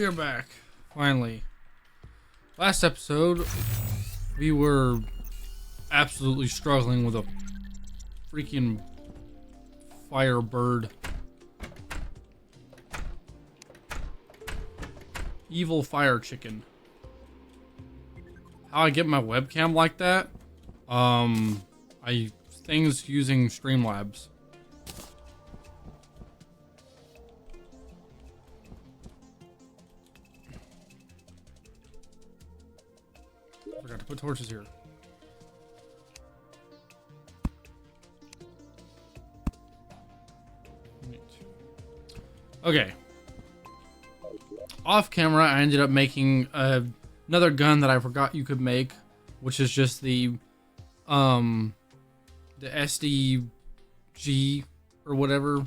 We are back, finally. Last episode, we were absolutely struggling with a freaking firebird. Evil fire chicken. How I get my webcam like that? Things using Streamlabs. I forgot to put torches here. Okay. Off camera, I ended up making another gun that I forgot you could make, which is just the SDG or whatever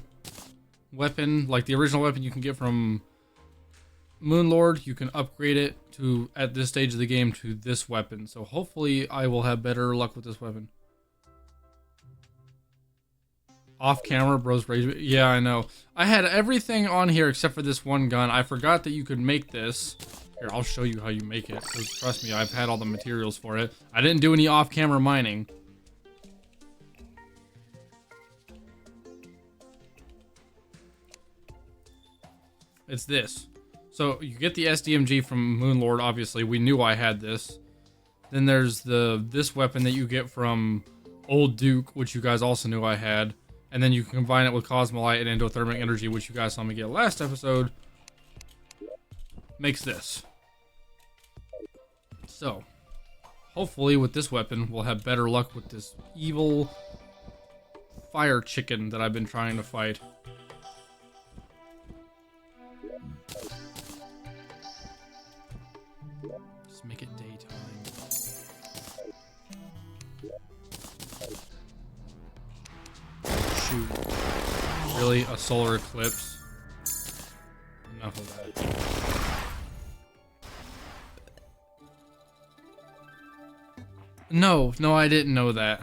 weapon, like the original weapon you can get from Moonlord. You can upgrade it to, at this stage of the game, to this weapon. So hopefully I will have better luck with this weapon. Off camera, bros rage. Yeah, I know. I had everything on here except for this one gun. I forgot that you could make this. Here, I'll show you how you make it. 'Cause trust me, I've had all the materials for it. I didn't do any off-camera mining. It's this. So you get the SDMG from Moonlord, obviously. We knew I had this. Then there's this weapon that you get from Old Duke, which you guys also knew I had. And then you can combine it with Cosmolite and Endothermic Energy, which you guys saw me get last episode. Makes this. So, hopefully with this weapon, we'll have better luck with this evil fire chicken that I've been trying to fight. Just make it daytime. Shoot. Really? A solar eclipse? Enough of that. No, I didn't know that.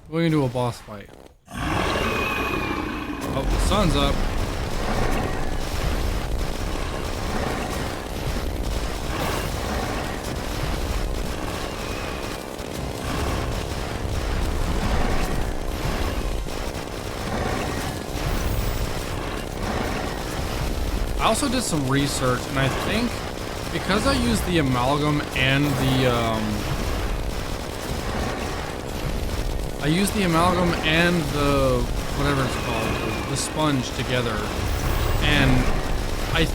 We're gonna do a boss fight. Oh, the sun's up. I also did some research, and I think because I used the amalgam and the whatever it's called, the sponge together, and I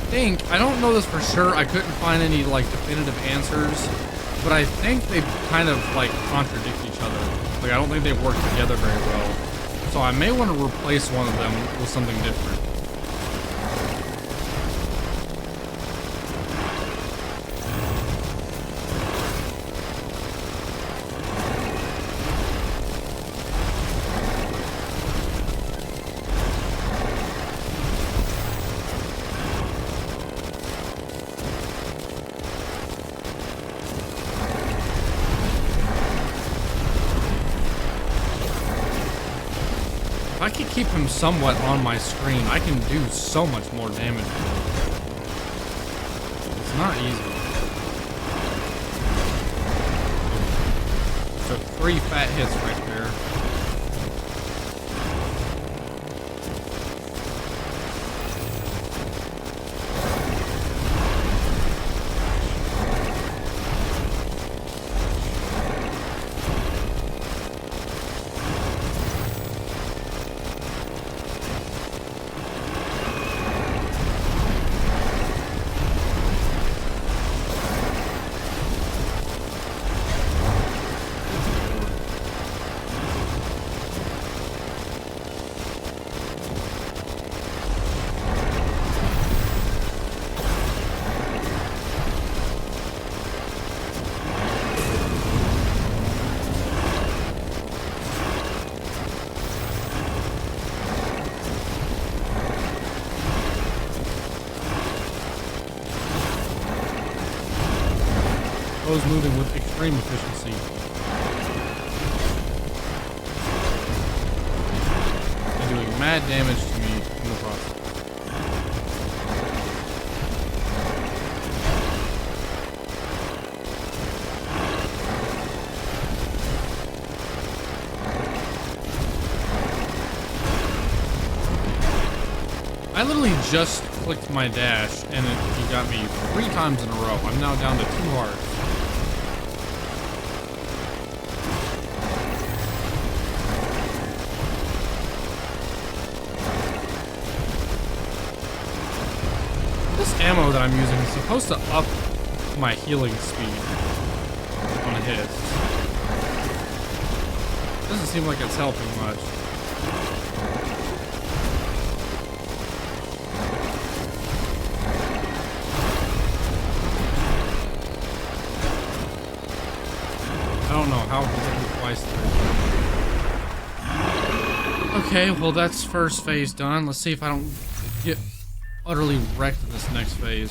don't know this for sure, I couldn't find any like definitive answers, but I think they kind of like contradict each other. Like I don't think they work together very well. So I may want to replace one of them with something different. If I could keep him somewhat on my screen, I can do so much more damage. It's not easy. So 3 fat hits right there. Bo's moving with extreme efficiency. And doing mad damage to me in the process. I literally just clicked my dash and he got me 3 times in a row. I'm now down to 2 hearts. This ammo that I'm using is supposed to up my healing speed on hits. Doesn't seem like it's helping much. I don't know how he hit me twice through. Okay, well that's first phase done. Let's see if I don't get utterly wrecked in this next phase.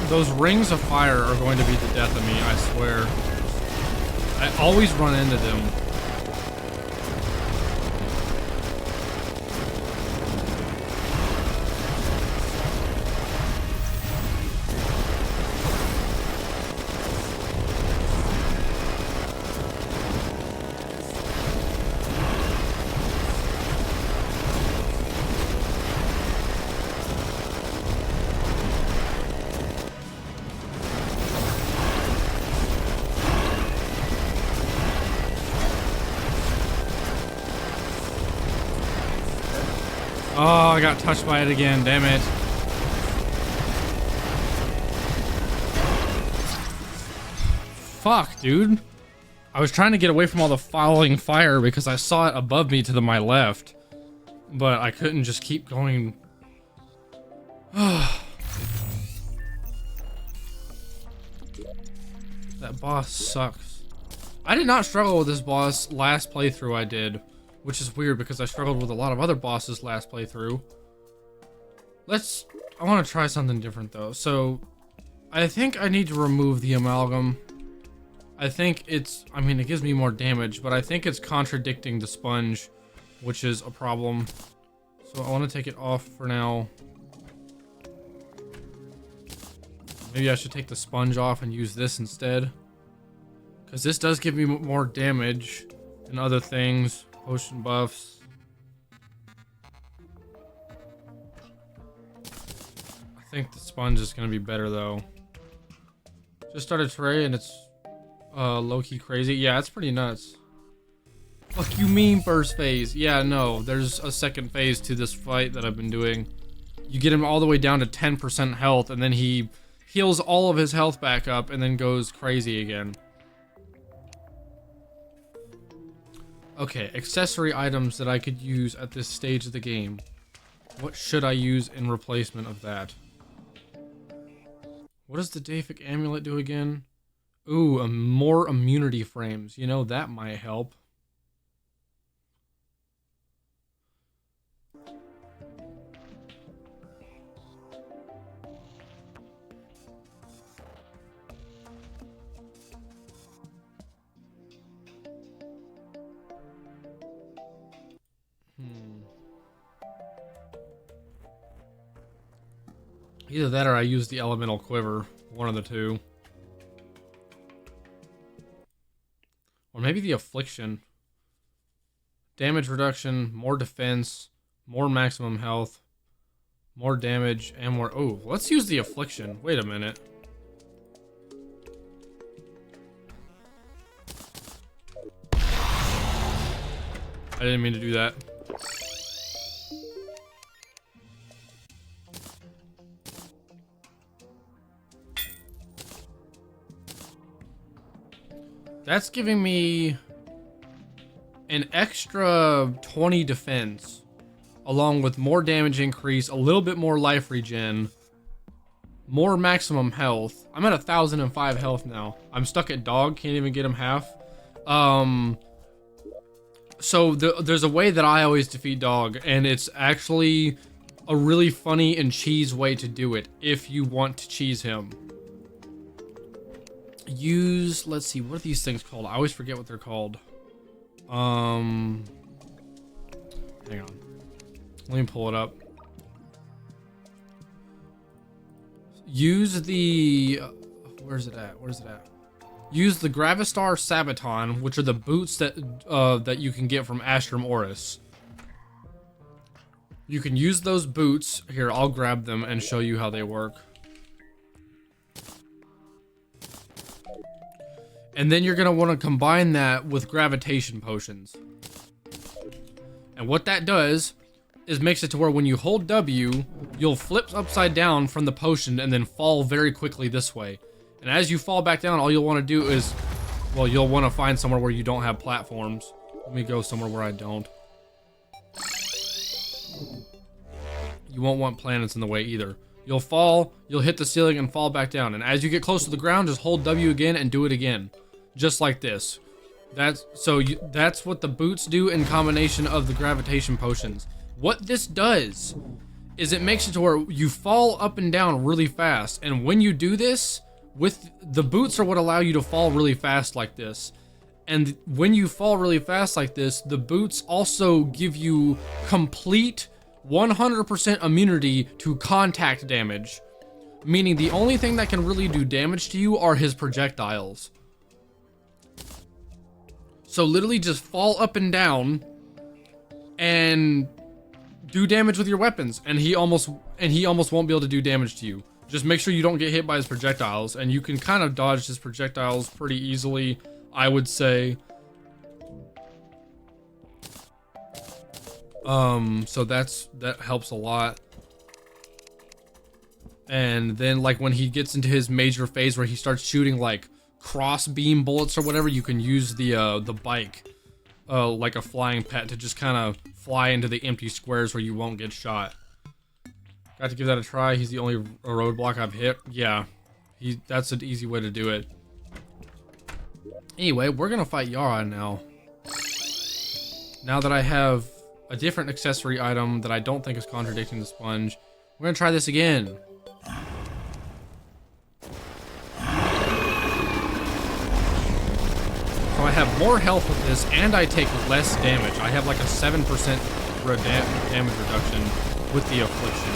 Those rings of fire are going to be the death of me, I swear. I always run into them. Oh, I got touched by it again, damn it. Fuck, dude. I was trying to get away from all the falling fire because I saw it above me to my left. But I couldn't just keep going. That boss sucks. I did not struggle with this boss last playthrough I did. Which is weird because I struggled with a lot of other bosses last playthrough. I want to try something different though. So, I think I need to remove the amalgam. I think I mean, it gives me more damage, but I think it's contradicting the sponge, which is a problem. So I want to take it off for now. Maybe I should take the sponge off and use this instead. Because this does give me more damage and other things. Potion buffs. I think the sponge is going to be better though. Just started Terraria and it's low-key crazy. Yeah, it's pretty nuts. Fuck you mean first phase? Yeah, no, there's a second phase to this fight that I've been doing. You get him all the way down to 10% health and then he heals all of his health back up and then goes crazy again. Okay, accessory items that I could use at this stage of the game. What should I use in replacement of that? What does the Deific Amulet do again? Ooh, more immunity frames. You know, that might help. Either that or I use the elemental quiver. One of the two. Or maybe the affliction. Damage reduction, more defense, more maximum health, more damage, and more... Oh, let's use the affliction. Wait a minute. I didn't mean to do that. That's giving me an extra 20 defense, along with more damage increase, a little bit more life regen, more maximum health. I'm at 1,005 health now. I'm stuck at dog, can't even get him half. So there's a way that I always defeat dog, and it's actually a really funny and cheese way to do it if you want to cheese him. Use, let's see, what are these things called? I always forget what they're called. Hang on. Let me pull it up. Use the, where's it at? Use the Gravistar Sabaton, which are the boots that that you can get from Astrum Oris. You can use those boots. Here, I'll grab them and show you how they work. And then you're gonna want to combine that with gravitation potions. And what that does is makes it to where when you hold W, you'll flip upside down from the potion and then fall very quickly this way. And as you fall back down, all you'll want to do is, well, you'll want to find somewhere where you don't have platforms. Let me go somewhere where I don't. You won't want planets in the way either. You'll fall, you'll hit the ceiling and fall back down. And as you get close to the ground, just hold W again and do it again. Just like this. That's what the boots do in combination of the gravitation potions. What this does is it makes it to where you fall up and down really fast. And when you do this, with the boots are what allow you to fall really fast like this. And when you fall really fast like this, the boots also give you complete 100% immunity to contact damage. Meaning the only thing that can really do damage to you are his projectiles. So literally just fall up and down and do damage with your weapons, and he almost won't be able to do damage to you. Just make sure you don't get hit by his projectiles, and you can kind of dodge his projectiles pretty easily, I would say. So that helps a lot. And then like when he gets into his major phase where he starts shooting like cross beam bullets or whatever, you can use the bike like a flying pet to just kind of fly into the empty squares where you won't get shot. Got to give that a try. He's the only roadblock I've hit. Yeah, that's an easy way to do it. Anyway, we're gonna fight Yara now. Now that I have a different accessory item that I don't think is contradicting the sponge, we're gonna try this again. So I have more health with this, and I take less damage. I have like a 7% damage reduction with the affliction.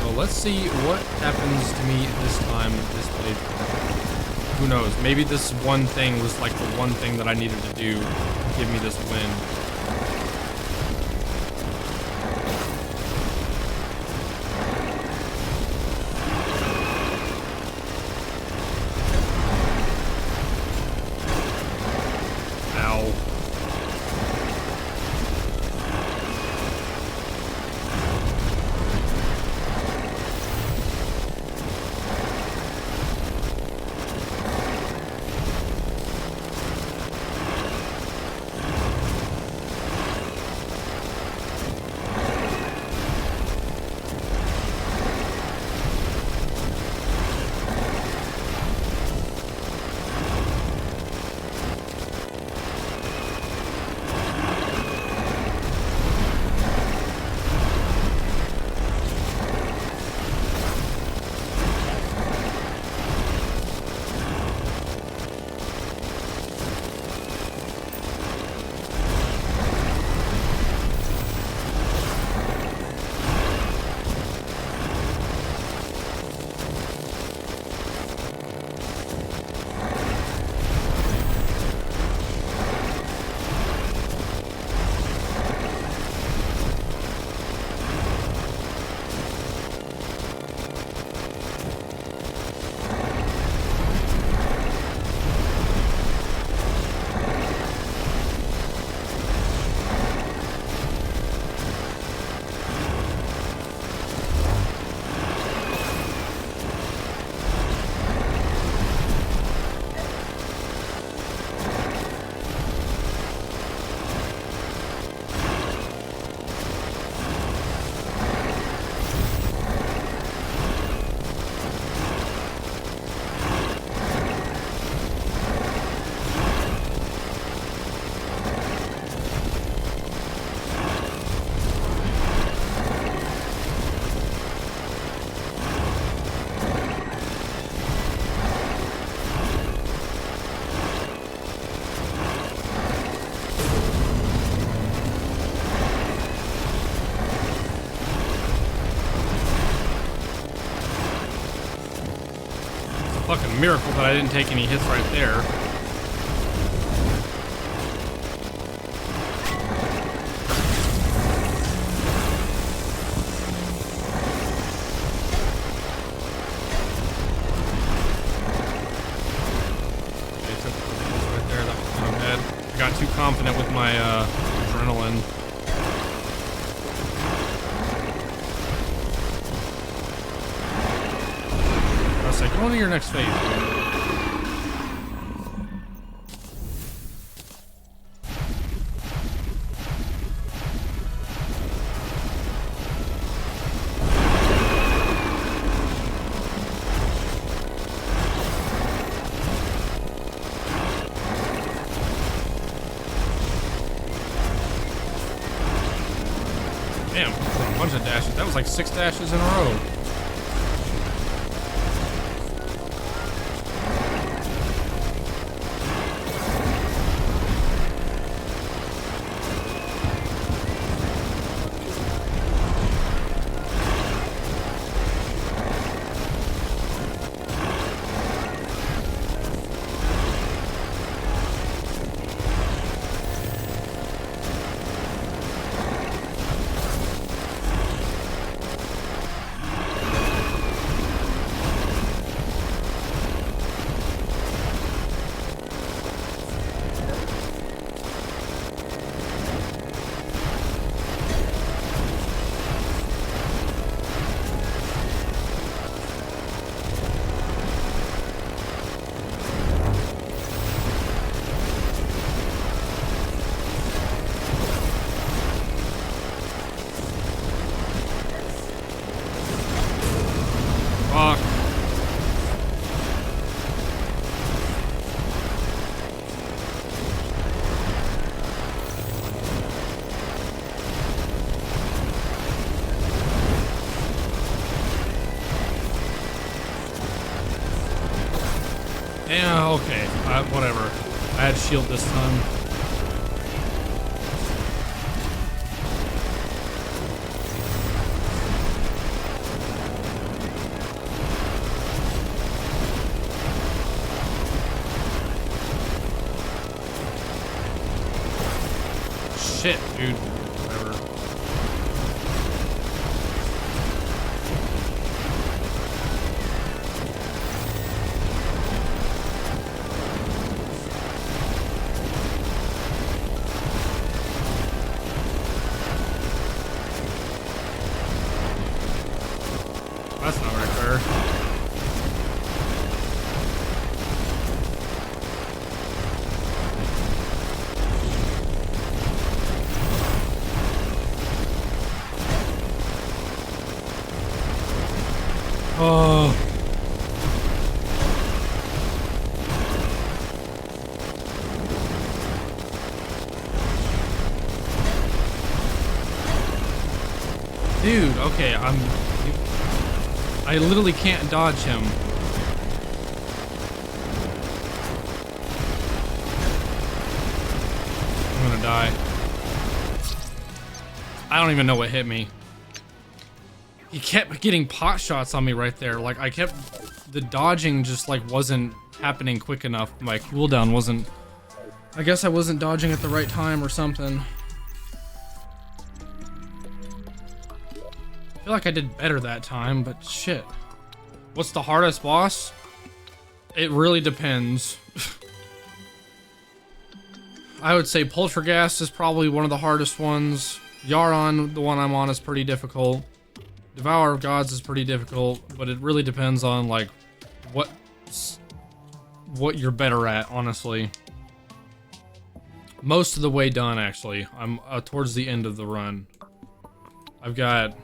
So let's see what happens to me this time with this playthrough. Who knows? Maybe this one thing was like the one thing that I needed to do to give me this win. fucking miracle that I didn't take any hits right there. Got too confident with my adrenaline. I was like, go into your next phase. Damn, a bunch of dashes. That was like 6 dashes in a row. Fuck. Yeah, okay. Whatever. I had shield this time. Shit, dude. Whatever. That's not very fair. Oh. Dude, okay, I literally can't dodge him. I'm gonna die. I don't even know what hit me. He kept getting pot shots on me right there. Like, the dodging just, like, wasn't happening quick enough. My cooldown wasn't, I guess I wasn't dodging at the right time or something. I feel like I did better that time, but shit. What's the hardest boss? It really depends. I would say Poltergeist is probably one of the hardest ones. Yaron, the one I'm on, is pretty difficult. Devourer of Gods is pretty difficult, but it really depends on, like, what you're better at, honestly. Most of the way done, actually. I'm towards the end of the run. I've got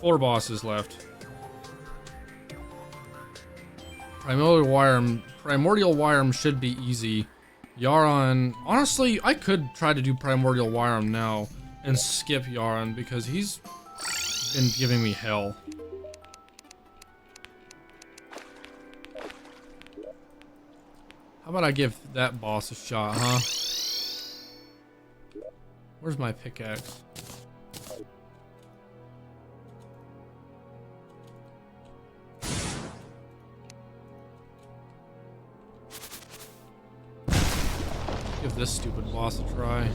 4 bosses left. Primordial Wyrm should be easy. Yaron, honestly, I could try to do Primordial Wyrm now and skip Yaron because he's been giving me hell. How about I give that boss a shot, huh? Where's my pickaxe? give this stupid boss a try.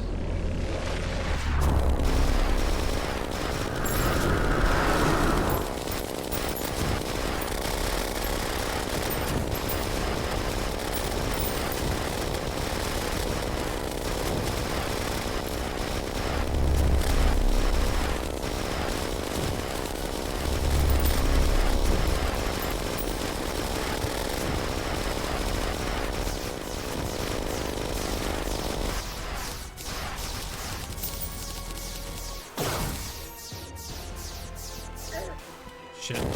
Shit. Okay,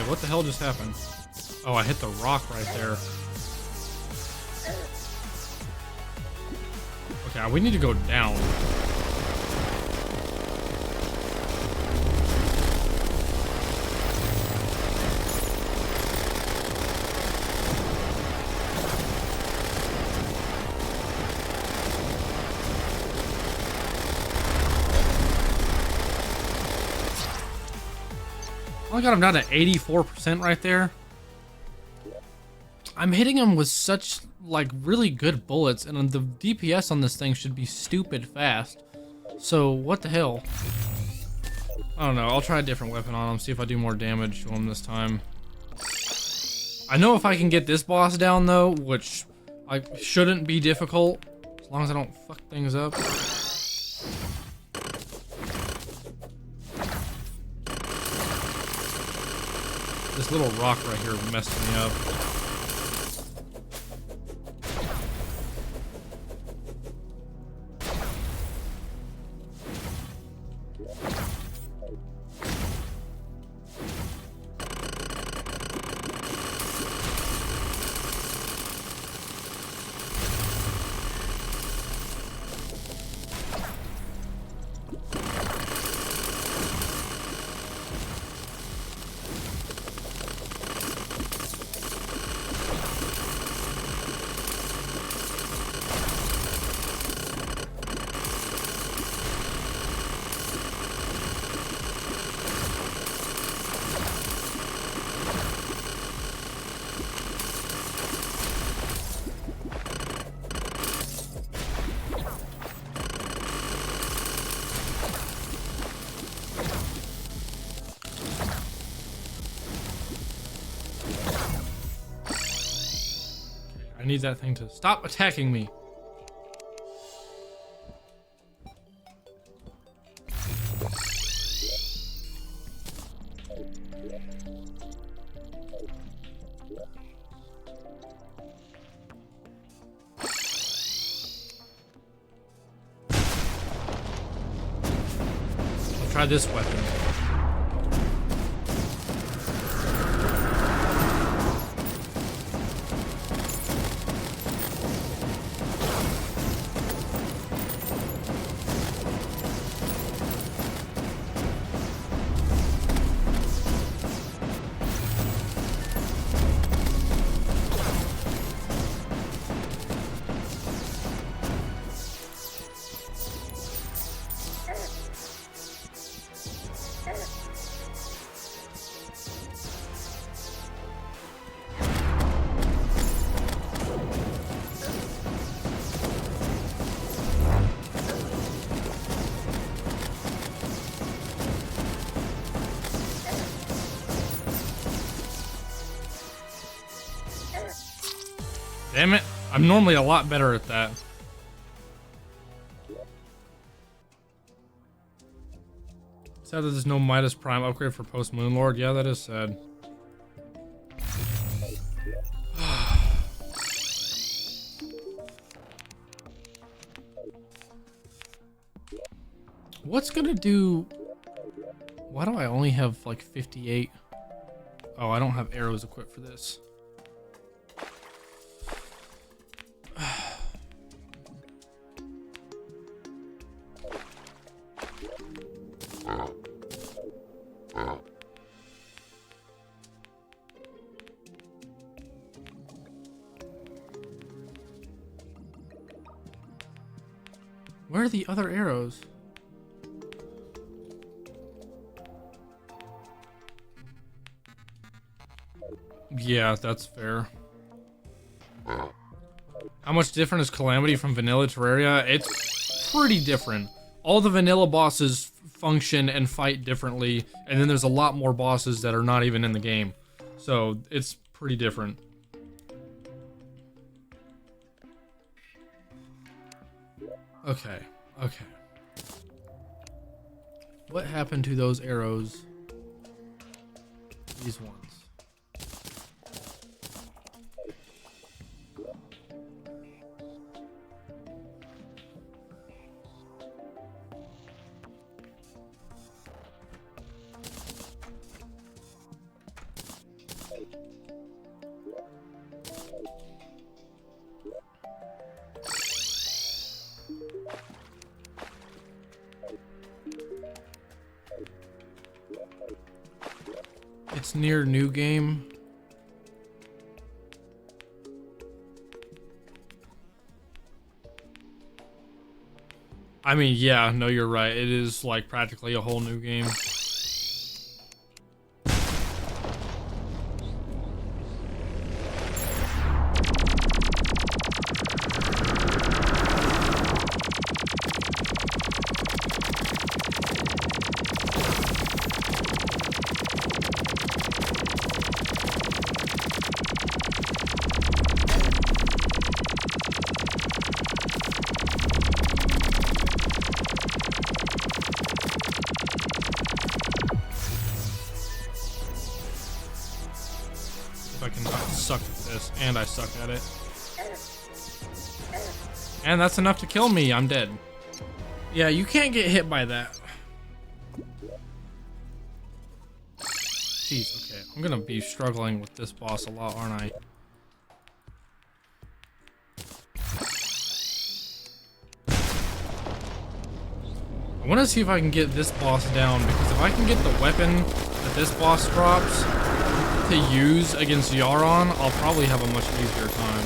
what the hell just happened? Oh, I hit the rock right there. Okay, we need to go down. Oh my god, I'm down to 84% right there. I'm hitting him with such, like, really good bullets, and the DPS on this thing should be stupid fast. So, what the hell? I don't know, I'll try a different weapon on him, see if I do more damage to him this time. I know if I can get this boss down, though, which shouldn't be difficult, as long as I don't fuck things up. This little rock right here messed me up. I need that thing to stop attacking me. I'll try this weapon. Damn it. I'm normally a lot better at that. Sad that there's no Midas Prime upgrade for post Moon Lord. Yeah, that is sad. What's gonna do... Why do I only have like 58? Oh, I don't have arrows equipped for this. Where are the other arrows? Yeah, that's fair. How much different is Calamity from vanilla Terraria? It's pretty different. All the vanilla bosses function and fight differently, and then there's a lot more bosses that are not even in the game. So, it's pretty different. Okay, okay. What happened to those arrows? These ones. It's near new game. I mean, yeah, no, you're right. It is like practically a whole new game. I can suck at this, and I suck at it. And that's enough to kill me. I'm dead. Yeah, you can't get hit by that. Jeez, okay. I'm gonna be struggling with this boss a lot, aren't I? I want to see if I can get this boss down, because if I can get the weapon that this boss drops to use against Yaron, I'll probably have a much easier time.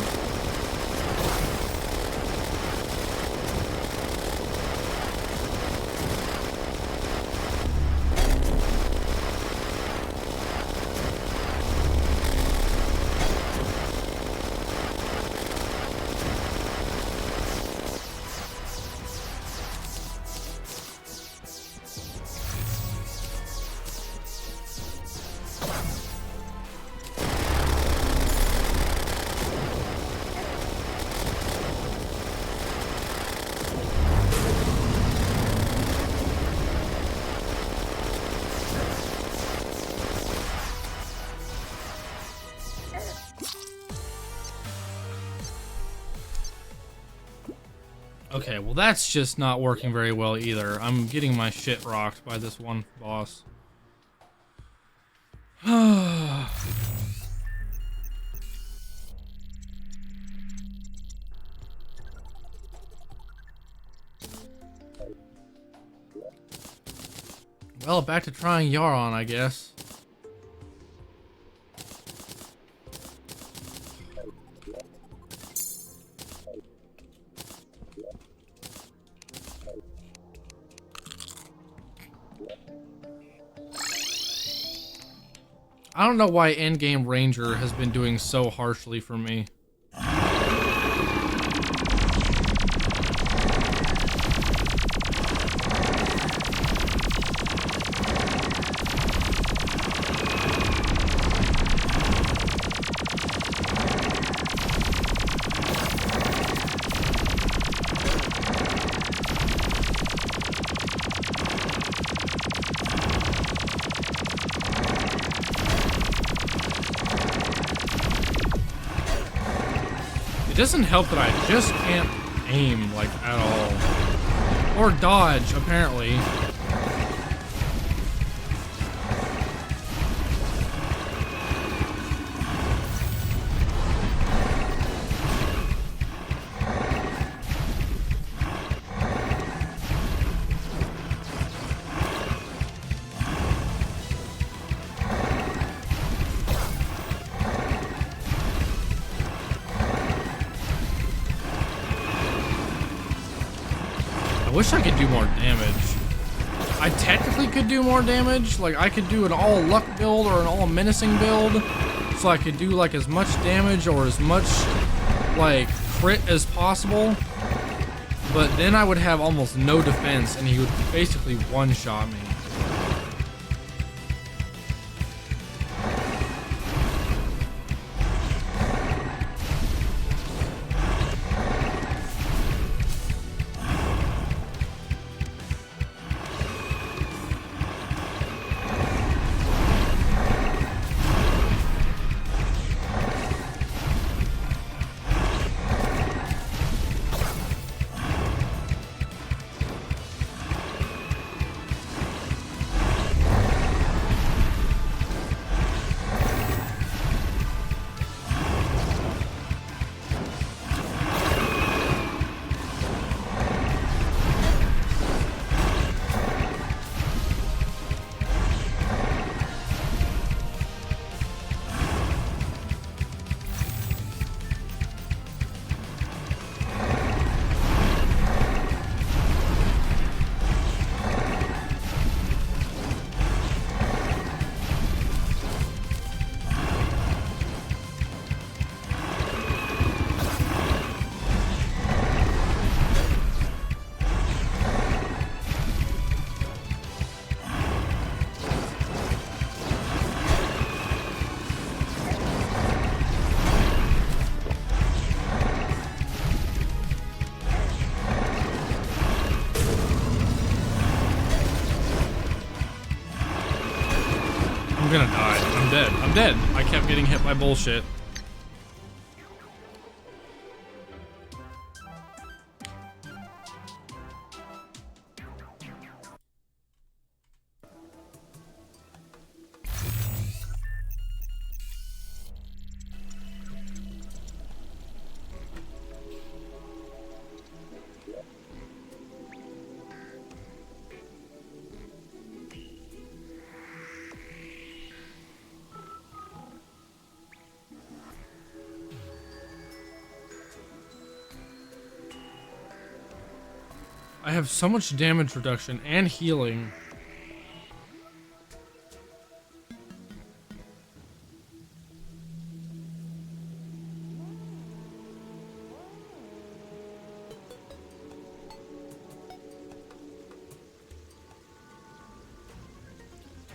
Okay, well that's just not working very well either. I'm getting my shit rocked by this one boss. Well, back to trying Yaron, I guess. I don't know why endgame Ranger has been doing so harshly for me. It doesn't help that I just can't aim, like, at all. Or dodge, apparently. I wish I could do more damage. I technically could do more damage. Like, I could do an all luck build or an all menacing build. So I could do, like, as much damage or as much, like, crit as possible. But then I would have almost no defense and he would basically one-shot me. I'm gonna die. I'm dead. I'm dead. I kept getting hit by bullshit. I have so much damage reduction and healing.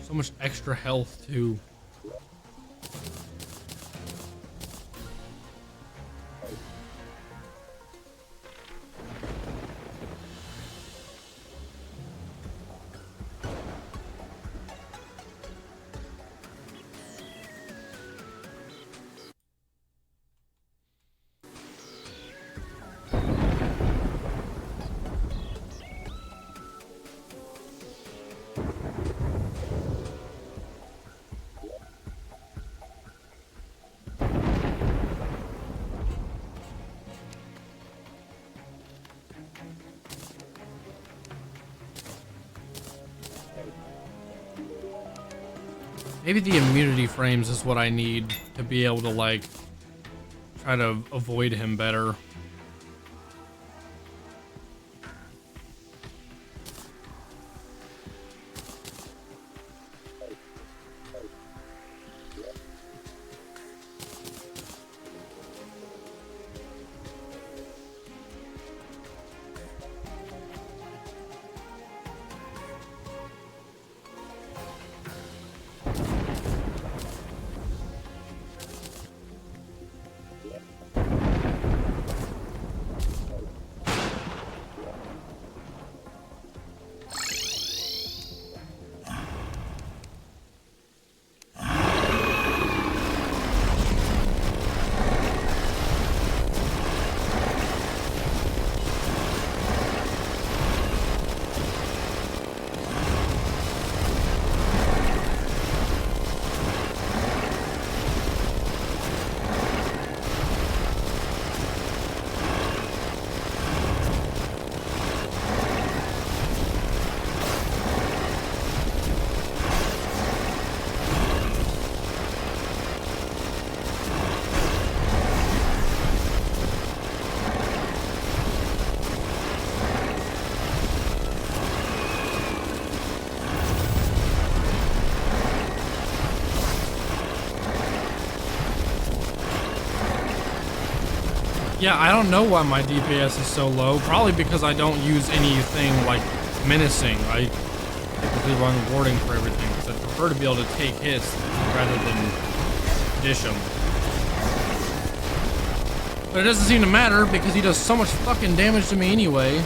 So much extra health too. Maybe the immunity frames is what I need to be able to, like, try to avoid him better. Yeah, I don't know why my DPS is so low. Probably because I don't use anything like menacing. I typically run warding for everything because I prefer to be able to take hits rather than dish them. But it doesn't seem to matter because he does so much fucking damage to me anyway.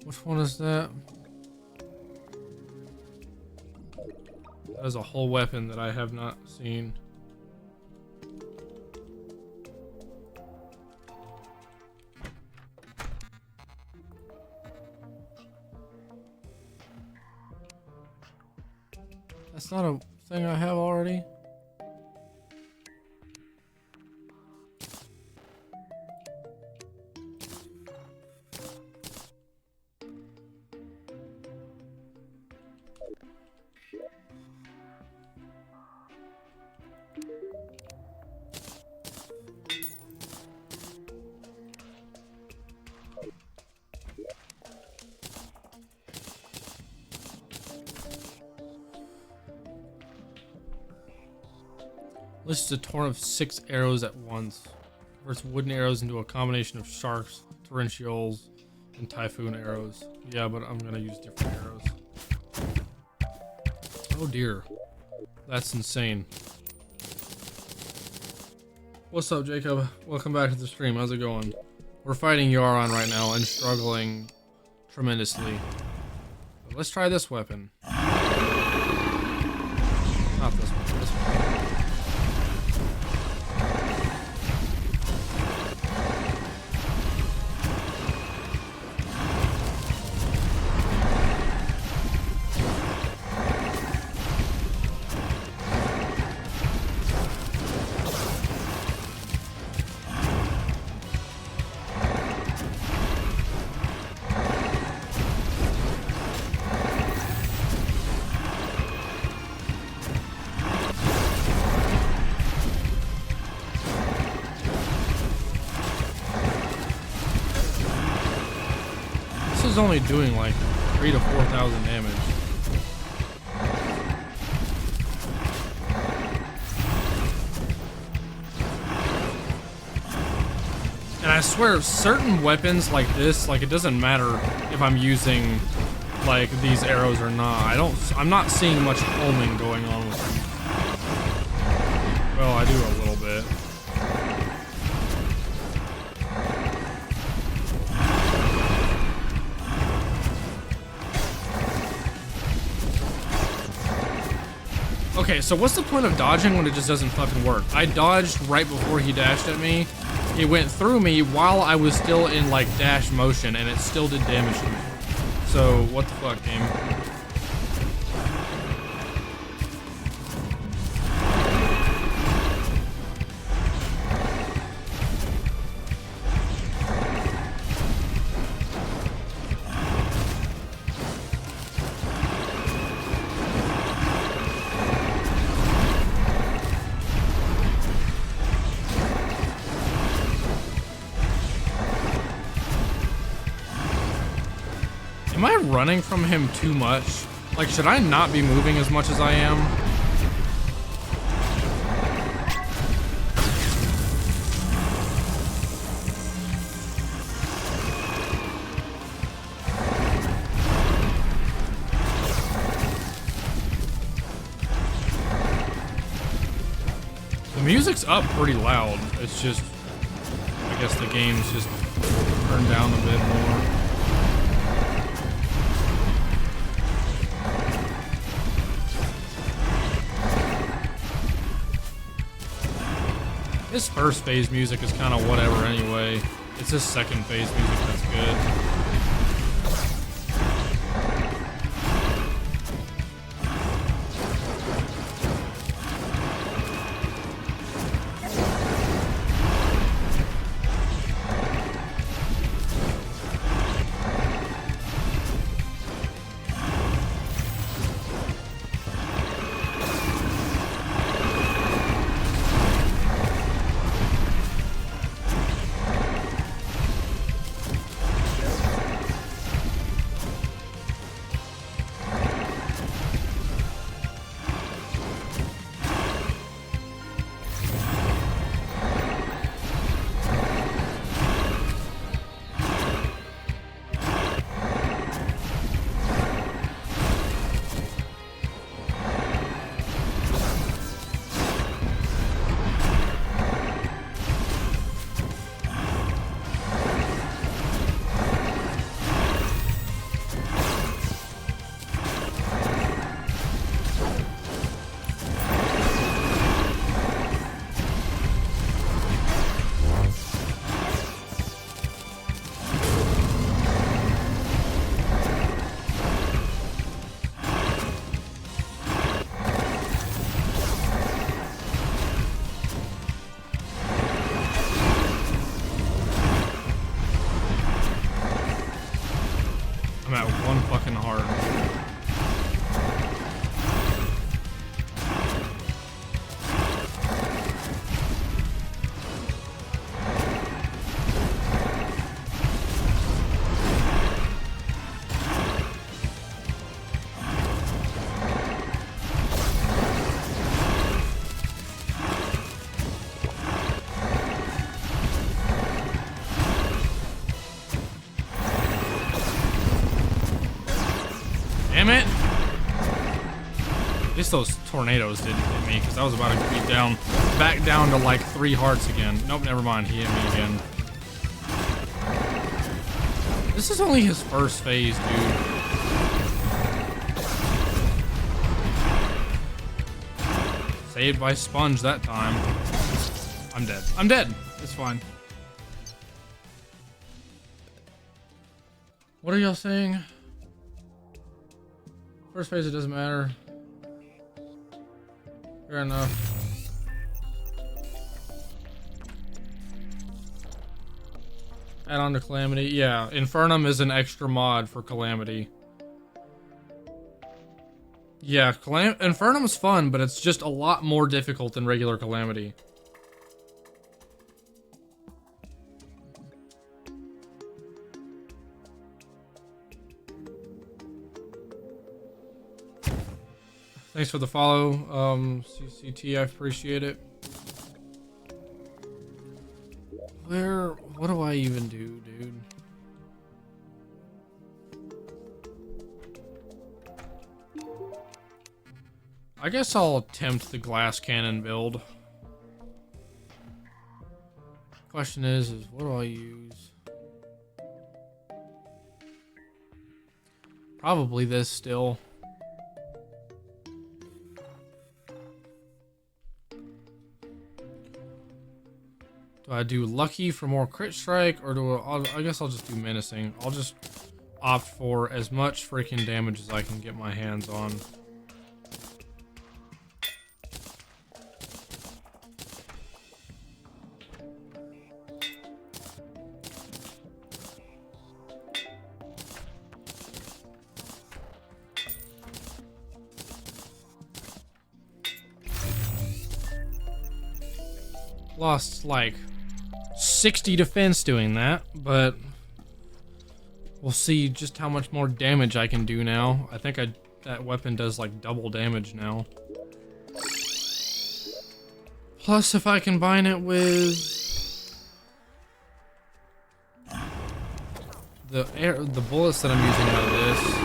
Which one is that? That is a whole weapon that I have not seen. That's not a thing I have already. This is a torrent of 6 arrows at once. Converts wooden arrows into a combination of sharks, torrentials, and typhoon arrows. Yeah, but I'm gonna use different arrows. Oh dear. That's insane. What's up, Jacob? Welcome back to the stream. How's it going? We're fighting Yaron right now and struggling tremendously. But let's try this weapon. Not this one, this one. Is only doing like 3,000 to 4,000 damage. And I swear, certain weapons like this, like it doesn't matter if I'm using like these arrows or not. I'm not seeing much homing going on with them. Well, I do a little bit. Okay, so what's the point of dodging when it just doesn't fucking work? I dodged right before he dashed at me. It went through me while I was still in like dash motion and it still did damage to me. So what the fuck, game? Am I running from him too much? Like, should I not be moving as much as I am? The music's up pretty loud. It's just, I guess the game's just turned down a bit more. His first phase music is kind of whatever anyway. It's his second phase music that's good. I'm at one fucking heart. Damn it! At least those tornadoes didn't hit me, because I was about to be down, back down to like 3 hearts again. Nope, never mind. He hit me again. This is only his first phase, dude. Saved by Sponge that time. I'm dead. I'm dead. It's fine. What are y'all saying? First phase, it doesn't matter. Fair enough. Add on to Calamity. Yeah, Infernum is an extra mod for Calamity. Yeah, Infernum's fun, but it's just a lot more difficult than regular Calamity. Thanks for the follow, CCT, I appreciate it. What do I even do, dude? I guess I'll attempt the glass cannon build. Question is what do I use? Probably this still. Do I do lucky for more crit strike, or I guess I'll just do menacing. I'll just opt for as much freaking damage as I can get my hands on. Lost like 60 defense doing that, but we'll see just how much more damage I can do now. I think that weapon does like double damage now. Plus, if I combine it with the bullets that I'm using out of this.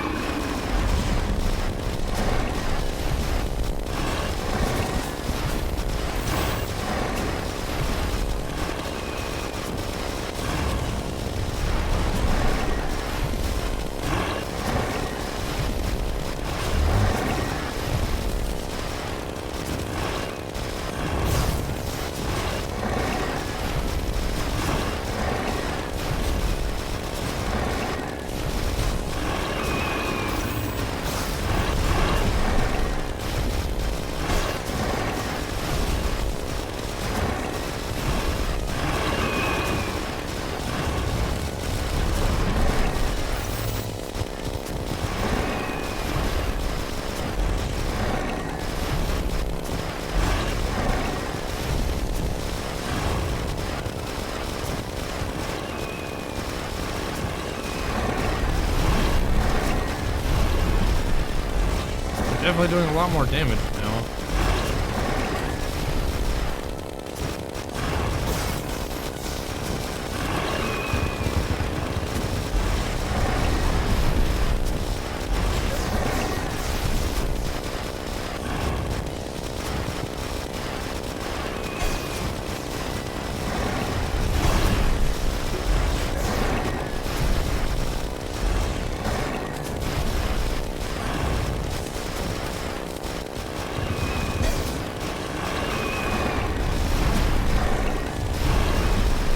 definitely doing a lot more damage now.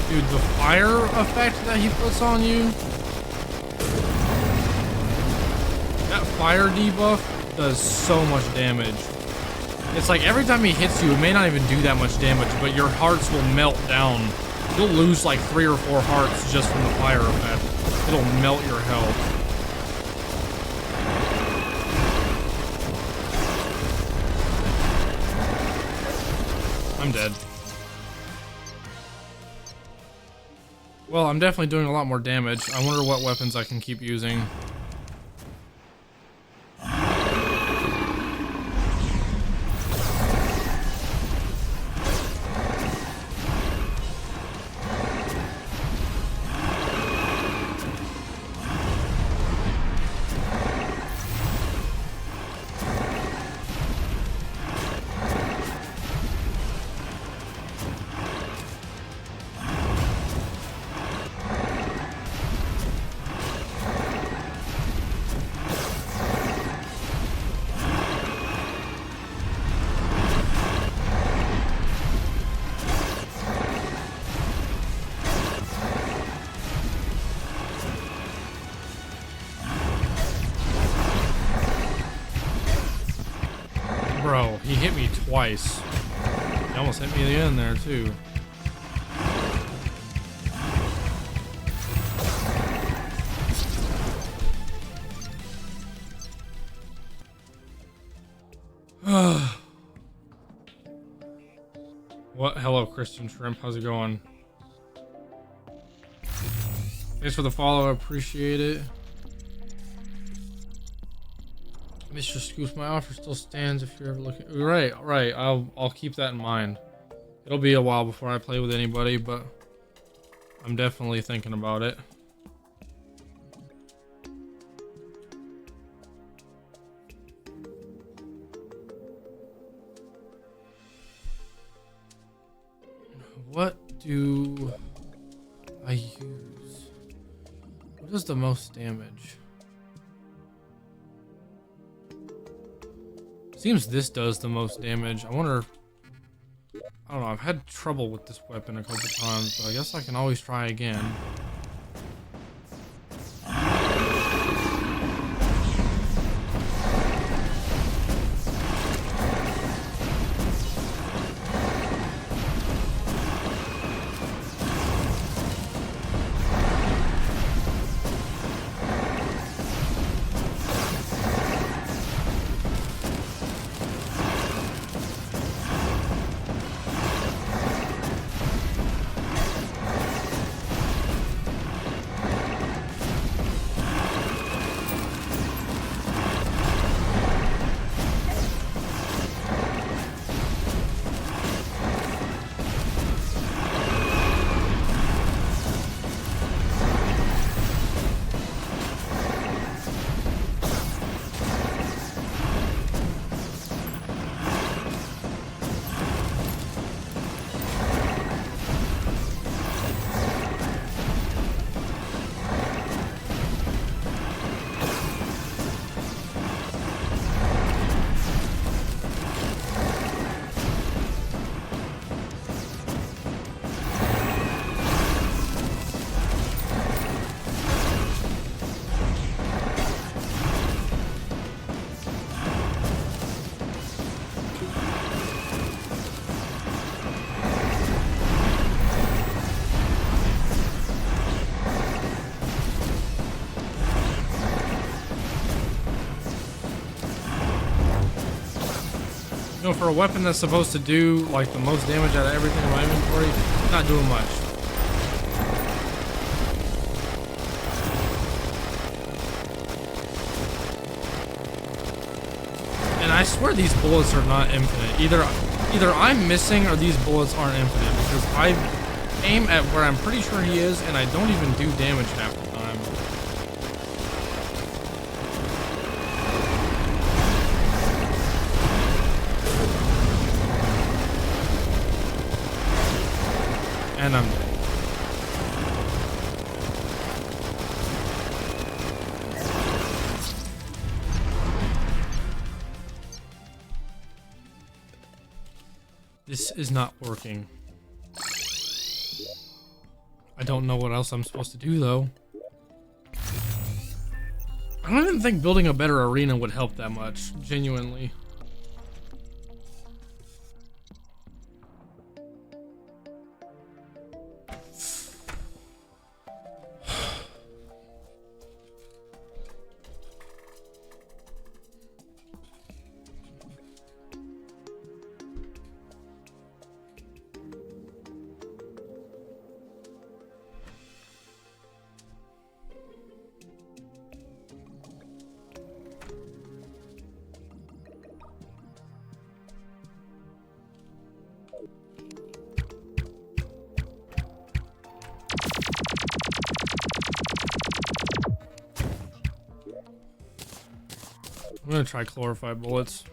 Dude, the fire effect that he puts on you, that fire debuff does so much damage. It's like every time he hits you, it may not even do that much damage, but your hearts will melt down. You'll lose like 3 or 4 hearts just from the fire effect. It'll melt your health. I'm dead. Well, I'm definitely doing a lot more damage. I wonder what weapons I can keep using. Bro, he hit me twice. He almost hit me at the end there, too. What? Hello, Christian Shrimp. How's it going? Thanks for the follow. I appreciate it. Mr. Scoops, my offer still stands if you're ever looking. Right. I'll keep that in mind. It'll be a while before I play with anybody, but I'm definitely thinking about it. What do I use? What does the most damage? Seems this does the most damage. I wonder. I don't know. I've had trouble with this weapon a couple times, but I guess I can always try again. You know, for a weapon that's supposed to do like the most damage out of everything in my inventory, it's not doing much. And I swear these bullets are not infinite. Either I'm missing or these bullets aren't infinite, because I aim at where I'm pretty sure he is and I don't even do damage half the time. And I'm dead. This is not working. I don't know what else I'm supposed to do, though. I don't even think building a better arena would help that much, genuinely. I'm gonna try chlorophyte bullets.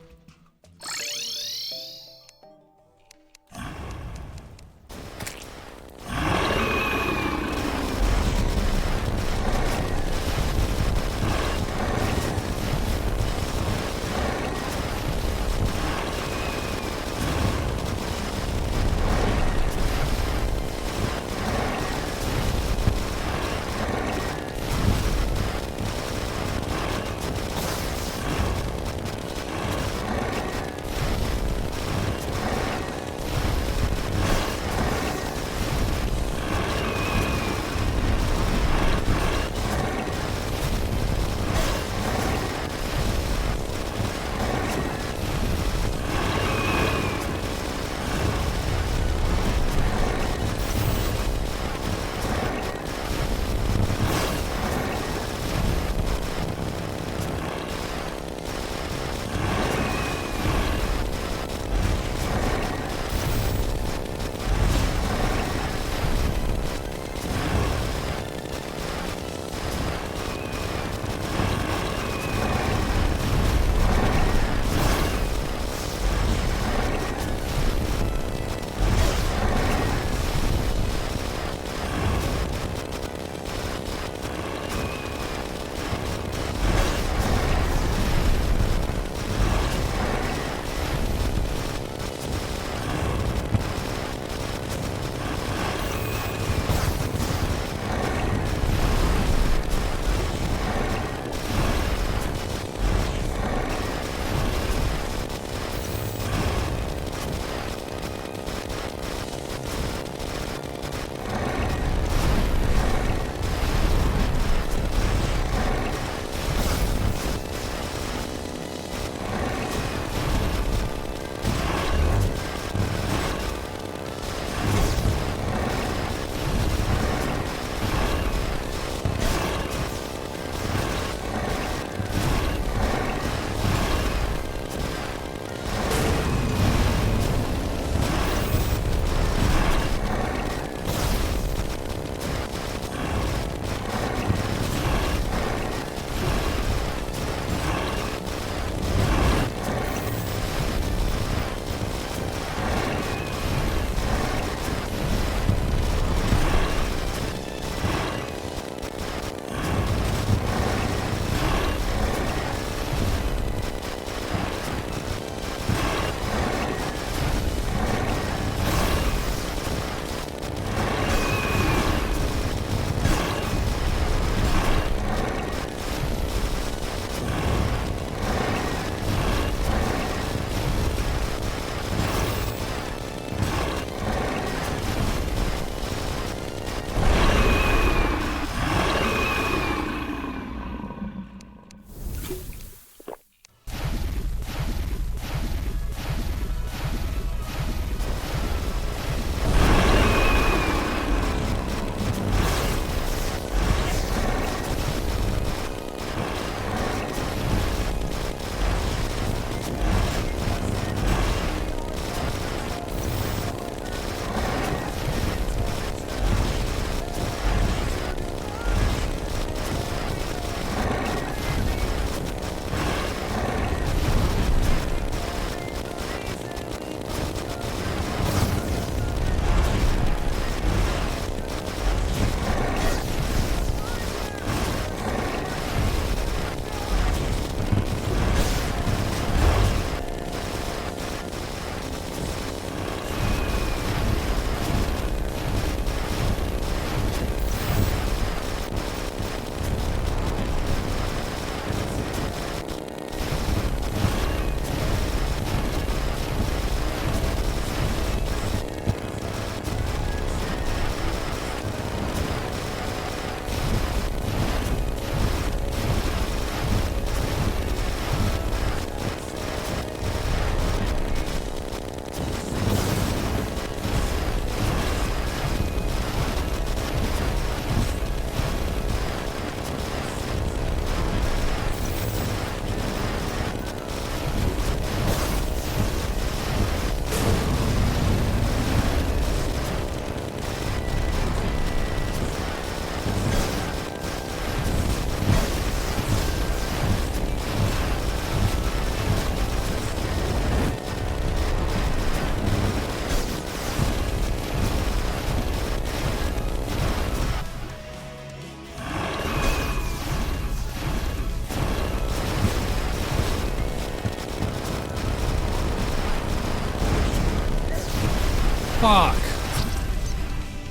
Fuck.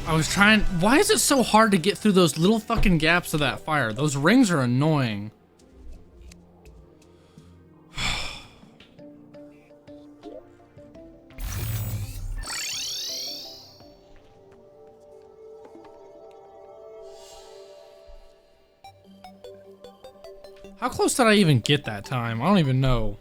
I was trying... Why is it so hard to get through those little fucking gaps of that fire? Those rings are annoying. How close did I even get that time? I don't even know.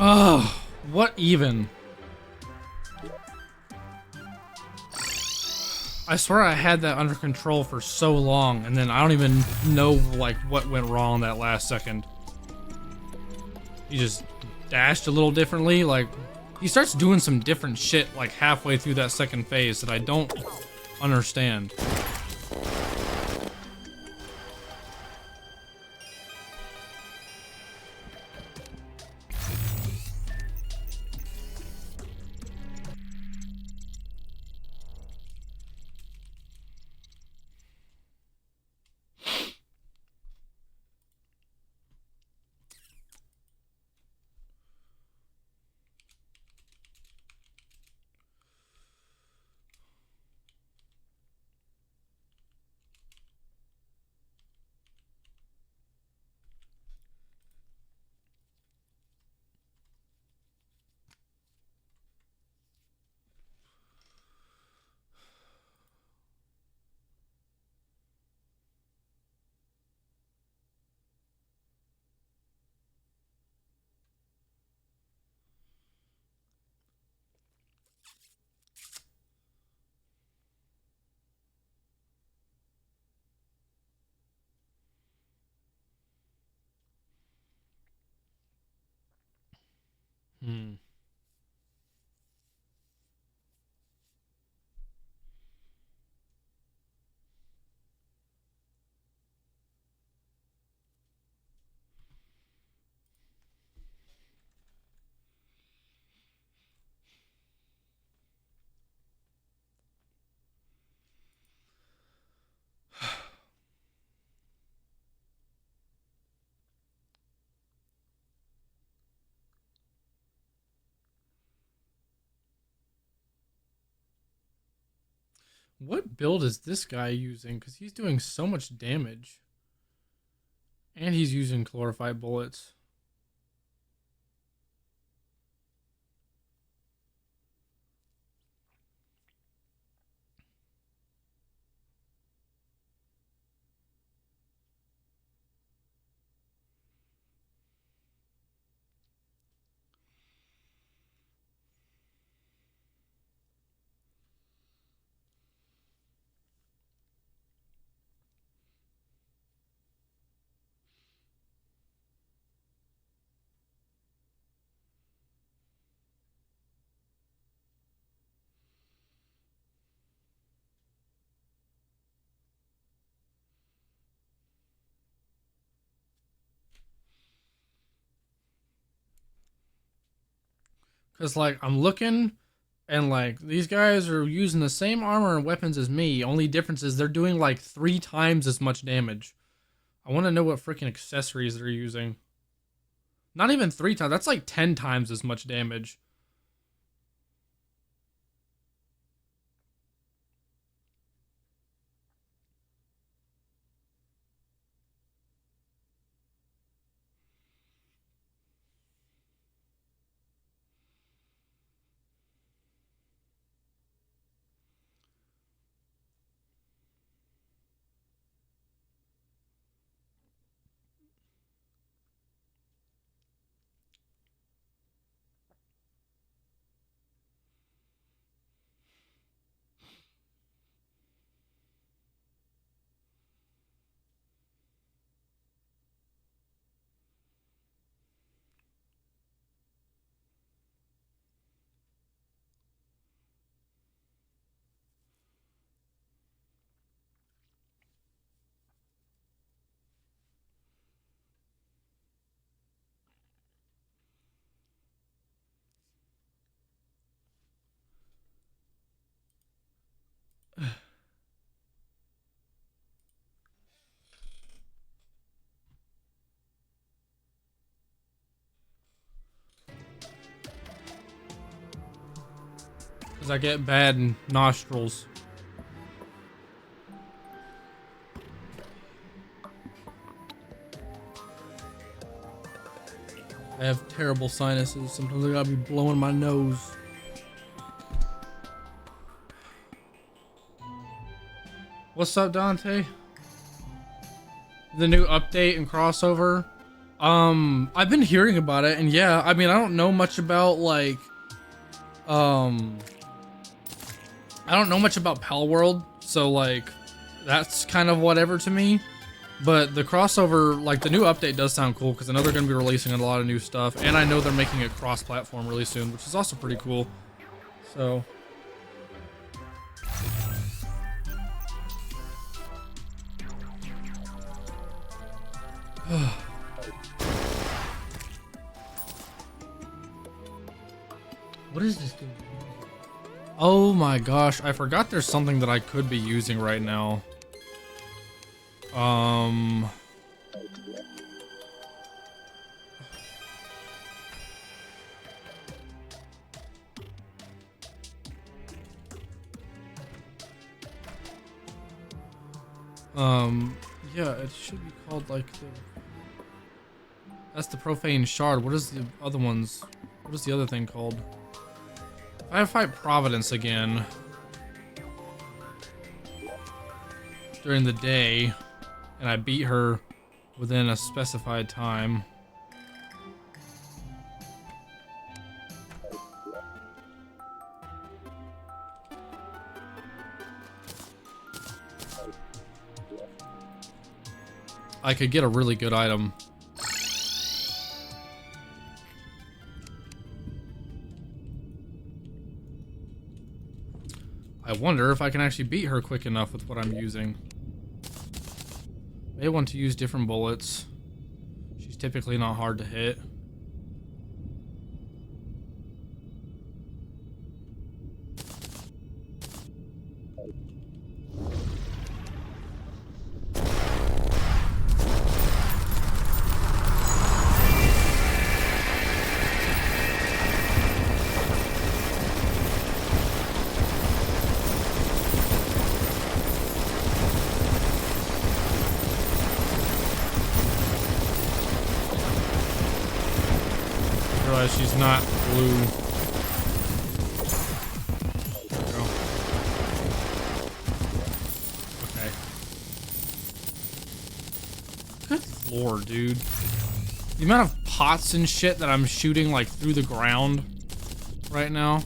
Ugh, what even? I swear I had that under control for so long, and then I don't even know, like, what went wrong that last second. He just dashed a little differently, like, he starts doing some different shit, like, halfway through that second phase that I don't understand. Hmm. What build is this guy using? Because he's doing so much damage. And he's using chlorophyte bullets. Because, like, I'm looking, and, like, these guys are using the same armor and weapons as me. Only difference is they're doing, like, 3 times as much damage. I want to know what freaking accessories they're using. Not even 3 times. That's, like, 10 times as much damage. Because I get bad nostrils. I have terrible sinuses. Sometimes I gotta be blowing my nose. What's up, Dante? The new update and crossover I've been hearing about it, and yeah, I mean, I don't know much about like, um, I don't know much about Pal World, so like, that's kind of whatever to me. But the crossover, like the new update does sound cool because I know they're going to be releasing a lot of new stuff, and I know they're making it cross-platform really soon, which is also pretty cool. So. What is this doing? Oh my gosh, I forgot there's something that I could be using right now. Yeah, it should be called like the... That's the Profane Shard. What is the other ones? What is the other thing called? If I fight Providence again during the day, and I beat her within a specified time. I could get a really good item. I wonder if I can actually beat her quick enough with what I'm using. May want to use different bullets. She's typically not hard to hit. She's not blue. There we go. Okay. Good lord, dude. The amount of pots and shit that I'm shooting like through the ground right now.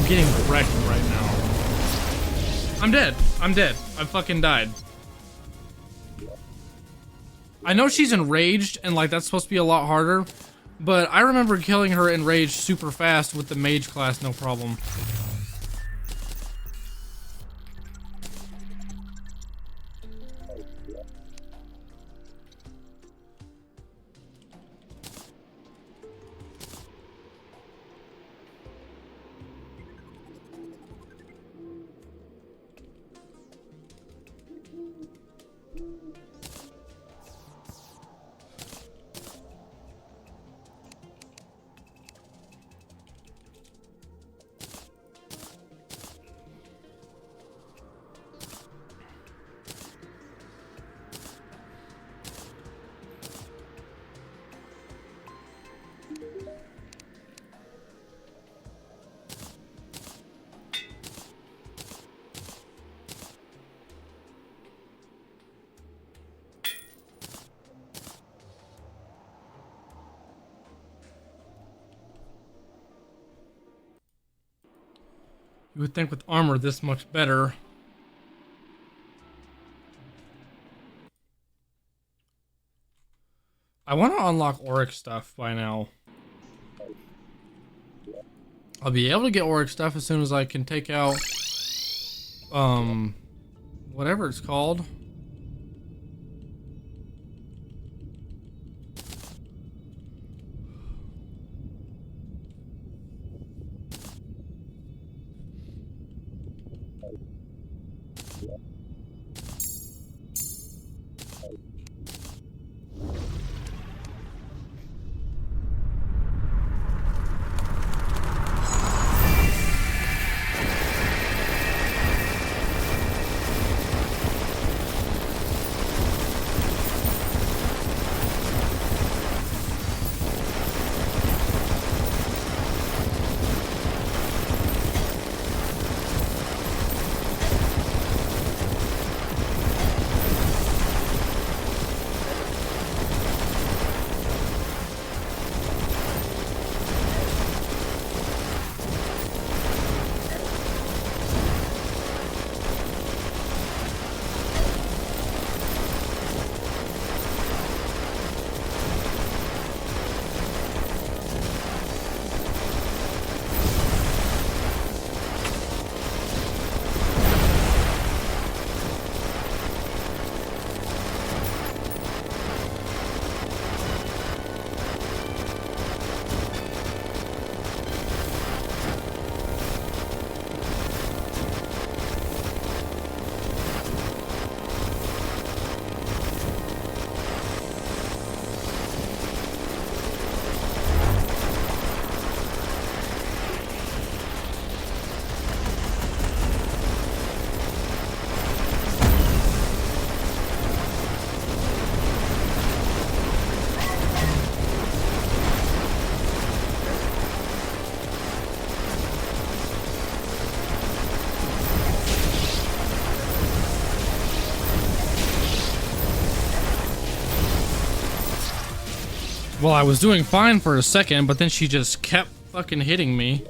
Getting wrecked right now. I'm dead. I'm dead. I fucking died. I know she's enraged and like that's supposed to be a lot harder, but I remember killing her enraged super fast with the mage class, no problem. You would think with armor this much better. I want to unlock Auric stuff by now. I'll be able to get Auric stuff as soon as I can take out, whatever it's called. Well, I was doing fine for a second, but then she just kept fucking hitting me.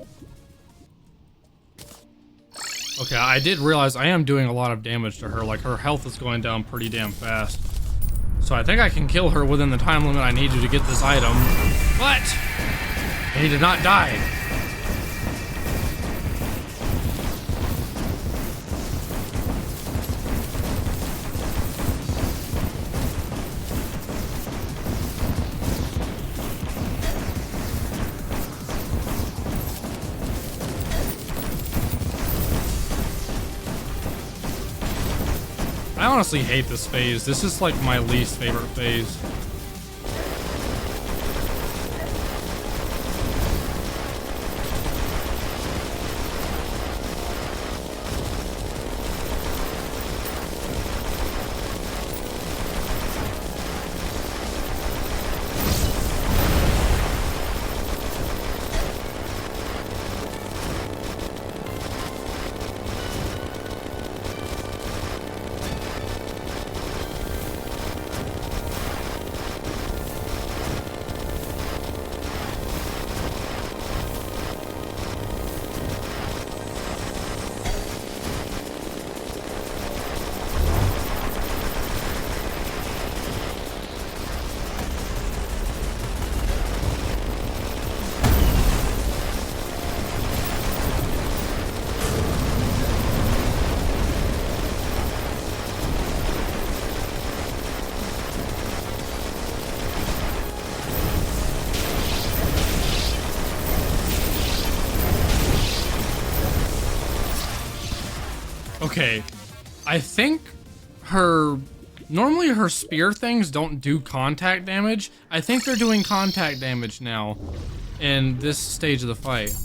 Okay, I did realize I am doing a lot of damage to her. Like, her health is going down pretty damn fast. So I think I can kill her within the time limit I need to get this item. But he did not die. I honestly hate this phase. This is like my least favorite phase. Okay, I think normally her spear things don't do contact damage. I think they're doing contact damage now in this stage of the fight.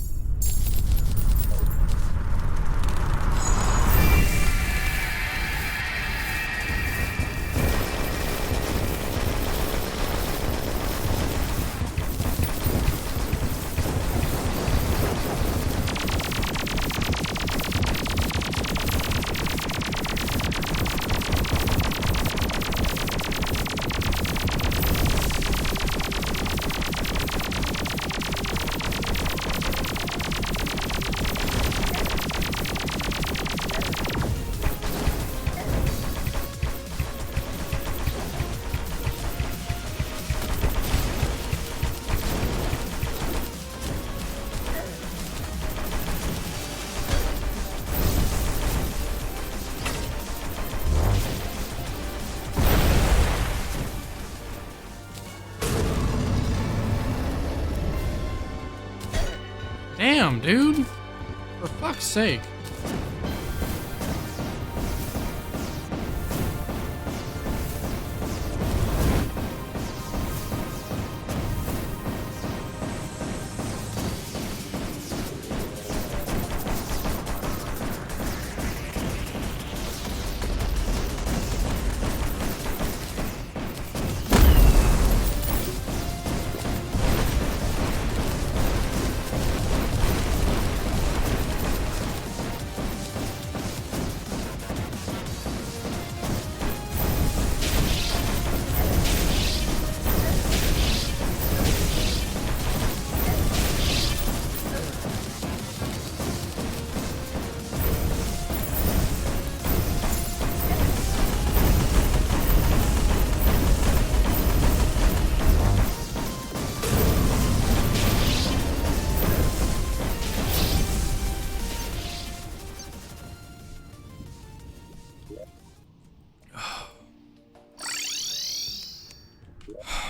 Damn, dude. For fuck's sake.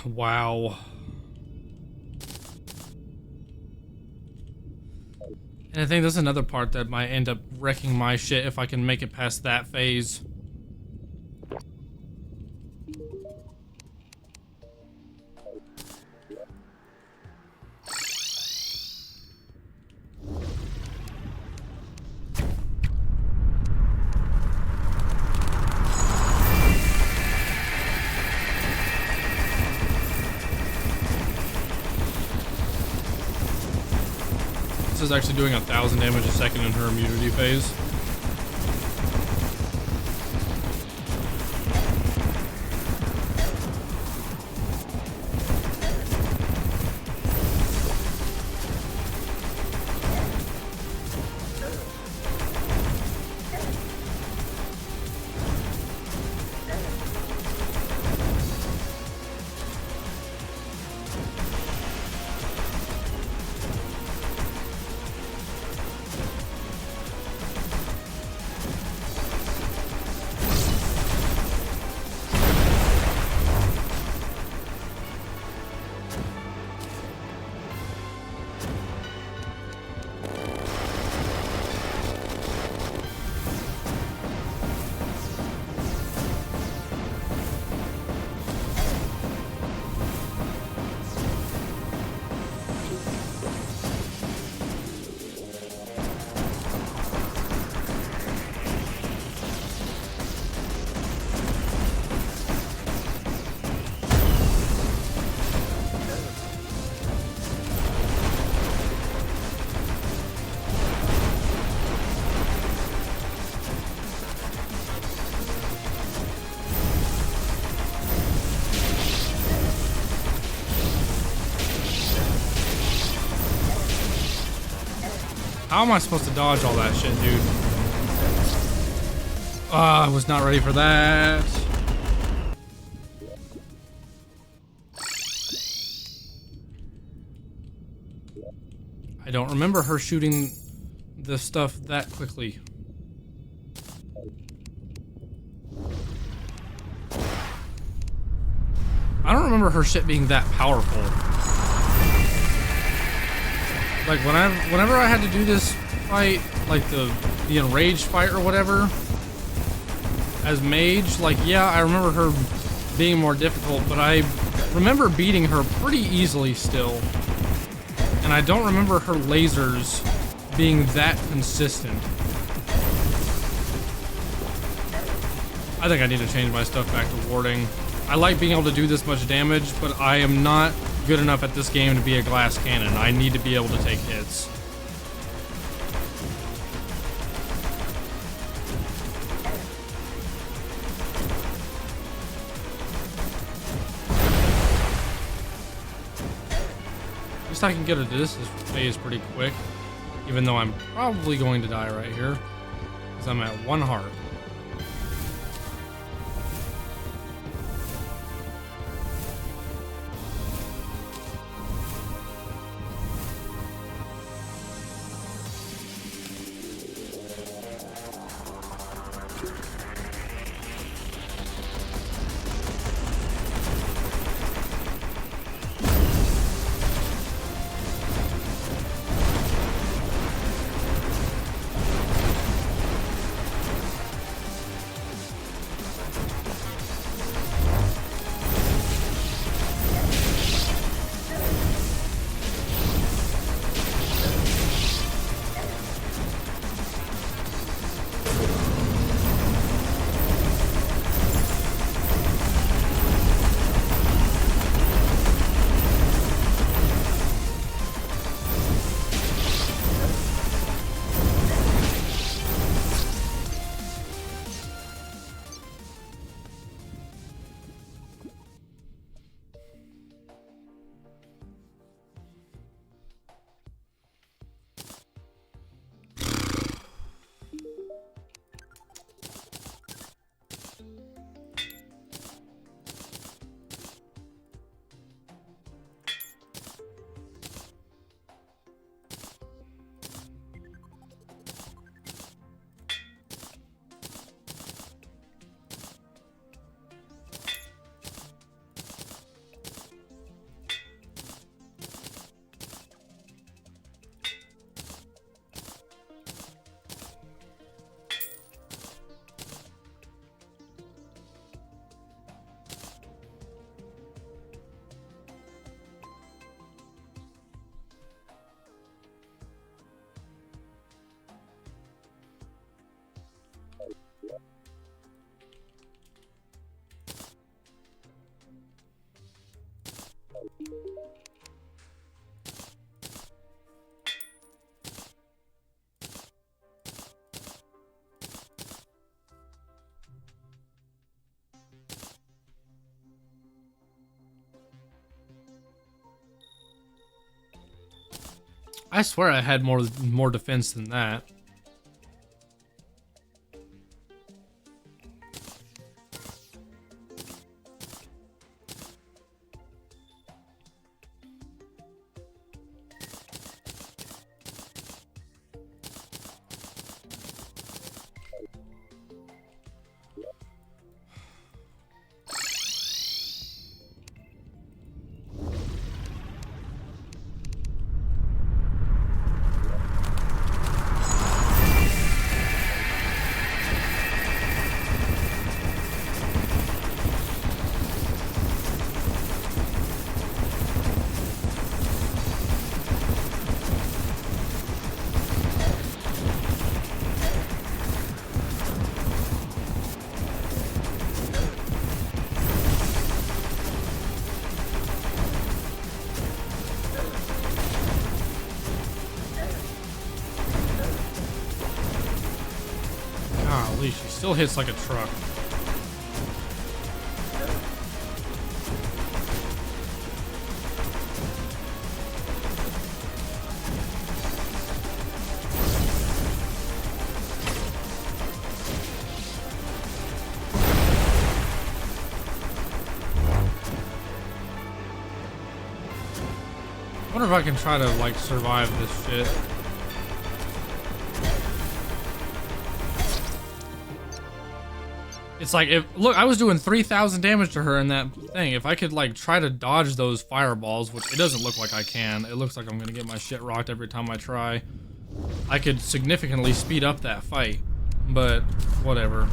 Wow. And I think there's another part that might end up wrecking my shit if I can make it past that phase. Is actually doing 1,000 damage a second in her immunity phase. How am I supposed to dodge all that shit, dude? I was not ready for that. I don't remember her shooting the stuff that quickly. I don't remember her shit being that powerful. Like whenever I had to do this fight, like the enraged fight or whatever, as mage, like yeah, I remember her being more difficult, but I remember beating her pretty easily still. And I don't remember her lasers being that consistent. I think I need to change my stuff back to warding. I like being able to do this much damage, but I am not good enough at this game to be a glass cannon. I need to be able to take hits. At least I can get her to this phase pretty quick, even though I'm probably going to die right here, because I'm at 1 heart. I swear I had more defense than that. Golly, she still hits like a truck. I wonder if I can try to like survive this shit. It's like, look, I was doing 3,000 damage to her in that thing. If I could like try to dodge those fireballs, which it doesn't look like I can. It looks like I'm gonna get my shit rocked every time I try. I could significantly speed up that fight, but whatever.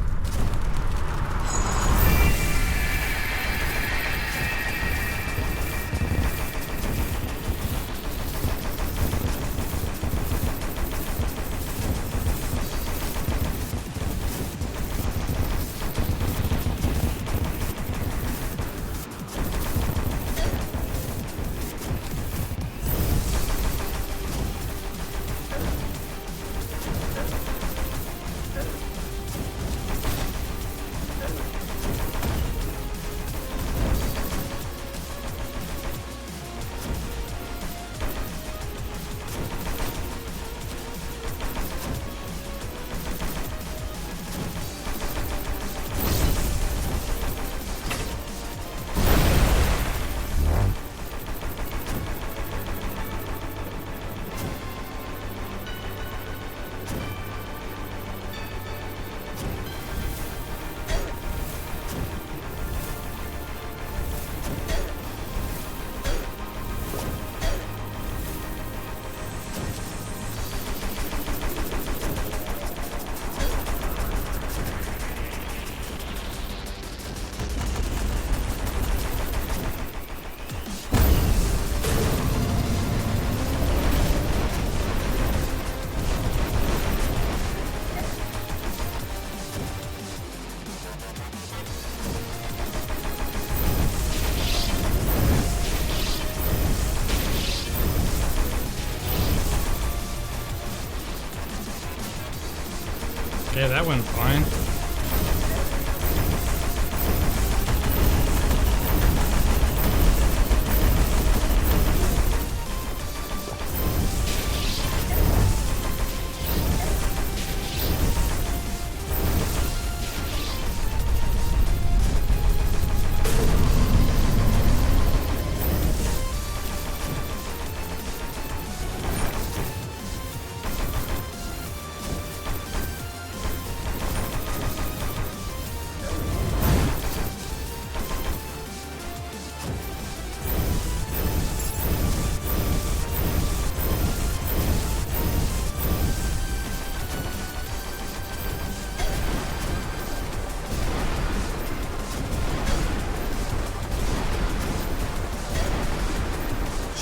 Okay, that went fine.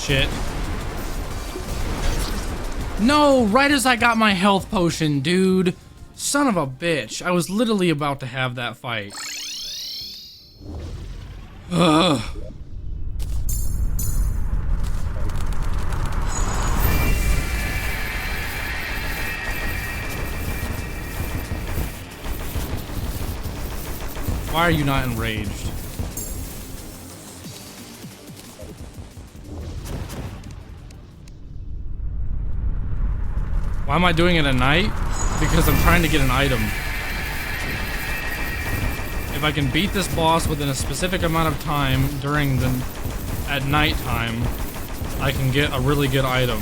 Shit. No, right as I got my health potion, dude. Son of a bitch. I was literally about to have that fight. Ugh. Why are you not enraged? Why am I doing it at night? Because I'm trying to get an item. If I can beat this boss within a specific amount of time at nighttime, I can get a really good item.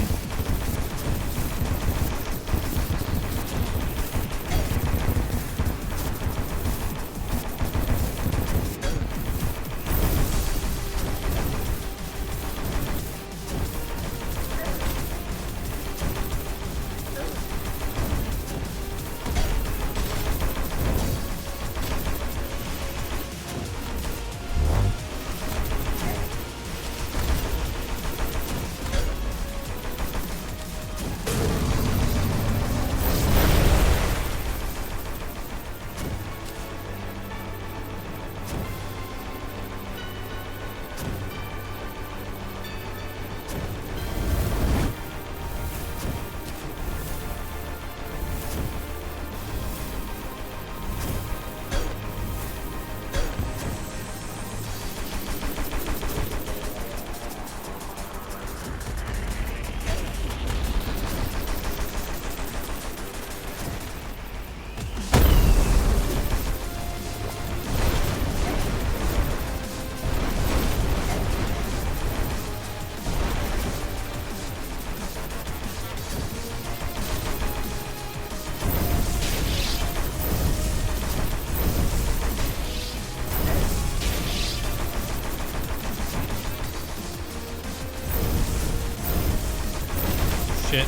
Shit.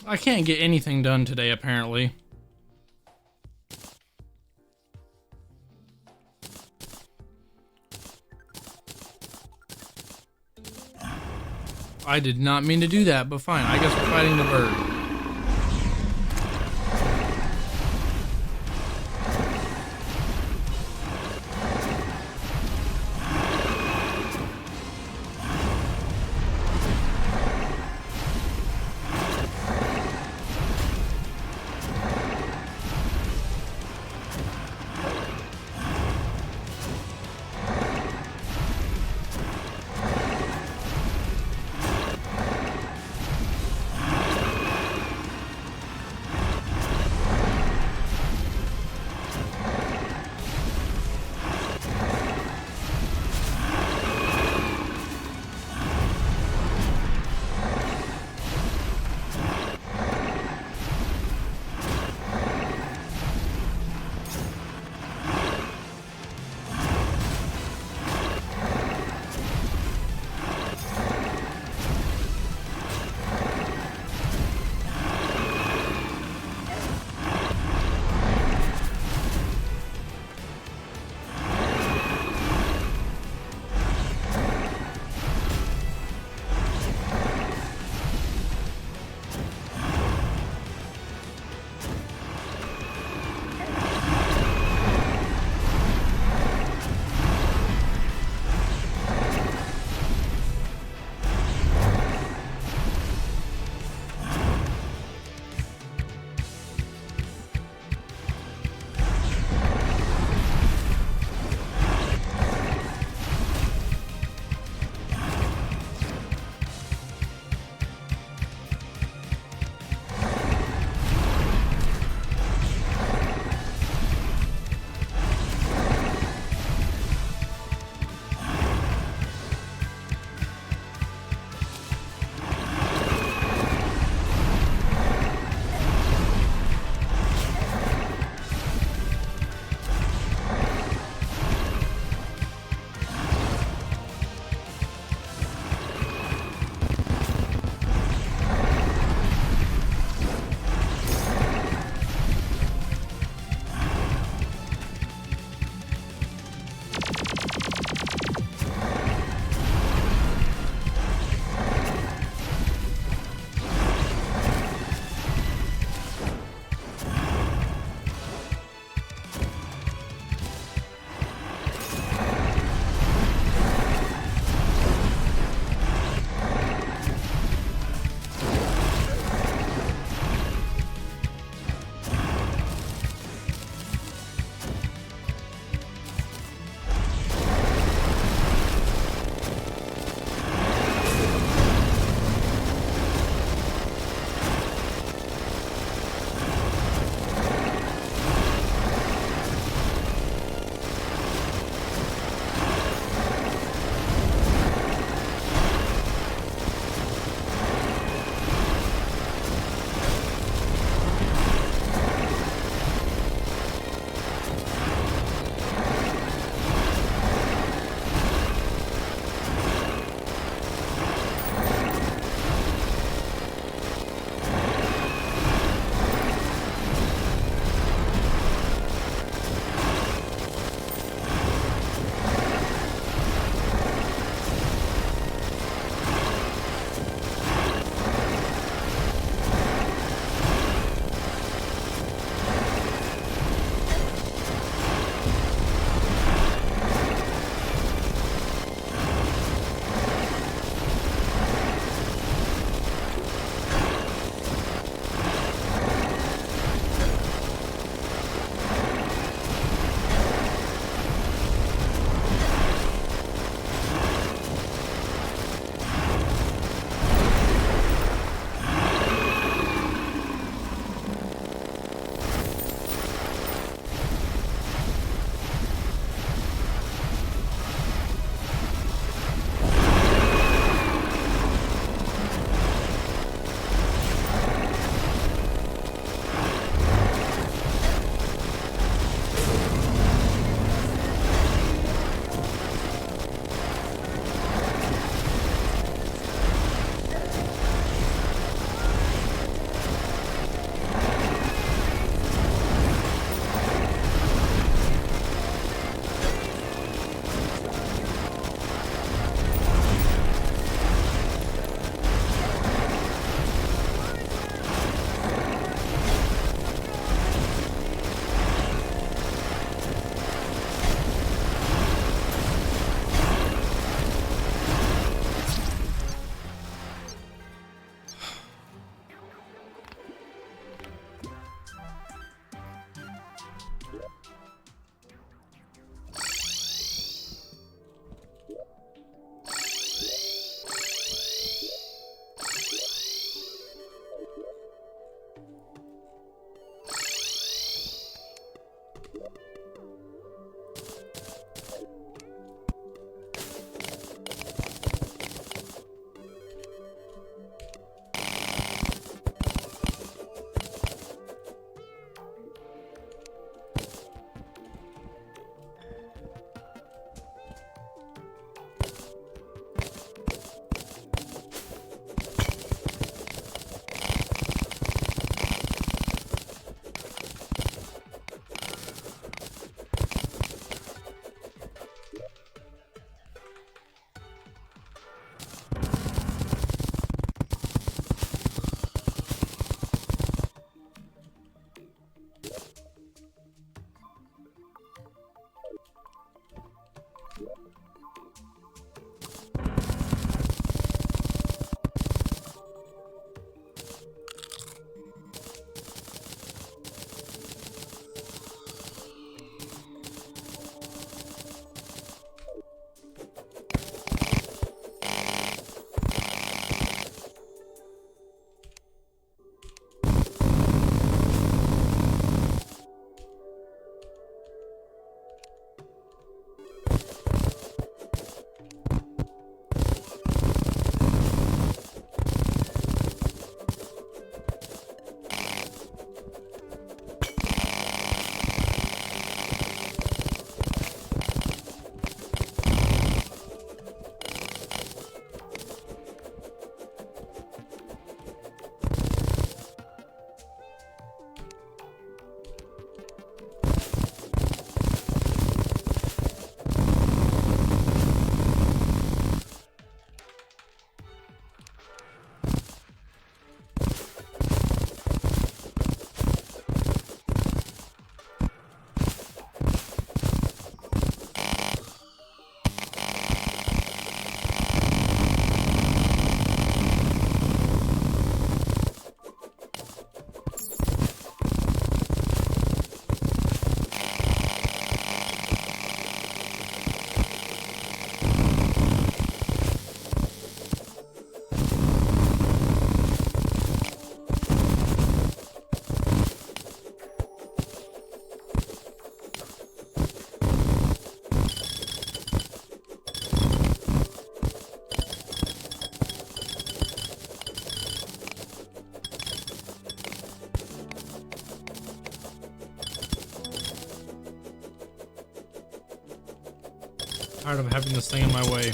I can't get anything done today, apparently. I did not mean to do that, but fine. I guess we're fighting the bird. Tired of having this thing in my way.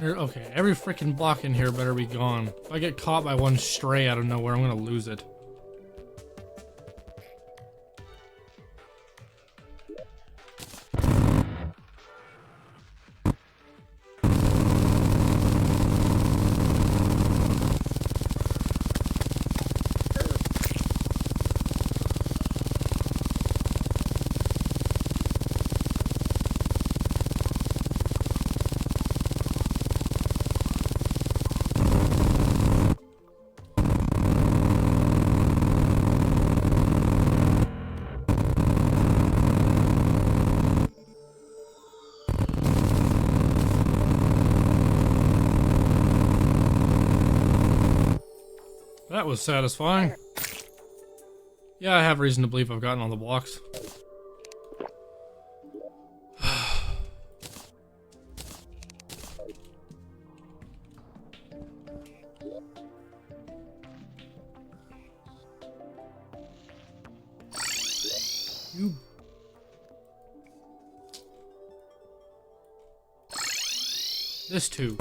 Okay, every freaking block in here better be gone. If I get caught by one stray out of nowhere, I'm gonna lose it. That was satisfying. Yeah, I have reason to believe I've gotten all the blocks. You... This too.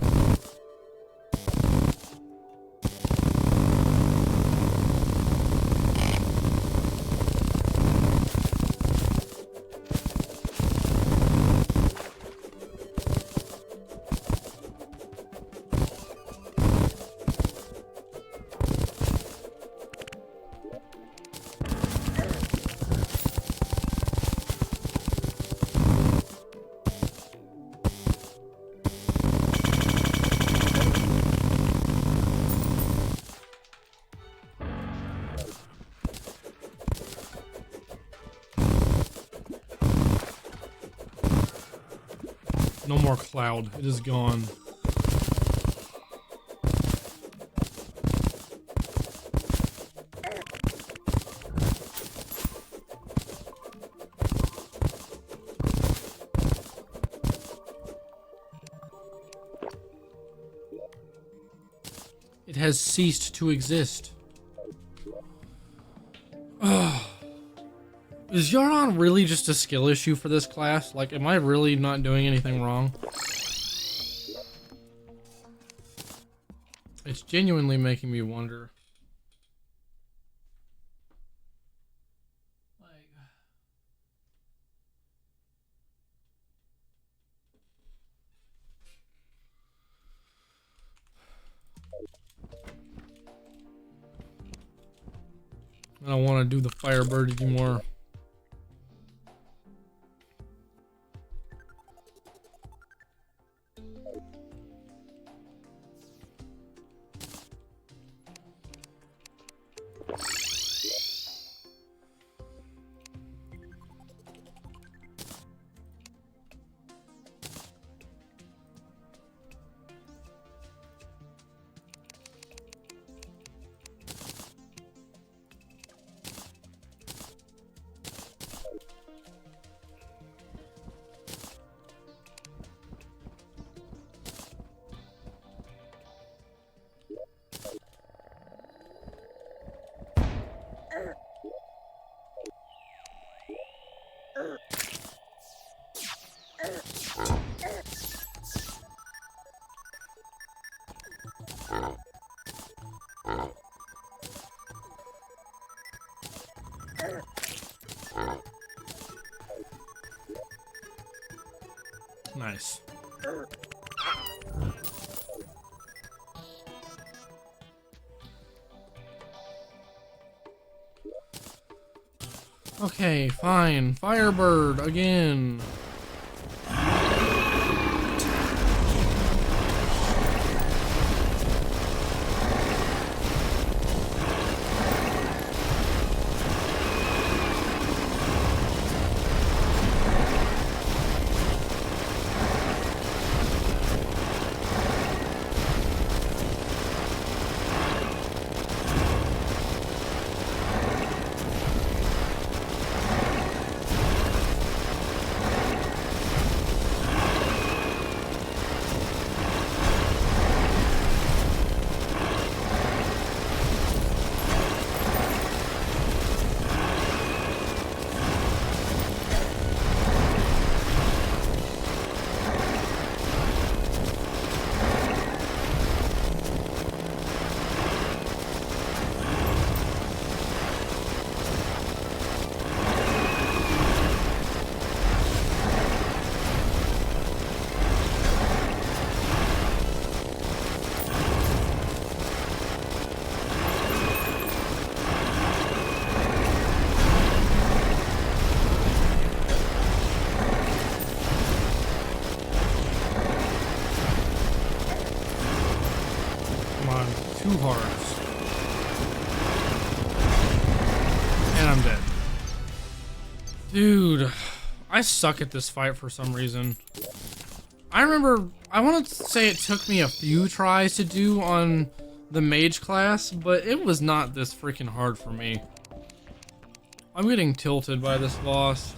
No more cloud. It is gone. It has ceased to exist. Ugh. Is Yaron really just a skill issue for this class? Like, am I really not doing anything wrong? It's genuinely making me wonder. I don't want to do the Firebird anymore. Nice. Okay, fine. Firebird again. on. 2 hearts. And I'm dead. Dude, I suck at this fight for some reason. I remember, I want to say it took me a few tries to do on the mage class, but it was not this freaking hard for me. I'm getting tilted by this boss.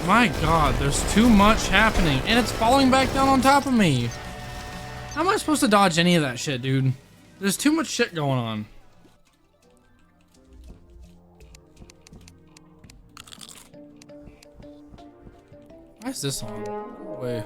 My God, there's too much happening, and it's falling back down on top of me. How am I supposed to dodge any of that shit, dude? There's too much shit going on. Why is this on? No way.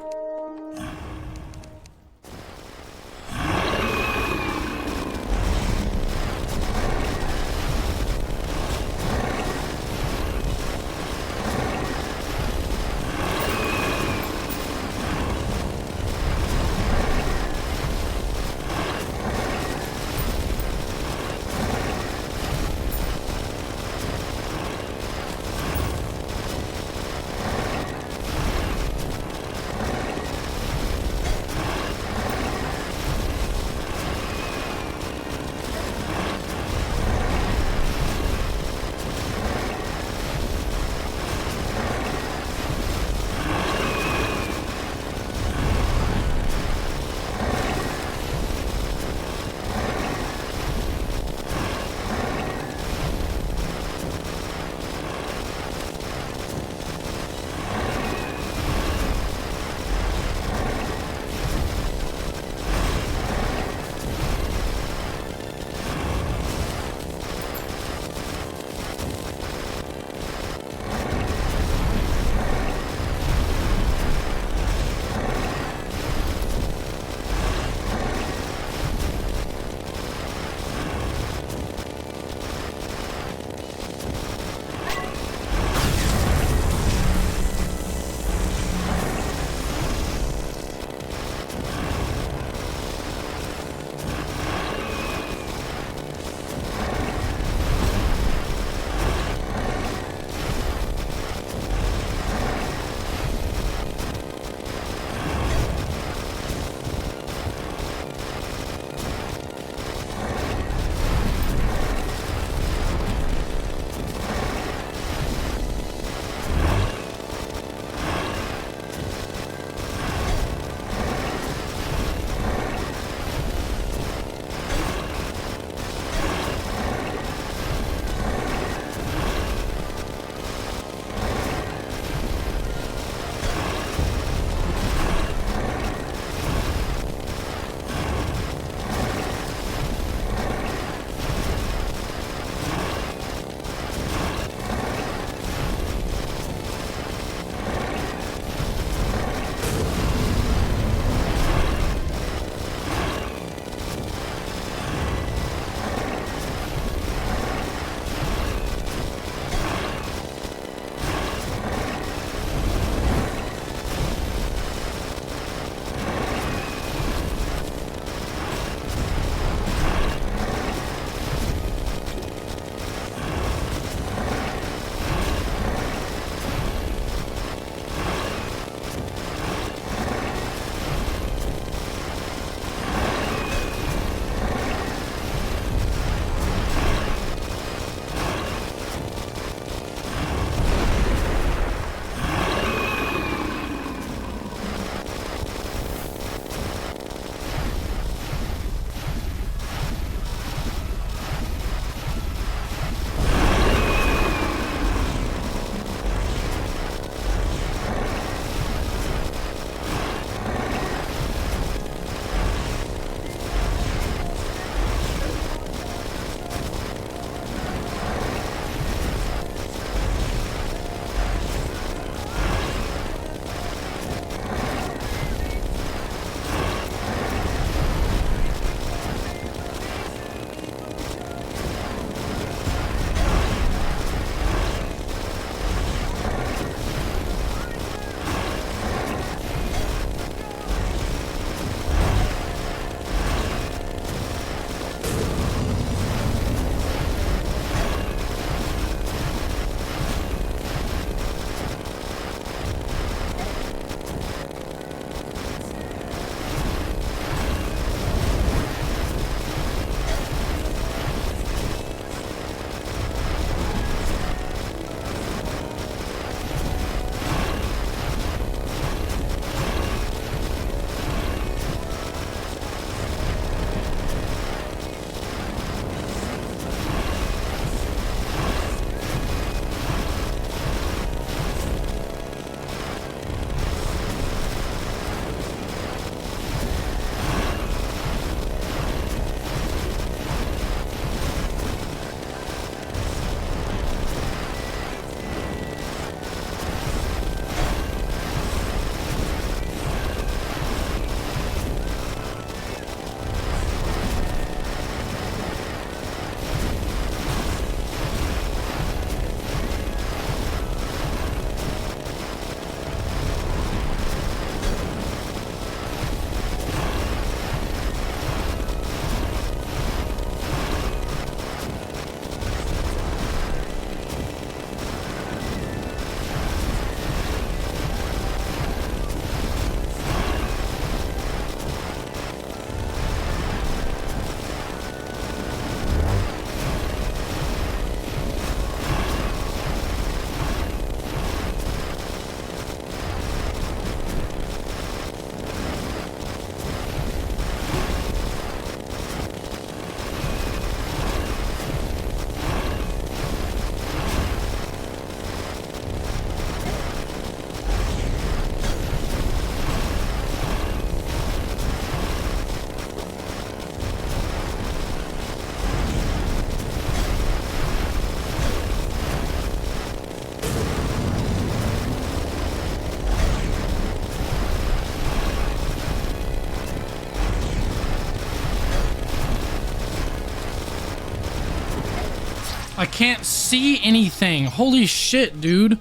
I can't see anything. Holy shit, dude.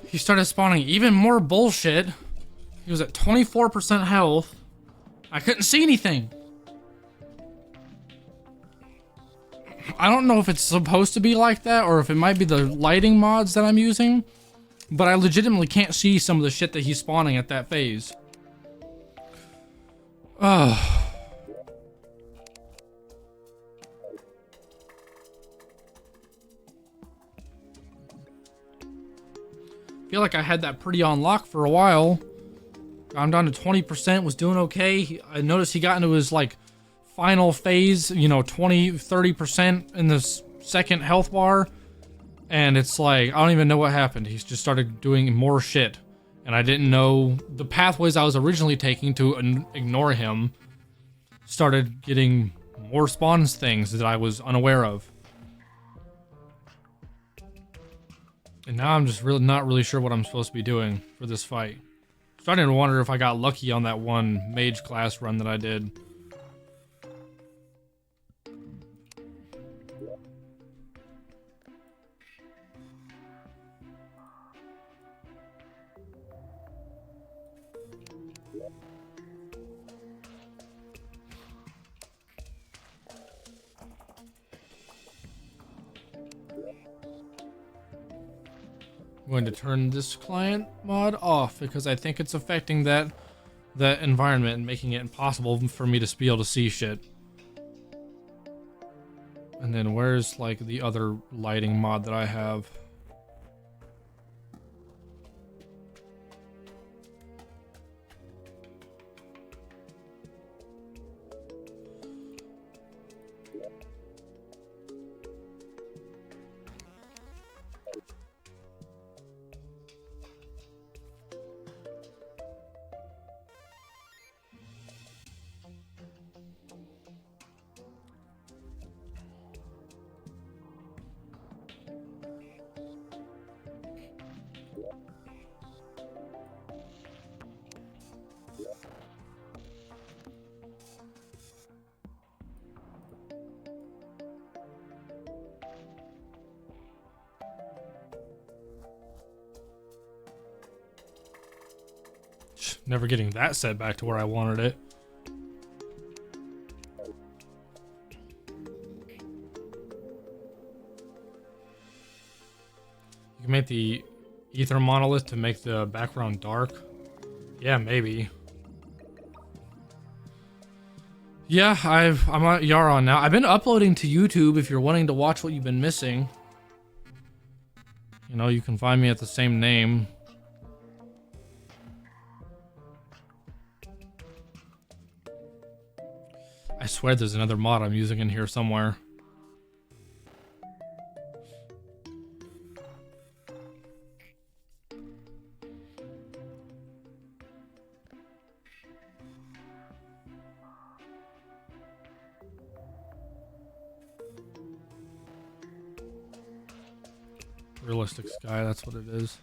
He started spawning even more bullshit. He was at 24% health. I couldn't see anything. I don't know if it's supposed to be like that or if it might be the lighting mods that I'm using, but I legitimately can't see some of the shit that he's spawning at that phase. Ugh. I feel like I had that pretty on lock for a while. I'm down to 20%, was doing okay. I noticed he got into his like final phase, you know, 20-30% in the second health bar, and it's like I don't even know what happened. He's just started doing more shit, and I didn't know the pathways I was originally taking to ignore him started getting more spawns things that I was unaware of. And now I'm just really not really sure what I'm supposed to be doing for this fight. Starting to wonder if I got lucky on that one mage class run that I did. I'm going to turn this client mod off because I think it's affecting that environment and making it impossible for me to be able to see shit. And then where's like the other lighting mod that I have? Never getting that set back to where I wanted it. You can make the ether monolith to make the background dark. Yeah, maybe. Yeah, I'm on Yaron now. I've been uploading to YouTube if you're wanting to watch what you've been missing. You know, you can find me at the same name. I swear there's another mod I'm using in here somewhere. Realistic sky, that's what it is.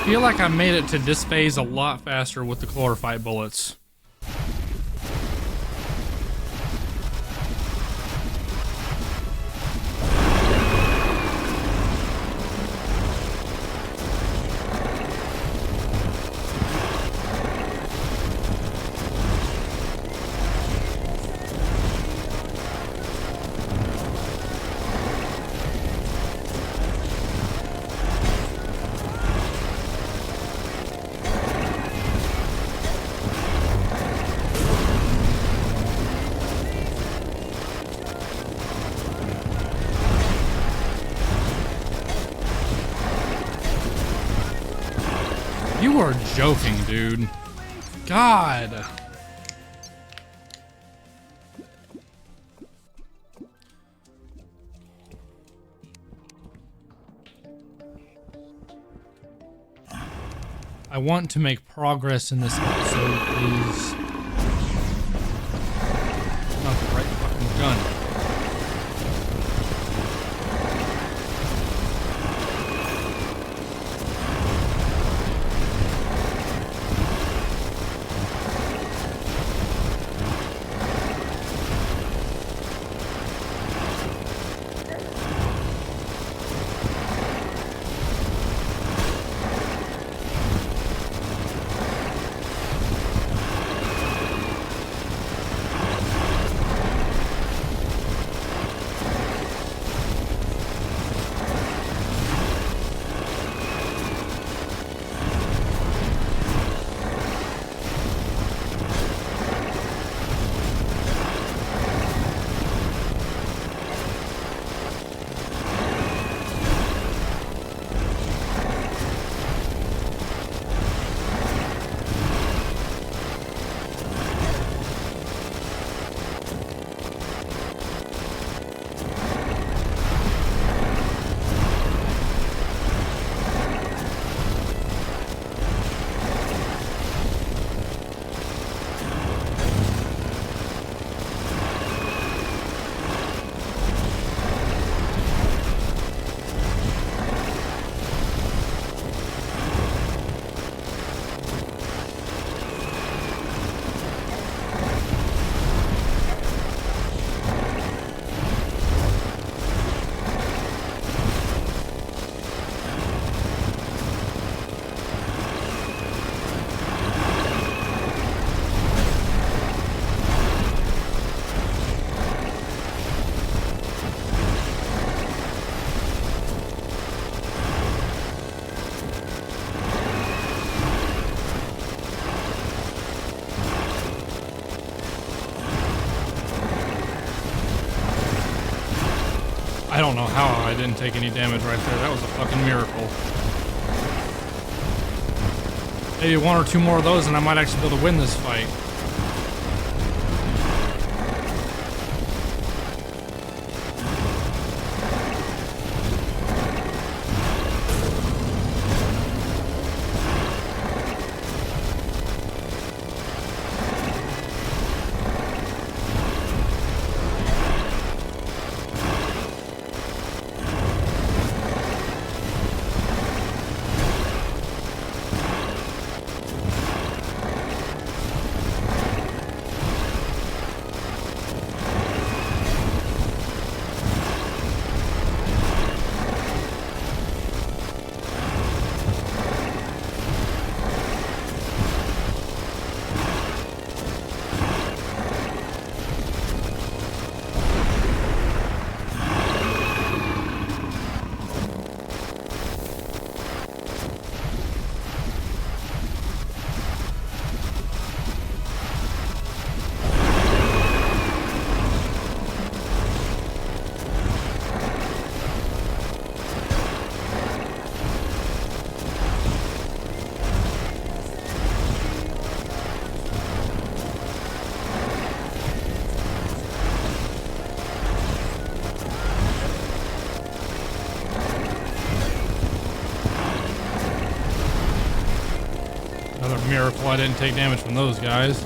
feel like I made it to this phase a lot faster with the chlorophyte bullets. You are joking, dude. God. I want to make progress in this episode, please. Not the right fucking gun. I don't know how I didn't take any damage right there. That was a fucking miracle. Maybe one or two more of those and I might actually be able to win this fight. Miracle I didn't take damage from those guys.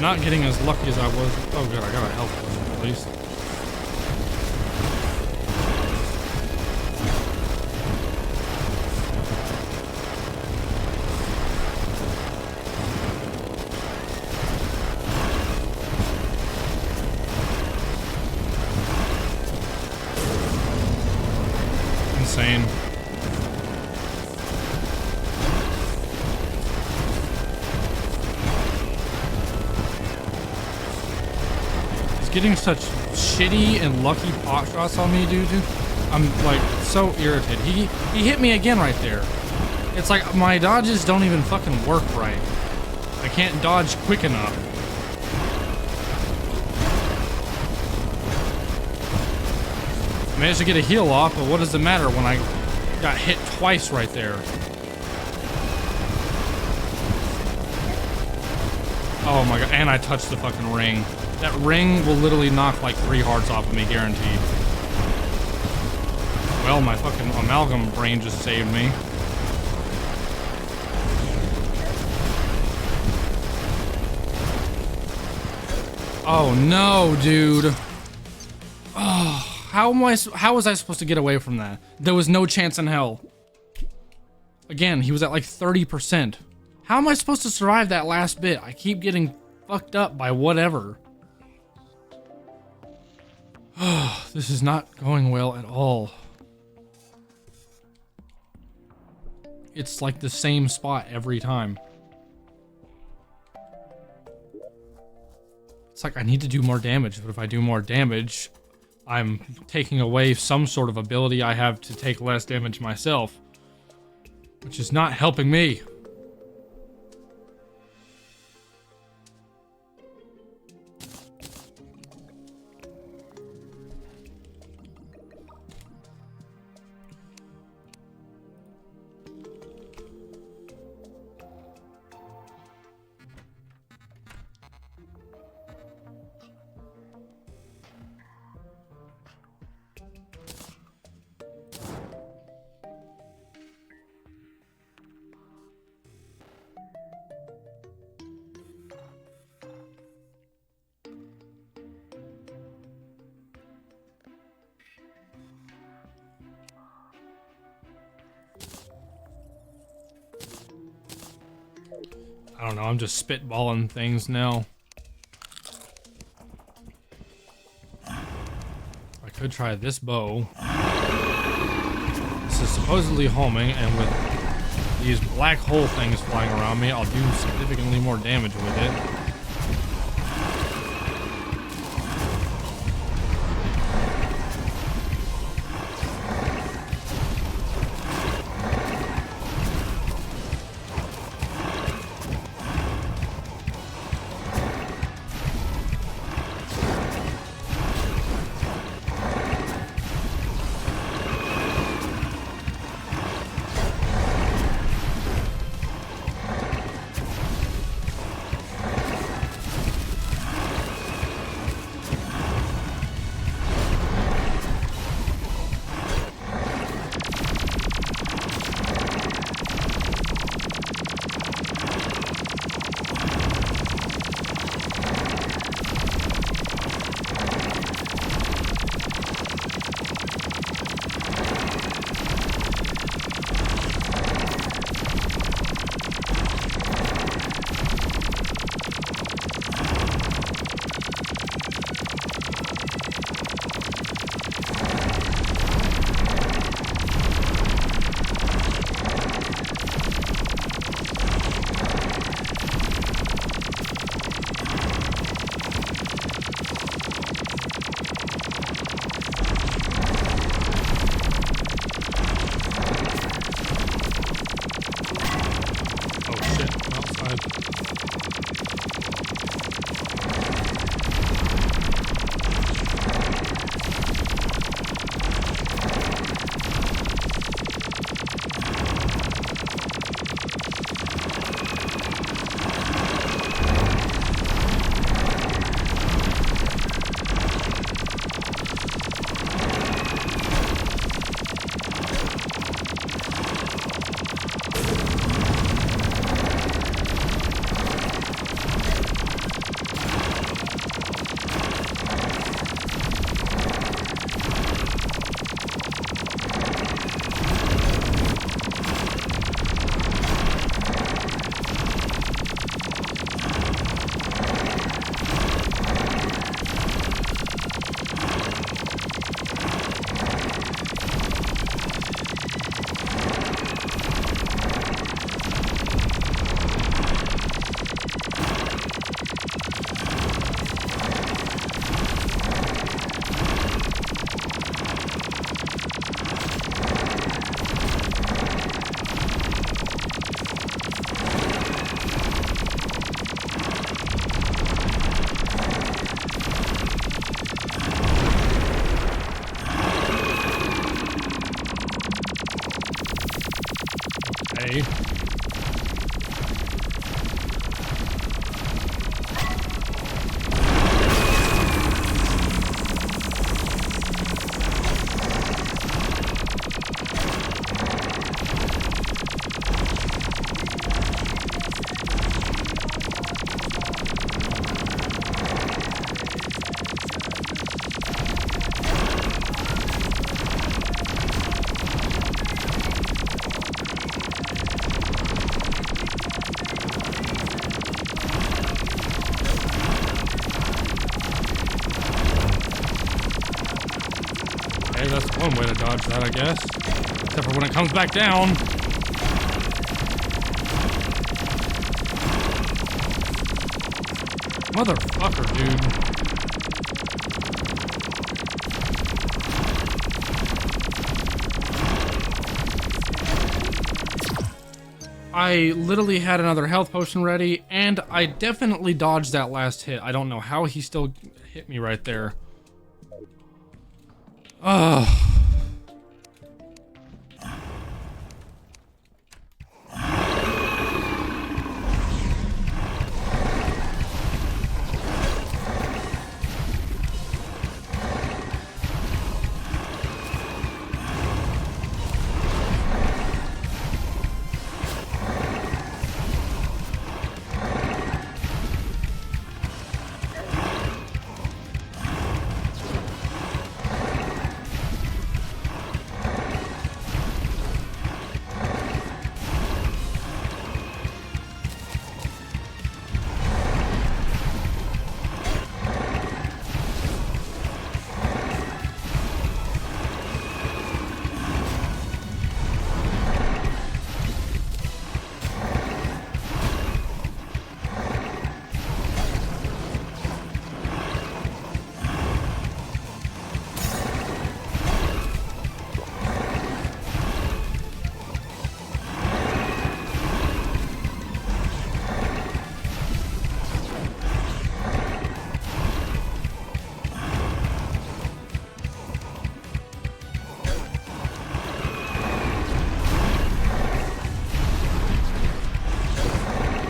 not getting as lucky as I was. Oh good, I got a health potion at least. Insane. Getting such shitty and lucky pot shots on me, dude. I'm like so irritated. He hit me again right there. It's like my dodges don't even fucking work right. I can't dodge quick enough. I managed to get a heal off, but what does it matter when I got hit twice right there? Oh my god, and I touched the fucking ring. That ring will literally knock like 3 hearts off of me, guaranteed. Well, my fucking amalgam brain just saved me. Oh no, dude. Oh, how was I supposed to get away from that? There was no chance in hell. Again, he was at like 30%. How am I supposed to survive that last bit? I keep getting fucked up by whatever. This is not going well at all. It's like the same spot every time. It's like I need to do more damage, but if I do more damage, I'm taking away some sort of ability I have to take less damage myself, which is not helping me. I don't know, I'm just spitballing things now. I could try this bow. This is supposedly homing, and with these black hole things flying around me, I'll do significantly more damage with it. Okay, that's one way to dodge that, I guess. Except for when it comes back down. Motherfucker, dude. I literally had another health potion ready, and I definitely dodged that last hit. I don't know how he still hit me right there. Ugh.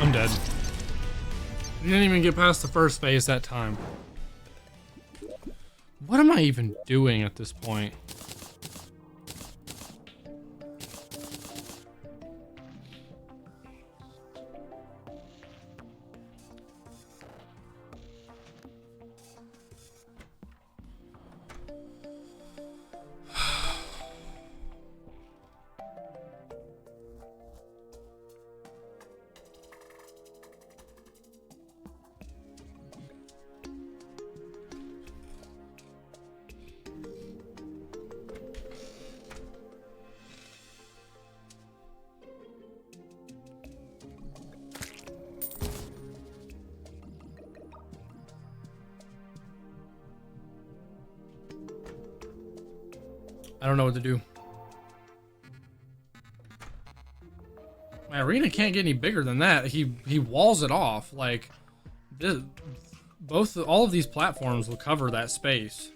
I'm dead. You didn't even get past the first phase that time. What am I even doing at this point? I don't know what to do. My arena can't get any bigger than that. He walls it off. Like, this, all of these platforms will cover that space.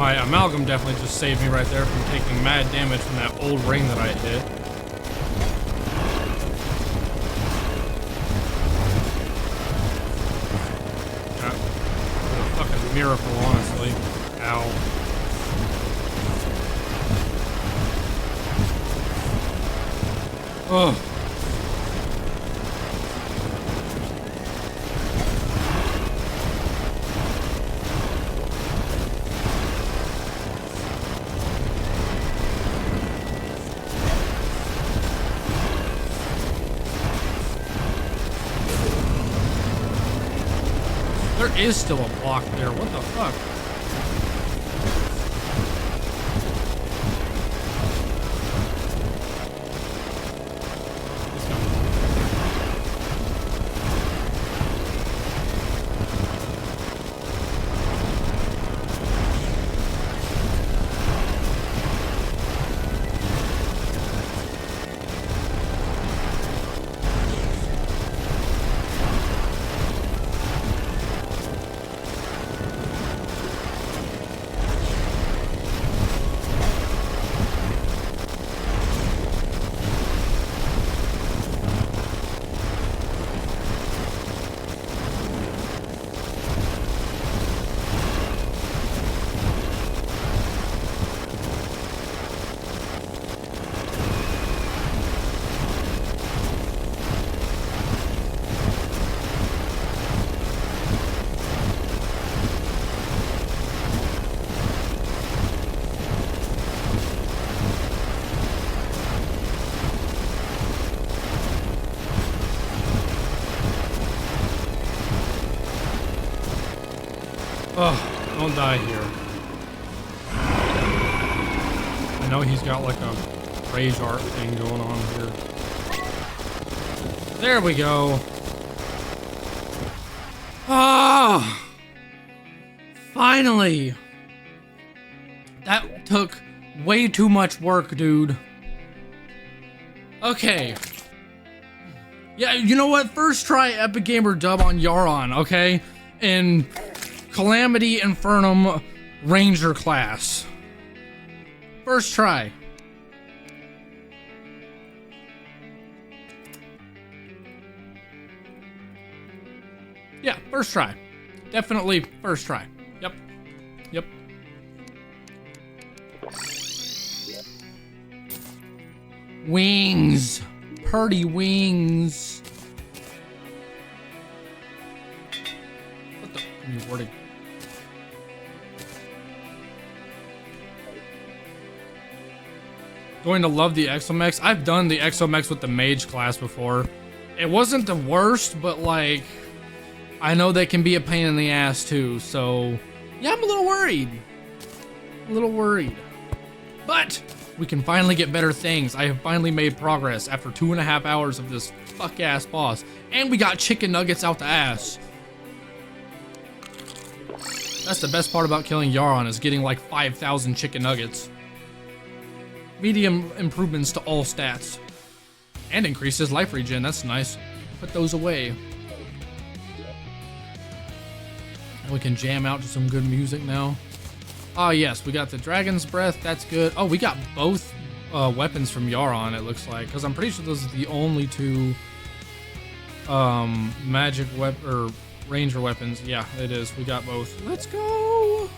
My amalgam definitely just saved me right there from taking mad damage from that old ring that I hit. Yeah. What a fucking miracle, honestly. Ow. Ugh. There is still a block there. What the fuck? Oh, don't die here. I know he's got like a rage art thing going on here. There we go. Ah! Finally! That took way too much work, dude. Okay. Yeah, you know what? First try Epic Gamer dub on Yaron, okay? In Calamity Infernum Ranger class. First try. Yeah, first try. Definitely first try. Yep. Yep. Wings. Purdy wings. What the? New wording. Going to love the Exomex. I've done the Exomex with the Mage class before. It wasn't the worst, but like, I know they can be a pain in the ass too, so yeah, I'm a little worried. A little worried. But we can finally get better things. I have finally made progress after 2.5 hours of this fuck-ass boss. And we got chicken nuggets out the ass. That's the best part about killing Yaron, is getting like 5,000 chicken nuggets. Medium improvements to all stats. And increases life regen, that's nice. Put those away. And we can jam out to some good music now. Ah, yes, we got the Dragon's Breath, that's good. Oh, we got both weapons from Yaron, it looks like. Because I'm pretty sure those are the only two magic weapon or ranger weapons. Yeah, it is. We got both. Let's go!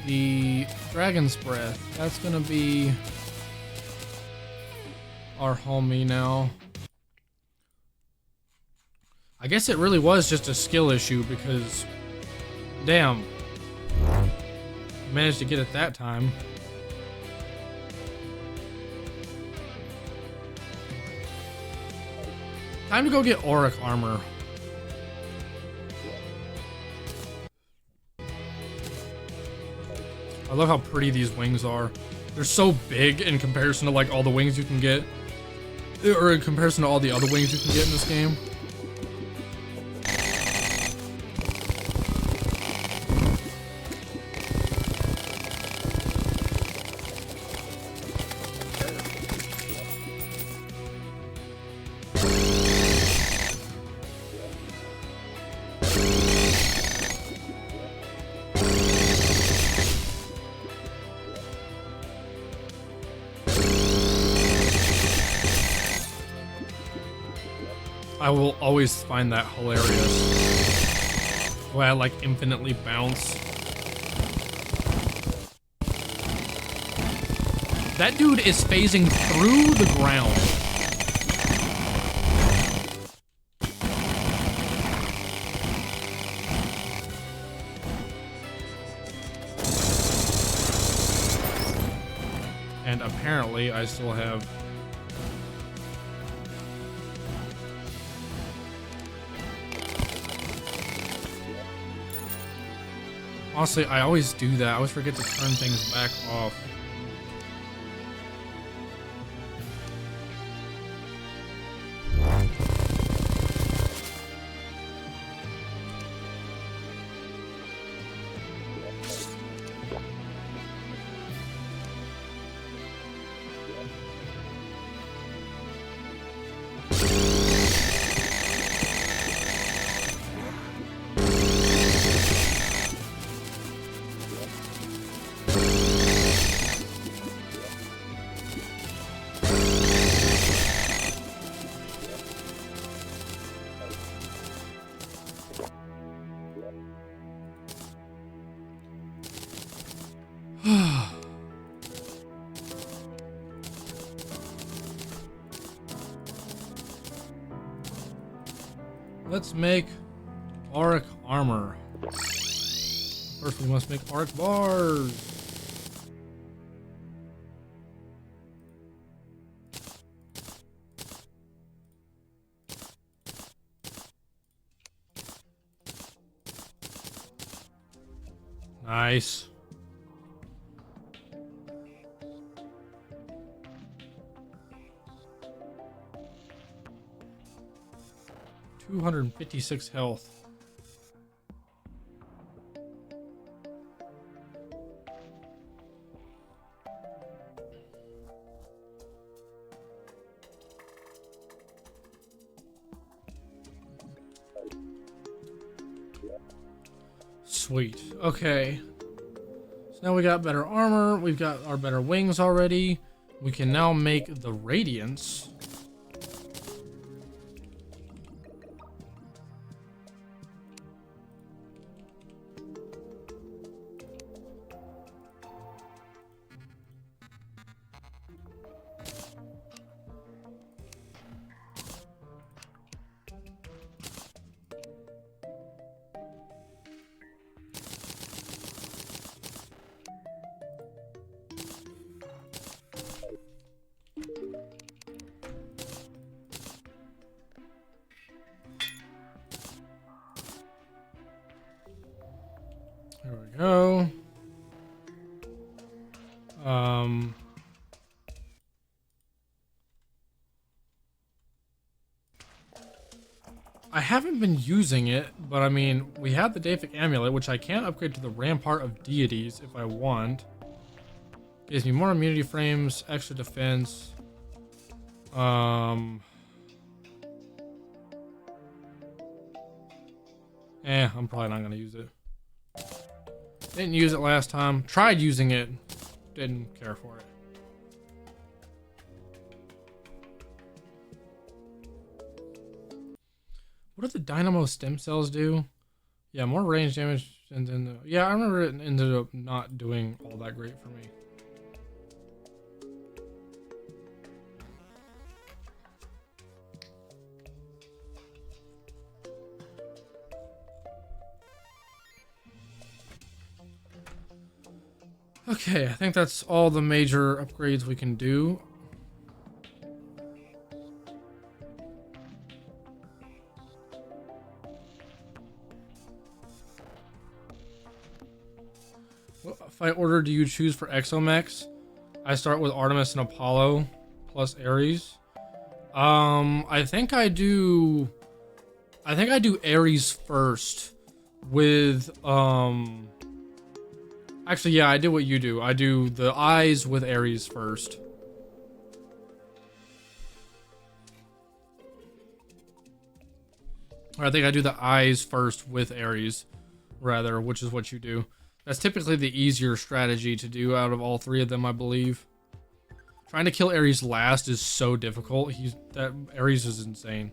The Dragon's Breath, that's gonna be our homie now. I guess it really was just a skill issue because, damn, managed to get it that time. Time to go get Auric armor. I love how pretty these wings are. They're so big in comparison to like all the wings you can get. Or in comparison to all the other wings you can get in this game. I will always find that hilarious. Why I like infinitely bounce. That dude is phasing through the ground. And apparently I still have... Honestly, I always do that. I always forget to turn things back off. Let's make auric armor. First, we must make auric bars. Nice. $256 health. Sweet. Okay. So now we got better armor. We've got our better wings already. We can now make the radiance. There we go. I haven't been using it, but I mean, we have the Deific Amulet, which I can upgrade to the Rampart of Deities if I want. Gives me more immunity frames, extra defense. I'm probably not gonna use it. Didn't use it last time. Tried using it. Didn't care for it. What do the dynamo stem cells do? Yeah, more range damage, and then yeah, I remember it ended up not doing all that great for me. Okay, I think that's all the major upgrades we can do. What fight order do you choose for Exomex? I start with Artemis and Apollo plus Ares. I think I do Ares first with actually, yeah, I did what you do. I do the eyes with Ares first. Or I think I do the eyes first with Ares, rather, which is what you do. That's typically the easier strategy to do out of all three of them, I believe. Trying to kill Ares last is so difficult. Ares is insane.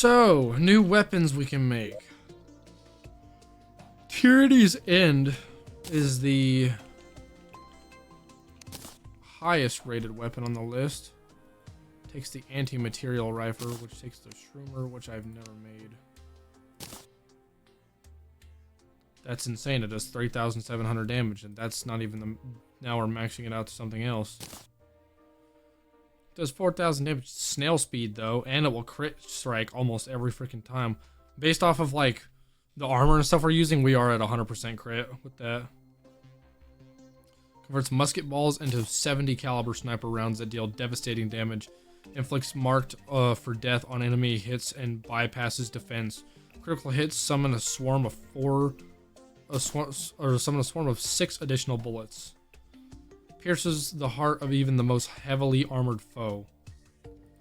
So, new weapons we can make. Tyranny's End is the highest rated weapon on the list. Takes the anti-material rifle, which takes the shroomer, which I've never made. That's insane. It does 3,700 damage, and that's not even the... Now we're maxing it out to something else. It does 4,000 damage snail speed, though, and it will crit strike almost every freaking time. Based off of, like, the armor and stuff we're using, we are at 100% crit with that. Converts musket balls into 70 caliber sniper rounds that deal devastating damage. Inflicts marked for death on enemy hits and bypasses defense. Critical hits summon a swarm of summon a swarm of 6 additional bullets. Pierces the heart of even the most heavily armored foe.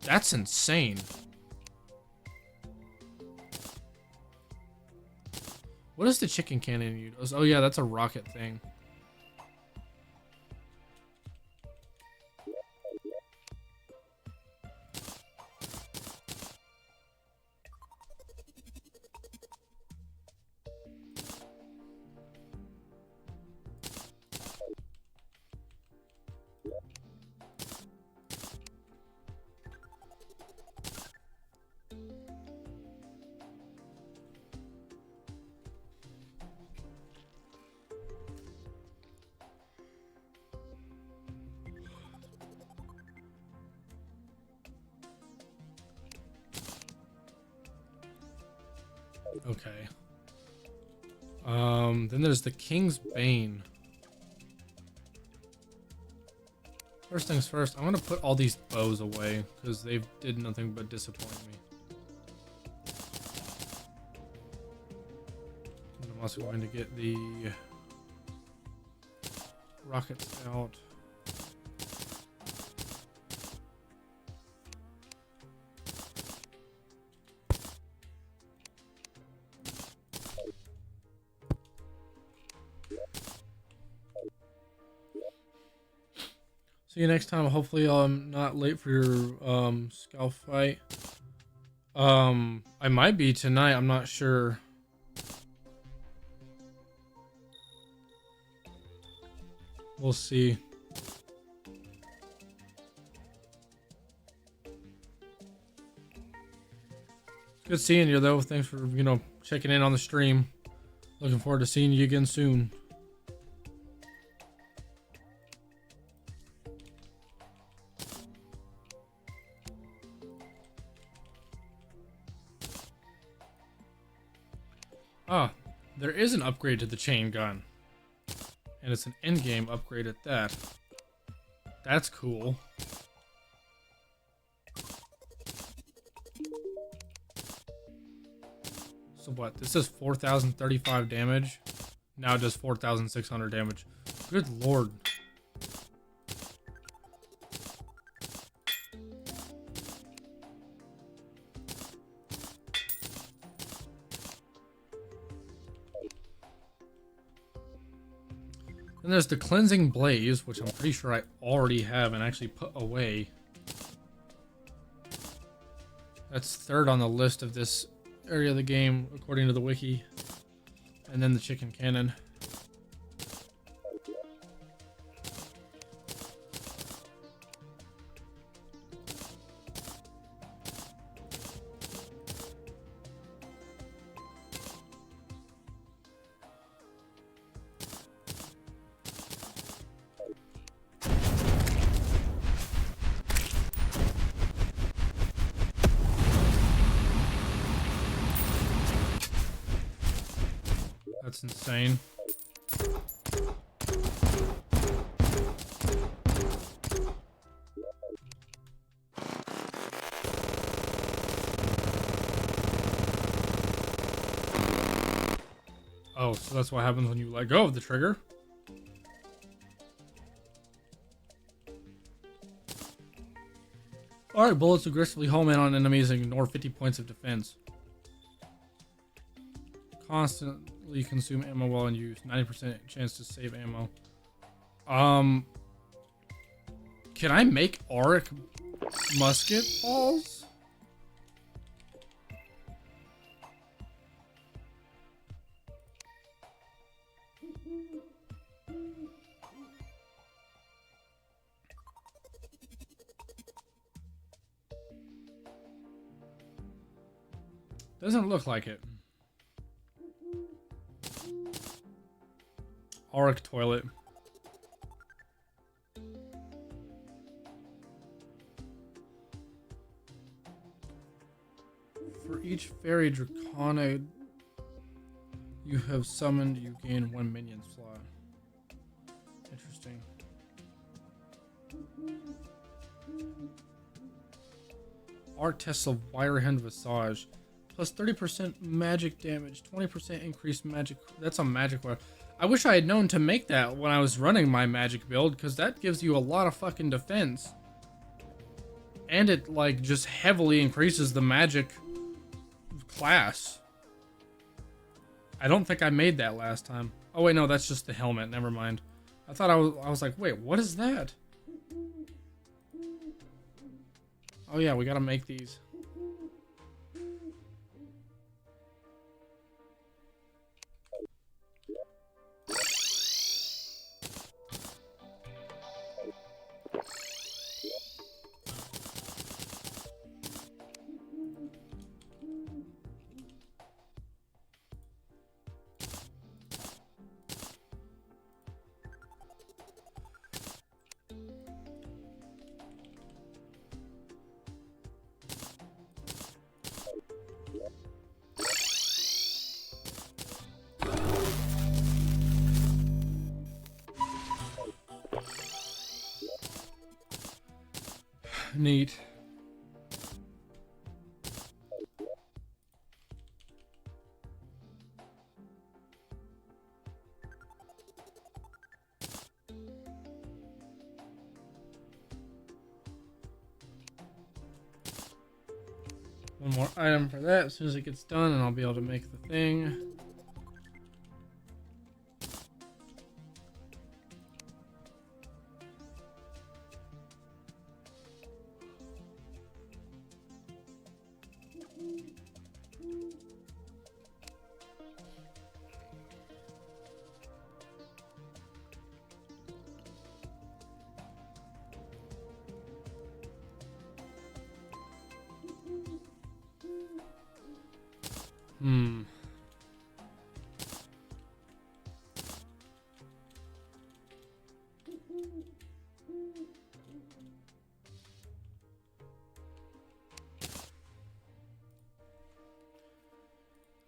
That's insane. What is the chicken cannon use? Oh yeah, that's a rocket thing. Okay. Then there's the King's Bane. First things first, I'm gonna put all these bows away because they did nothing but disappoint me. And I'm also going to get the rockets out. See you next time. Hopefully I'm not late for your scout fight. I might be tonight, I'm not sure. We'll see. Good seeing you though. Thanks for, you know, checking in on the stream. Looking forward to seeing you again soon. Ah, there is an upgrade to the chain gun. And it's an endgame upgrade at that. That's cool. So what? This is 4,035 damage. Now it does 4,600 damage. Good lord. Then there's the Cleansing Blaze, which I'm pretty sure I already have and actually put away. That's third on the list of this area of the game, according to the wiki. And then the Chicken Cannon. That's insane. Oh, so that's what happens when you let go of the trigger. Alright, bullets aggressively home in on enemies and ignore 50 points of defense. Constantly consume ammo while in use. 90% chance to save ammo. Can I make auric musket balls? Doesn't look like it. Auric toilet. For each fairy dracona you have summoned, you gain 1 minion slot. Interesting. Art tests of Wirehand Visage. Plus 30% magic damage, 20% increased magic. That's a magic weapon. I wish I had known to make that when I was running my magic build, because that gives you a lot of fucking defense. And it, like, just heavily increases the magic class. I don't think I made that last time. Oh, wait, no, that's just the helmet. Never mind. I thought I was like, wait, what is that? Oh, yeah, we gotta make these. Neat. One more item for that as soon as it gets done, and I'll be able to make the thing.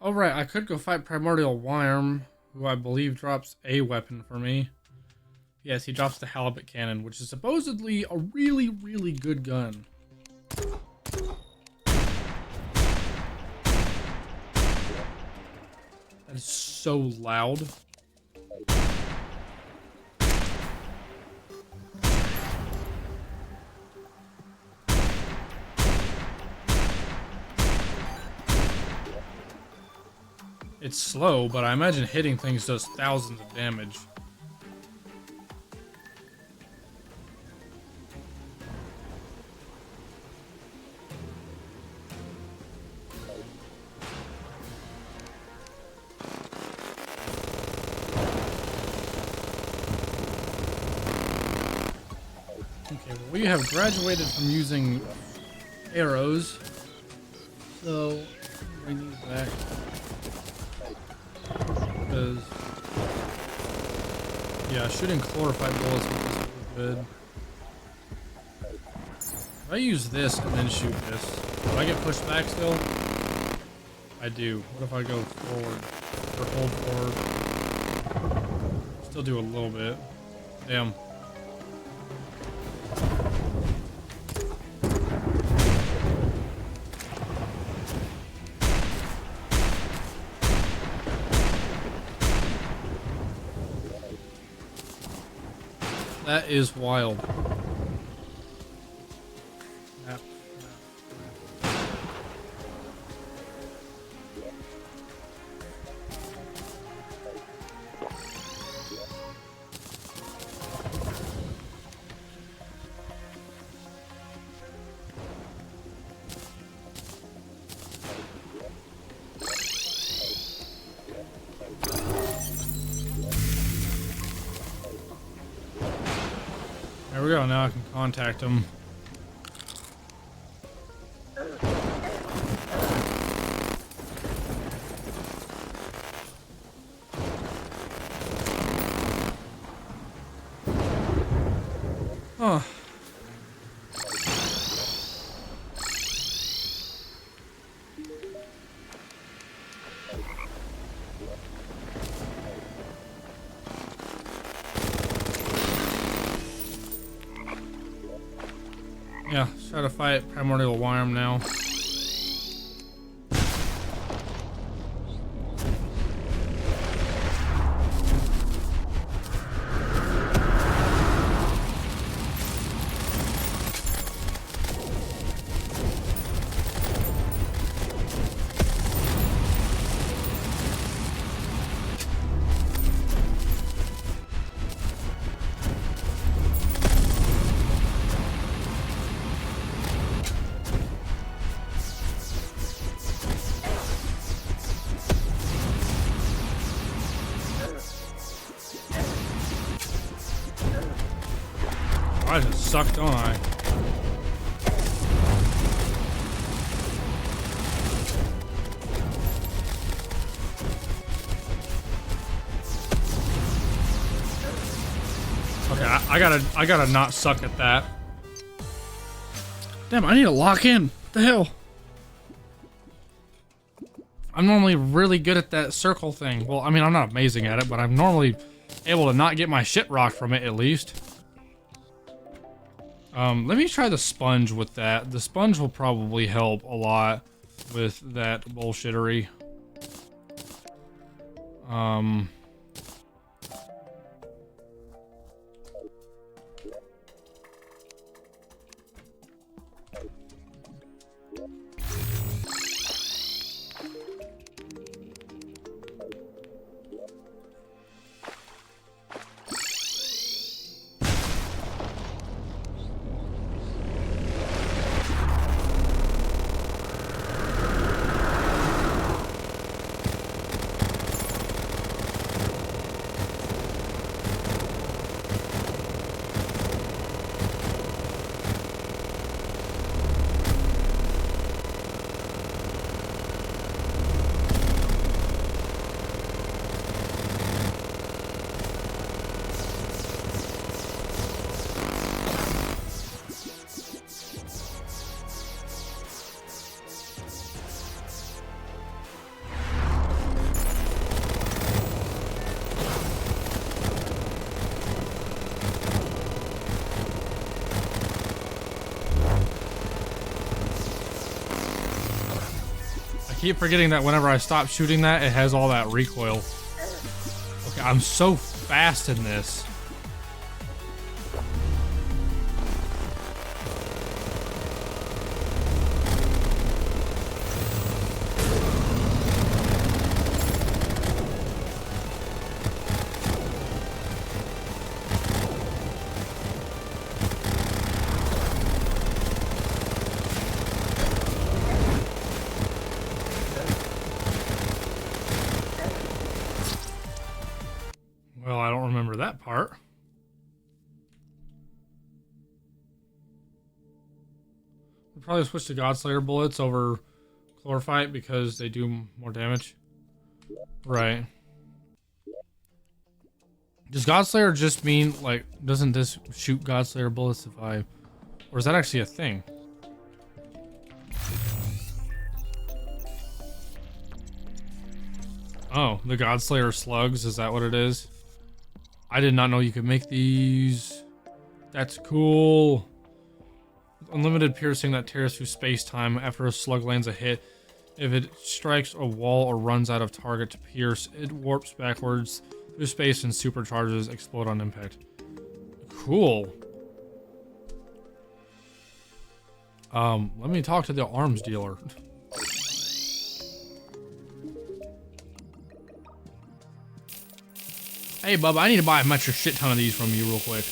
Alright, I could go fight Primordial Worm, who I believe drops a weapon for me. Yes, he drops the Halibut Cannon, which is supposedly a really, really good gun. That is so loud. It's slow, but I imagine hitting things does thousands of damage. Okay, well, we have graduated from using arrows, so bring these back. Because, yeah, shooting chlorophyte bullets is really good. If I use this and then shoot this, do I get pushed back still? I do. What if I go forward? Or hold forward? Still do a little bit. Damn. That is wild. Yep. There we go. Now I can contact him. Oh. Yeah, let's try to fight Primordial Worm now. I just sucked, don't I? Okay, I gotta not suck at that. Damn, I need to lock in. What the hell? I'm normally really good at that circle thing. Well, I mean, I'm not amazing at it, but I'm normally able to not get my shit rocked from it at least. Let me try the sponge with that. The sponge will probably help a lot with that bullshittery. I keep forgetting that whenever I stop shooting that, it has all that recoil. Okay, I'm so fast in this. Well, I don't remember that part. I'll probably switch to Godslayer bullets over Chlorophyte because they do more damage. Right. Does Godslayer just mean, like, doesn't this shoot Godslayer bullets if I... Or is that actually a thing? Oh, the Godslayer slugs, is that what it is? I did not know you could make these. That's cool. Unlimited piercing that tears through space-time after a slug lands a hit. If it strikes a wall or runs out of target to pierce, it warps backwards through space and supercharges explode on impact. Cool. Let me talk to the arms dealer. Hey, bub, I need to buy a metric shit ton of these from you real quick.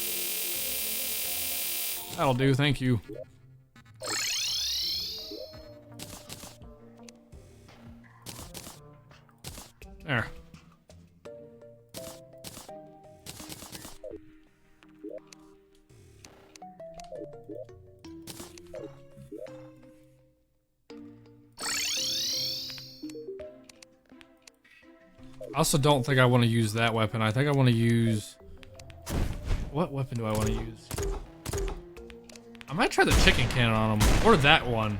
That'll do, thank you. There. I also don't think I want to use that weapon. I think I want to use... What weapon do I want to use? I might try the chicken cannon on him. Or that one.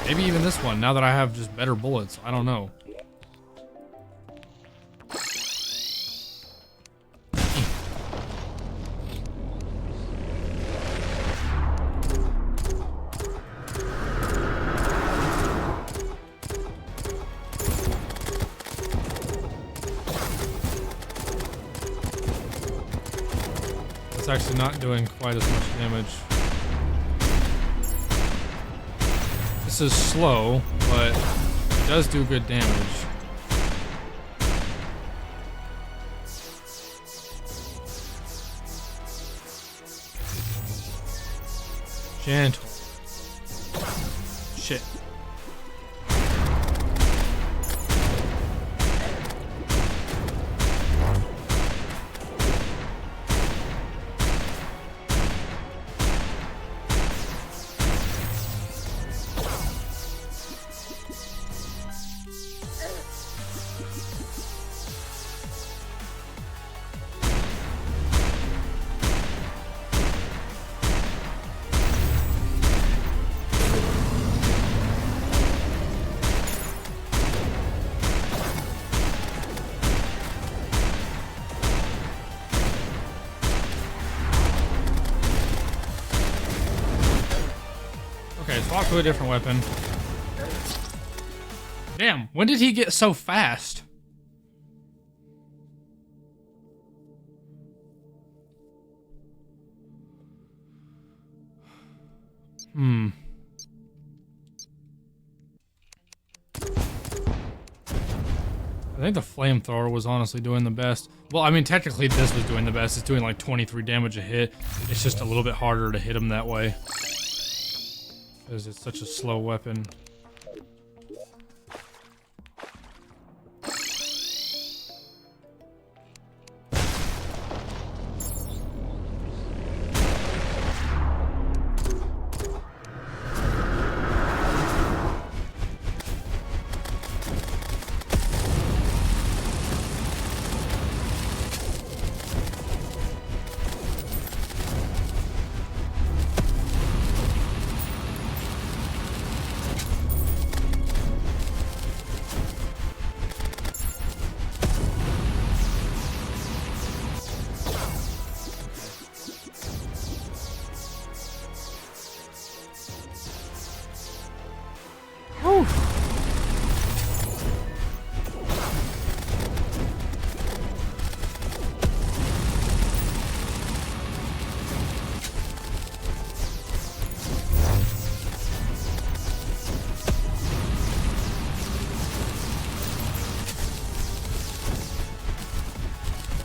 Maybe even this one, now that I have just better bullets. I don't know. It's actually not doing quite as much damage. This is slow, but it does do good damage. Gentle. Shit. Okay, swap to a different weapon. Damn, when did he get so fast? I think the flamethrower was honestly doing the best. Well, I mean, technically this was doing the best. It's doing like 23 damage a hit. It's just a little bit harder to hit him that way, because it's such a slow weapon.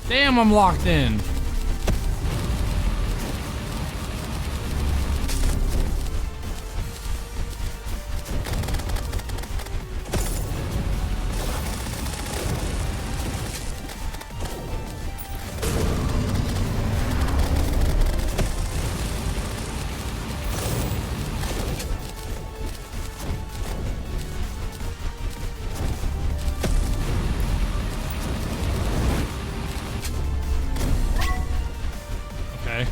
Damn, I'm locked in. Okay.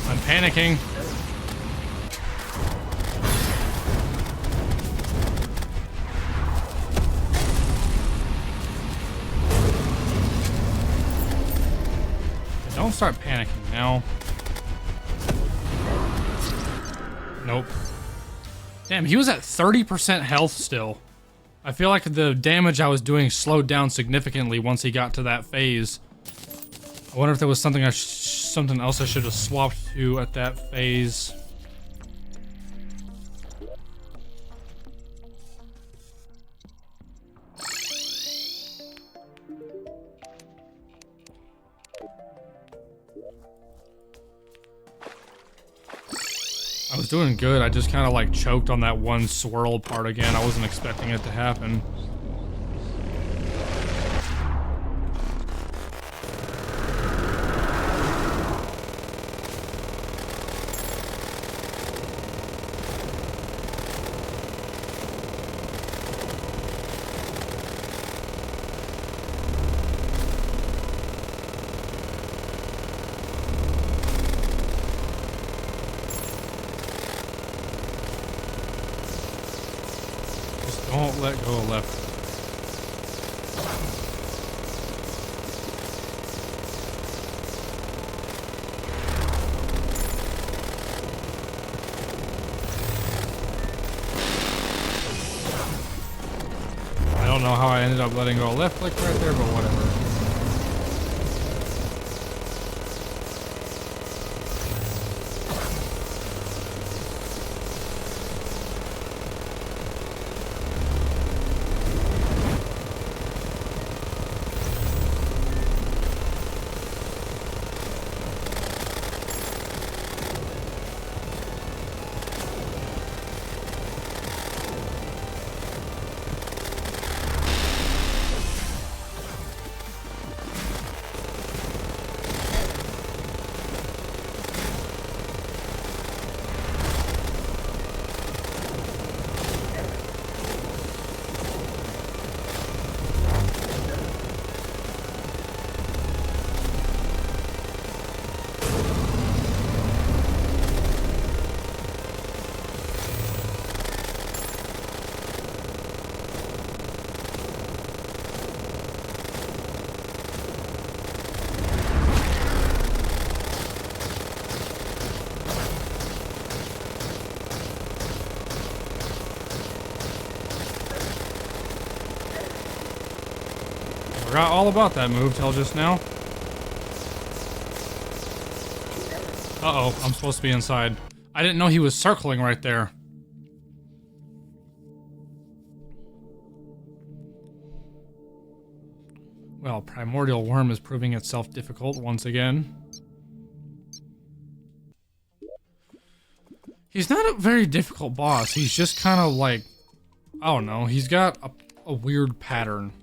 I'm panicking. don't start panicking now. Nope. Damn, he was at 30% health still. I feel like the damage I was doing slowed down significantly once he got to that phase. I wonder if there was something something else I should have swapped to at that phase. I was doing good, I just kind of like choked on that one swirl part again. I wasn't expecting it to happen. Don't let go of left. I don't know how I ended up letting go of left click right there, but whatever. Forgot all about that move till just now. Uh-oh, I'm supposed to be inside. I didn't know he was circling right there. Well, Primordial Worm is proving itself difficult once again. He's not a very difficult boss. He's just kind of like, I don't know, he's got a weird pattern.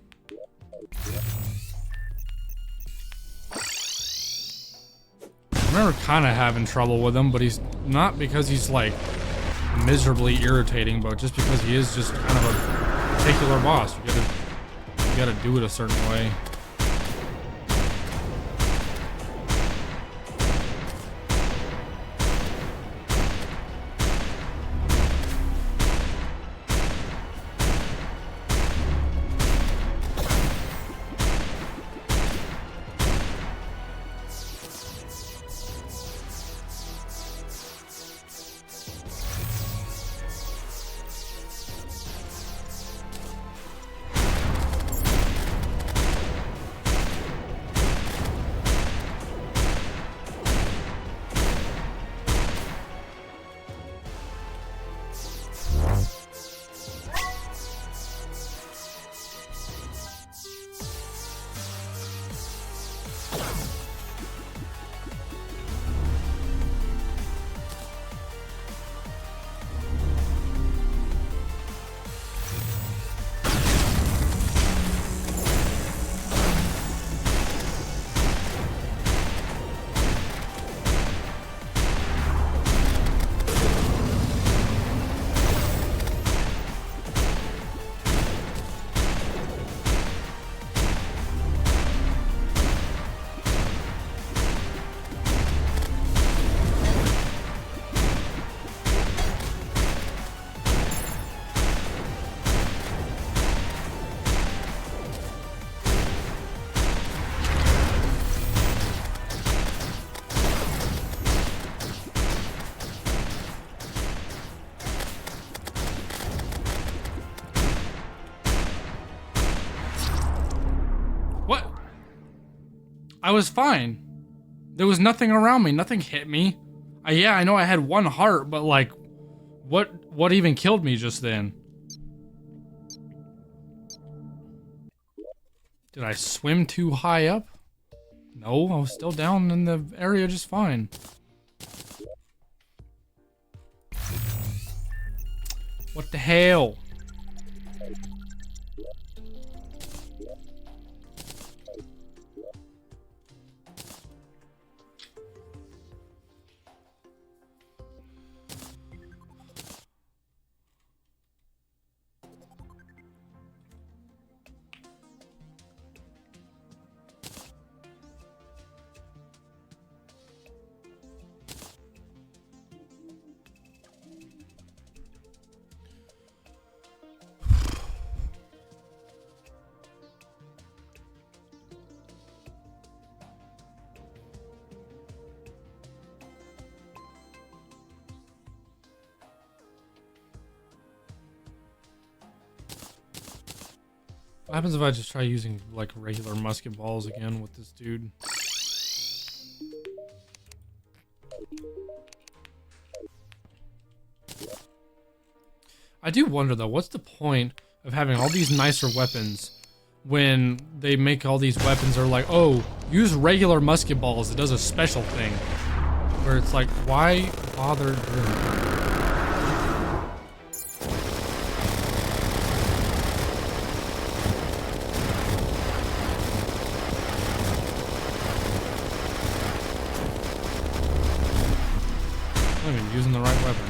I remember kind of having trouble with him, but he's not because he's like miserably irritating, but just because he is just kind of a particular boss. You gotta do it a certain way. I was fine. There was nothing around me. Nothing hit me. Yeah, I know I had one heart, but like, what even killed me just then? Did I swim too high up? No, I was still down in the area just fine. What the hell? What happens if I just try using like regular musket balls again with this dude? I do wonder though, what's the point of having all these nicer weapons when they make all these weapons are like, oh, use regular musket balls, it does a special thing. Where it's like, why bother doing that? I'm not even using the right weapon.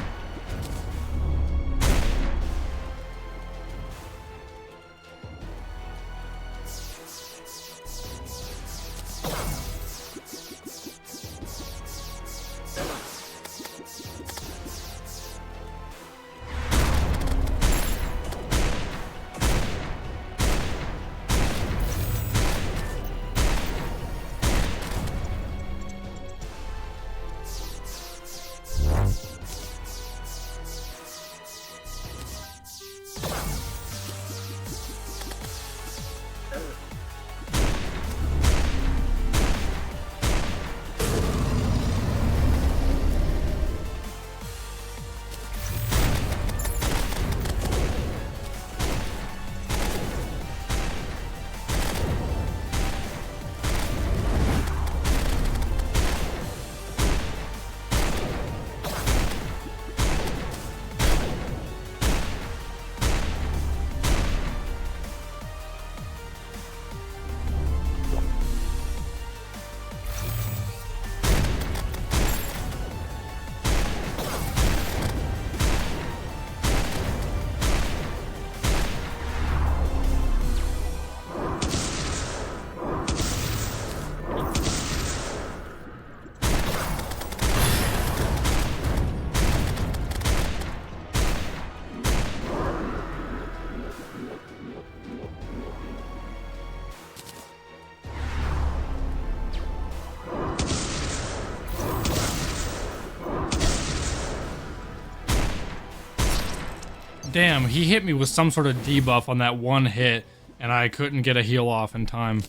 Damn, he hit me with some sort of debuff on that one hit, and I couldn't get a heal off in time.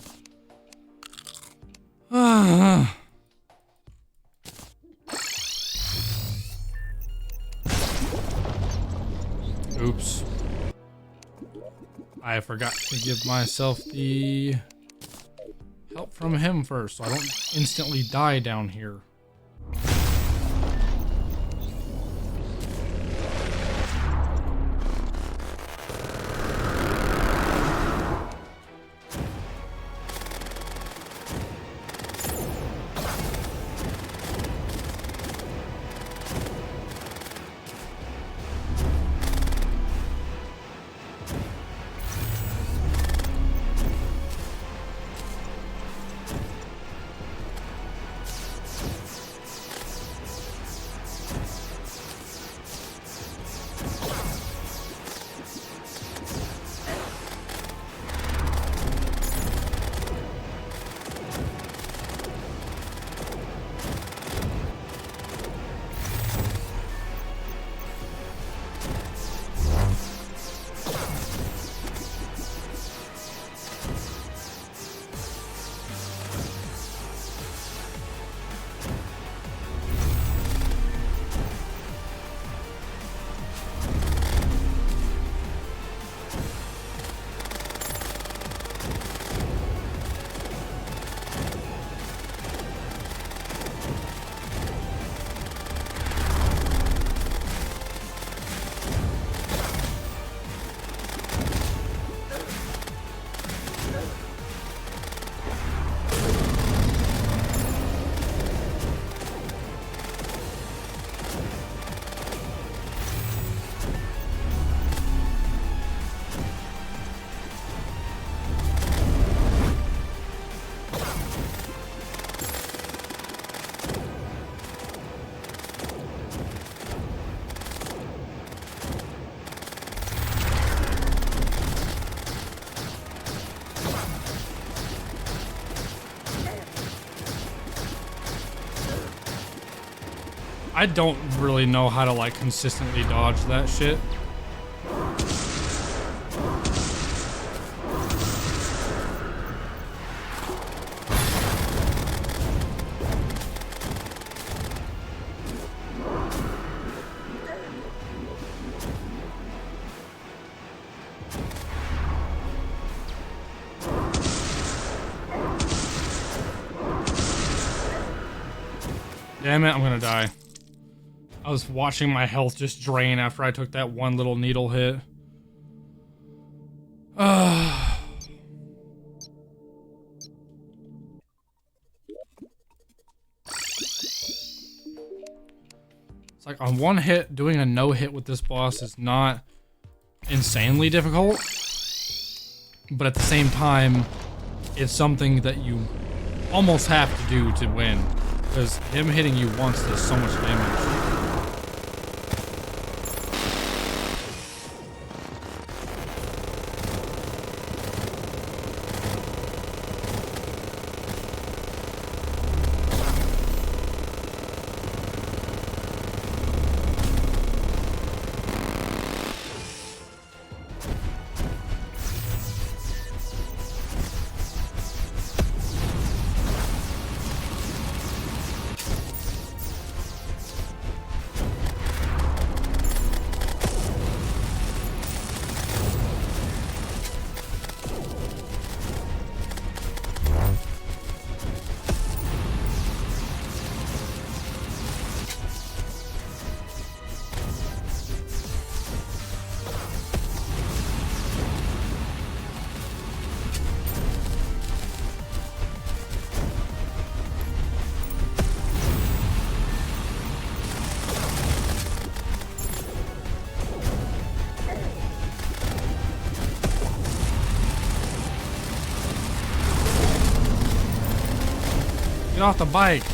Oops. I forgot to give myself the help from him first, so I don't instantly die down here. I don't really know how to like consistently dodge that shit. Damn it, I'm gonna die. I was watching my health just drain after I took that one little needle hit. It's like on one hit, doing a no hit with this boss is not insanely difficult. But at the same time, it's something that you almost have to do to win. Because him hitting you once does so much damage. Get off the bike.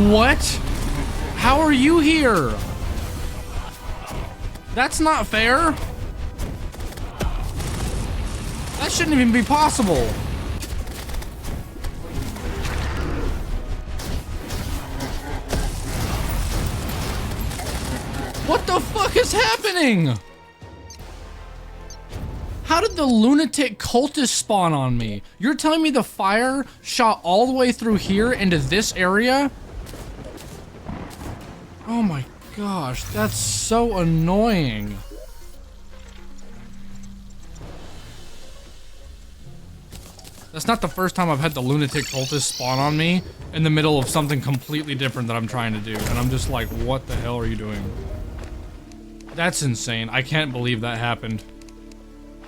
What? How are you here? That's not fair. That shouldn't even be possible. What the fuck is happening? How did the lunatic cultist spawn on me? You're telling me the fire shot all the way through here into this area? Oh my gosh, that's so annoying. That's not the first time I've had the lunatic cultist spawn on me in the middle of something completely different that I'm trying to do. And I'm just like, what the hell are you doing? That's insane. I can't believe that happened.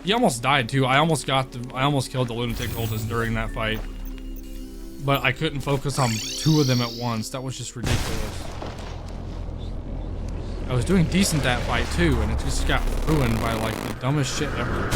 He almost died too. I almost killed the lunatic cultist during that fight. But I couldn't focus on two of them at once. That was just ridiculous. I was doing decent that fight too, and it just got ruined by like the dumbest shit ever.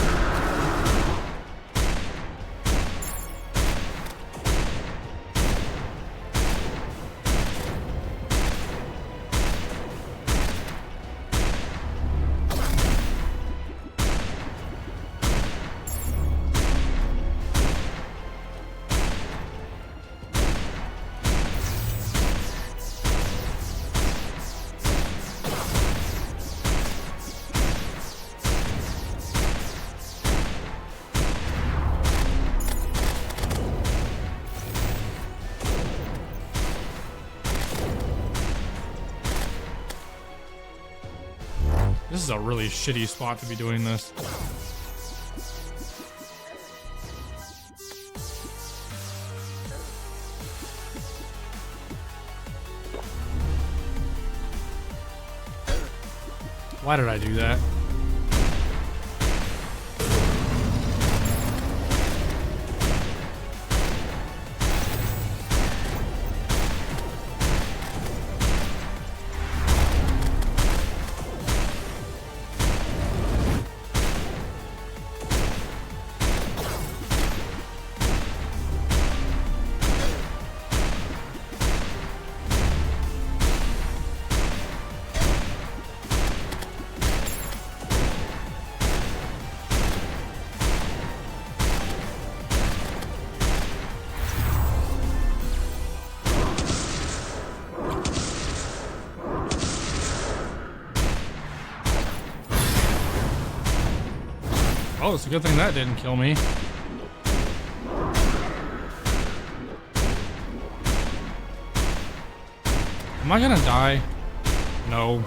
This is a really shitty spot to be doing this. Why did I do that? Well, it's a good thing that didn't kill me. Am I gonna die? No,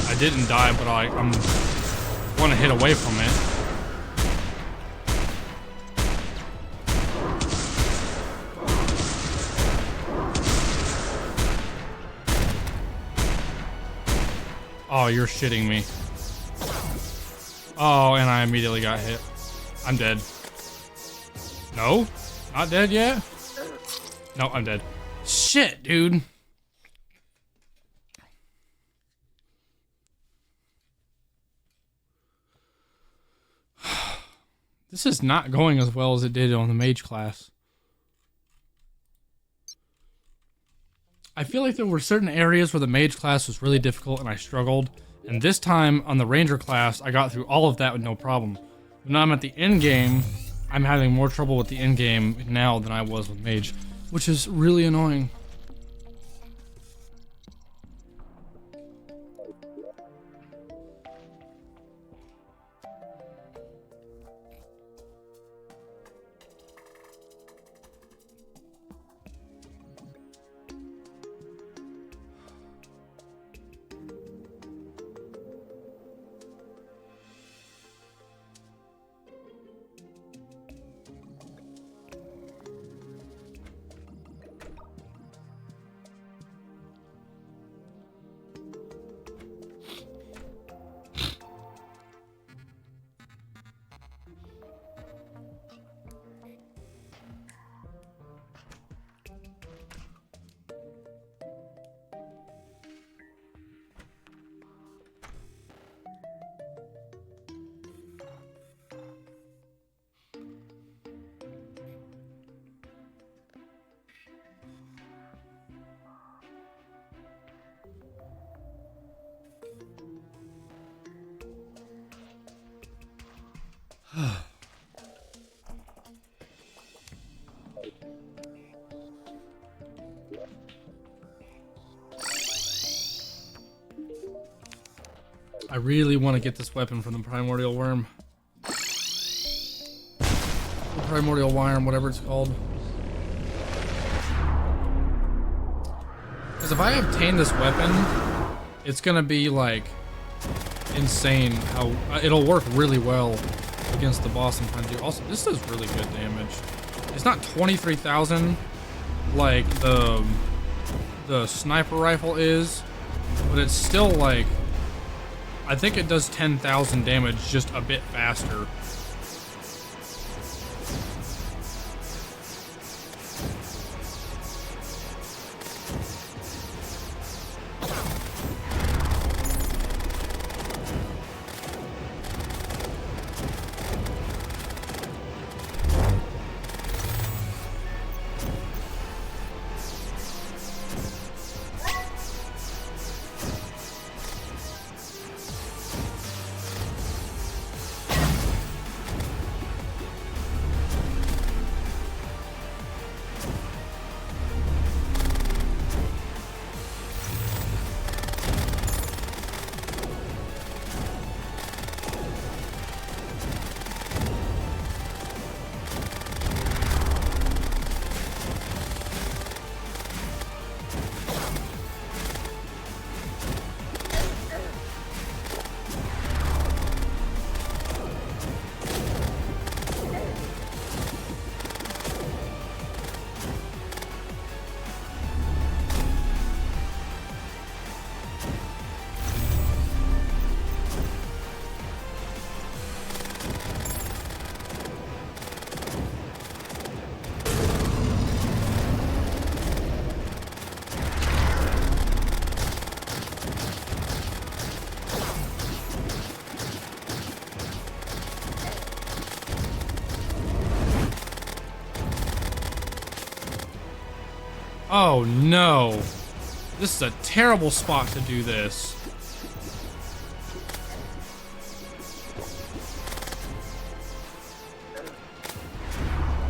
I didn't die, but I'm 1 hit away from it. Oh, you're shitting me. Oh, and I immediately got hit. I'm dead. No? Not dead yet? No, I'm dead. Shit, dude. This is not going as well as it did on the mage class. I feel like there were certain areas where the mage class was really difficult and I struggled. And this time on the ranger class, I got through all of that with no problem. But now I'm at the end game, I'm having more trouble with the end game now than I was with mage, which is really annoying. I really want to get this weapon from the primordial worm. The primordial worm, whatever it's called. Because if I obtain this weapon, it's gonna be like insane how it'll work really well against the boss I'm trying to do. Also, this does really good damage. It's not 23,000 like the sniper rifle is, but it's still like, I think it does 10,000 damage just a bit faster. Oh no! This is a terrible spot to do this.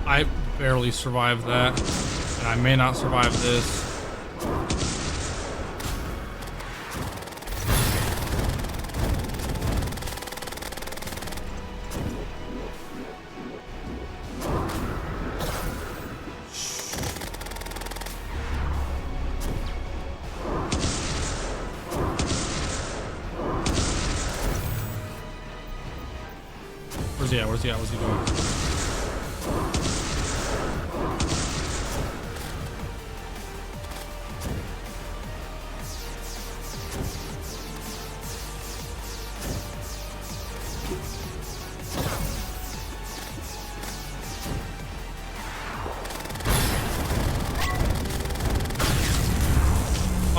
I barely survived that, and I may not survive this. Where's he at? Where's he at? What's he doing?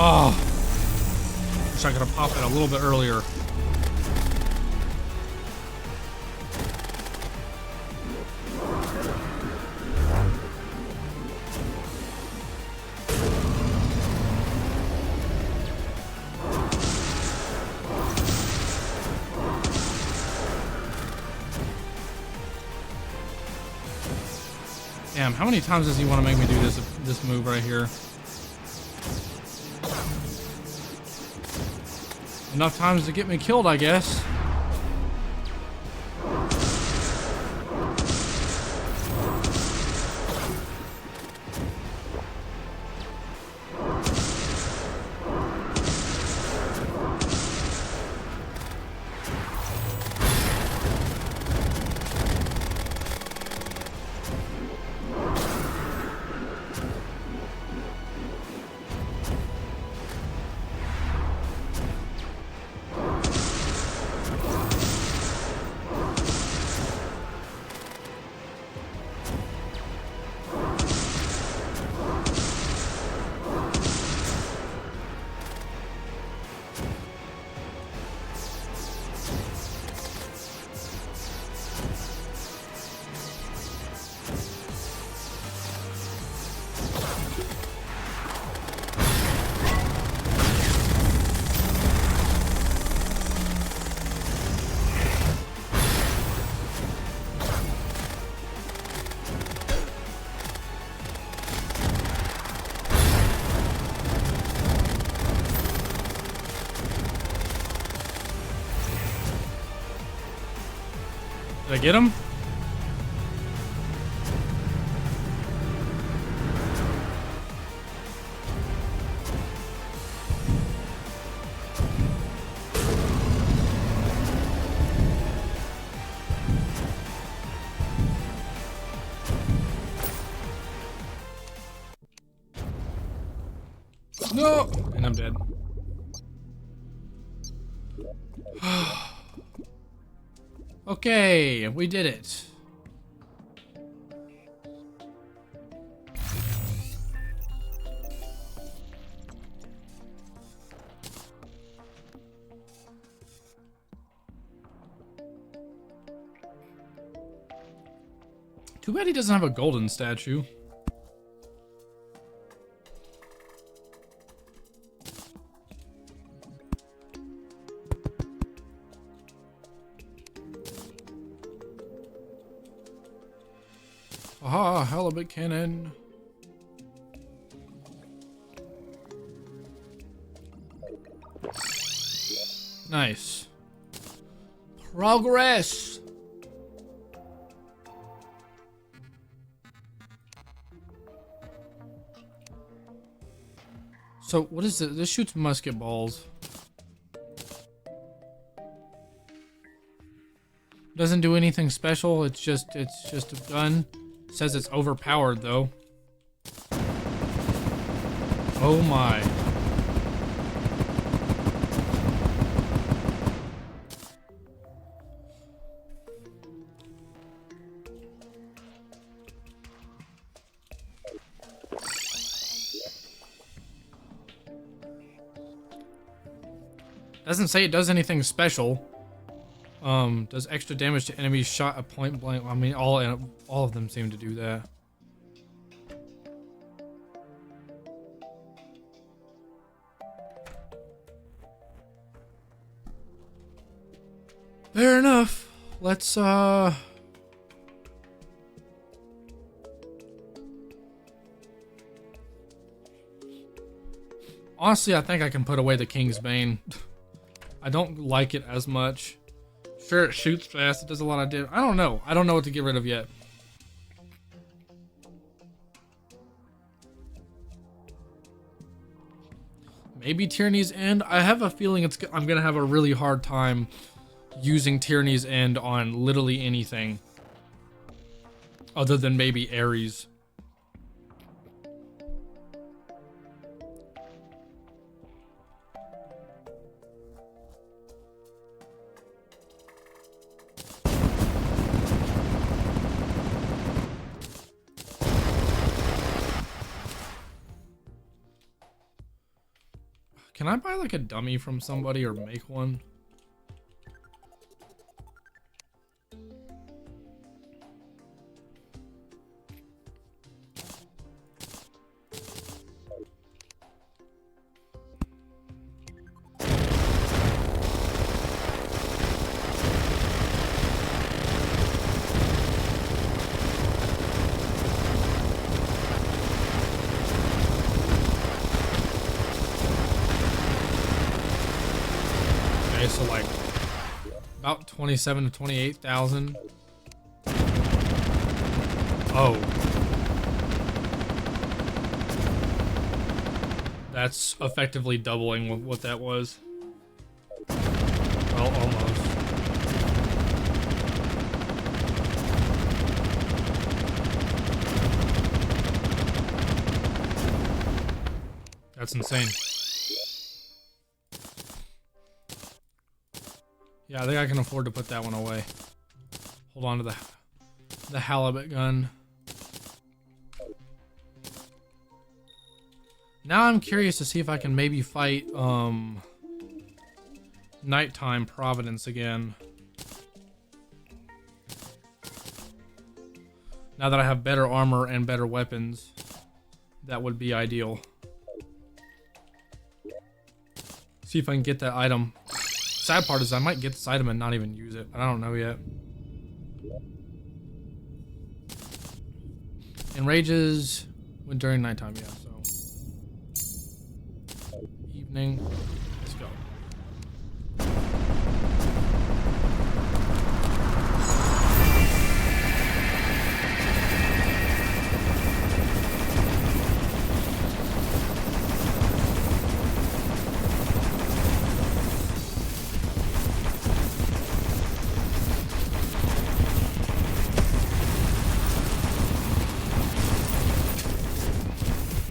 Oh, wish I could have popped it a little bit earlier. Damn, how many times does he want to make me do this move right here? Enough times to get me killed, I guess. Did I get him? No! And I'm dead. Okay, we did it. Too bad he doesn't have a golden statue. Aha, halibut cannon. Nice. Progress. So what is it? This shoots musket balls. Doesn't do anything special. It's just a gun. Says it's overpowered though. Oh my. Doesn't say it does anything special. Does extra damage to enemies shot at point blank. I mean, all of them seem to do that. Fair enough. Let's honestly, I think I can put away the King's Bane. I don't like it as much. Sure, it shoots fast. It does a lot of damage. I don't know. I don't know what to get rid of yet. Maybe Tyranny's End. I have a feeling I'm gonna have a really hard time using Tyranny's End on literally anything other than maybe Ares. Can I buy like a dummy from somebody or make one? So like about 27 to 28,000. Oh, that's effectively doubling what that was. Well, almost. That's insane. Yeah, I think I can afford to put that one away. Hold on to the halibut gun. Now I'm curious to see if I can maybe fight Nighttime Providence again. Now that I have better armor and better weapons, that would be ideal. See if I can get that item. Sad part is I might get this item and not even use it. I don't know yet. Enrages when during nighttime, yeah, so. Evening. Let's go.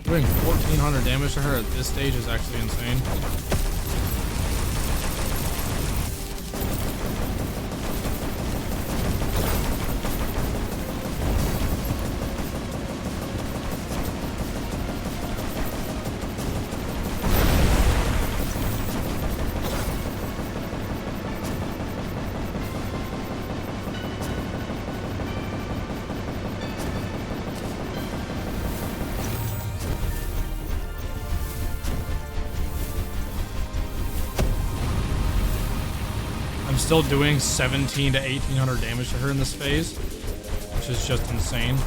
Doing 1,400 damage to her at this stage is actually insane. Still doing 17 to 1,800 damage to her in this phase, which is just insane.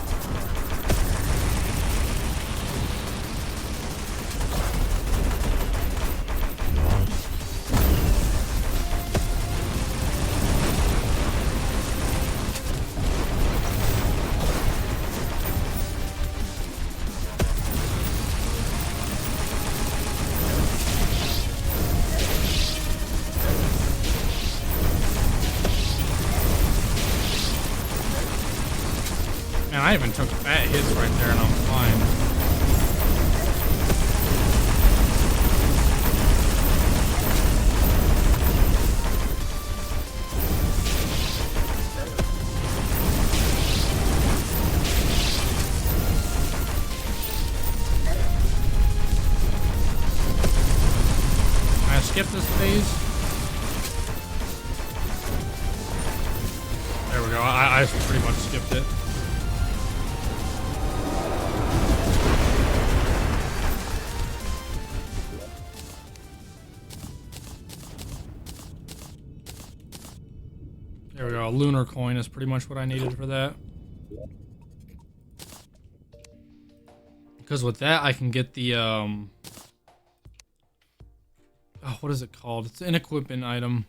Man, I even took fat hits right there and I'm fine. Can I skip this phase? There we go. I pretty much skipped it. There we go, a lunar coin is pretty much what I needed for that. Because with that, I can get the, oh, what is it called? It's an equipment item.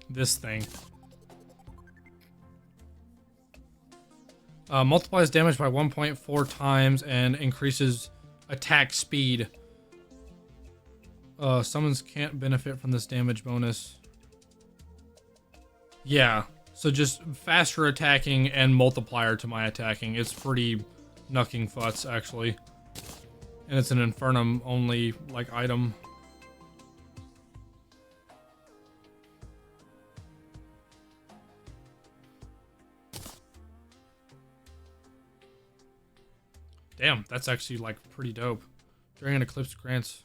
This thing. Multiplies damage by 1.4 times and increases attack speed. Summons can't benefit from this damage bonus. Yeah, so just faster attacking and multiplier to my attacking. It's pretty knucking futz, actually. And it's an Infernum only, like, item. Damn, that's actually, like, pretty dope. During an eclipse grants...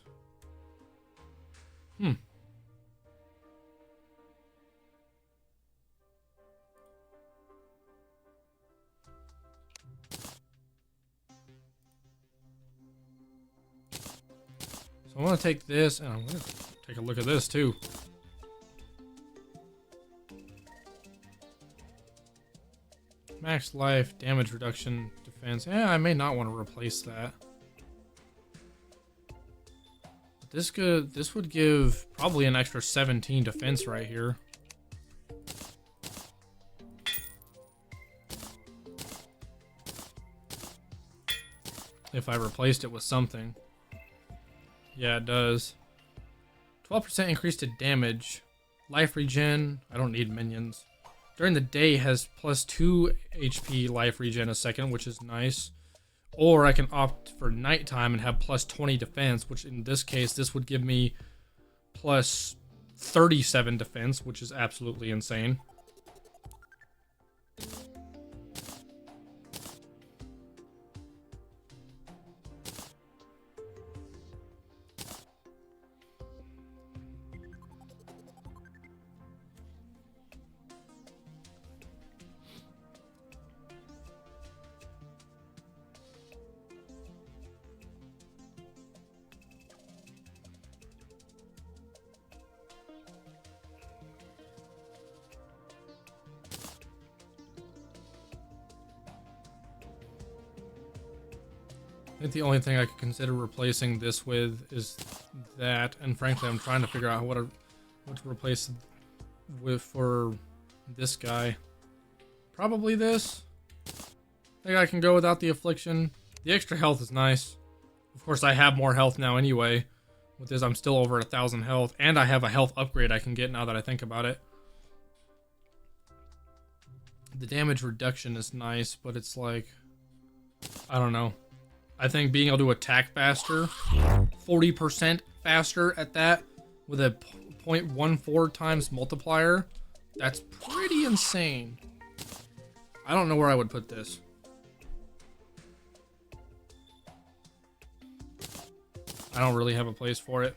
So I'm gonna take this, and I'm gonna take a look at this, too. Max life, damage reduction, defense. I may not want to replace that. This would give probably an extra 17 defense right here. If I replaced it with something. Yeah, it does. 12% increase to damage. Life regen. I don't need minions. During the day has plus 2 HP life regen a second, which is nice. Or I can opt for nighttime and have plus 20 defense, which in this case, this would give me plus 37 defense, which is absolutely insane. I think the only thing I could consider replacing this with is that, and frankly, I'm trying to figure out what to replace with for this guy. Probably this. I think I can go without the affliction. The extra health is nice. Of course, I have more health now anyway. With this, I'm still over 1,000 health, and I have a health upgrade I can get now that I think about it. The damage reduction is nice, but it's like, I don't know. I think being able to attack faster, 40% faster at that, with a 0.14 times multiplier, that's pretty insane. I don't know where I would put this. I don't really have a place for it.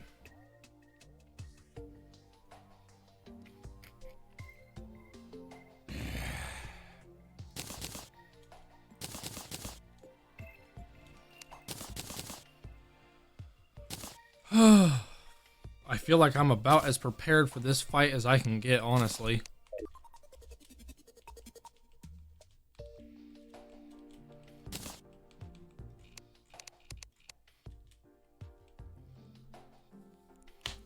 I feel like I'm about as prepared for this fight as I can get, honestly.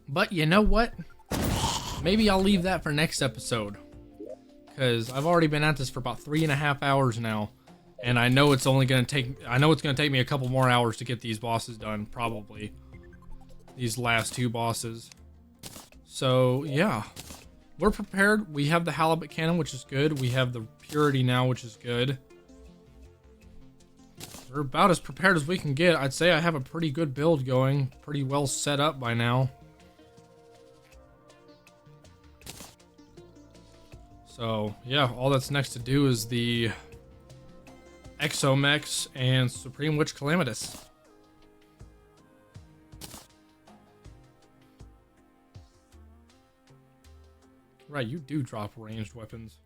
But you know what? Maybe I'll leave that for next episode. Because I've already been at this for about 3.5 hours now. And I know it's only going to take... I know it's going to take me a couple more hours to get these bosses done, probably. These last 2 bosses. So, yeah. We're prepared. We have the halibut cannon, which is good. We have the purity now, which is good. We're about as prepared as we can get. I'd say I have a pretty good build going. Pretty well set up by now. So, yeah, all that's next to do is the Exomex and Supreme Witch Calamitous. Right, you do drop ranged weapons.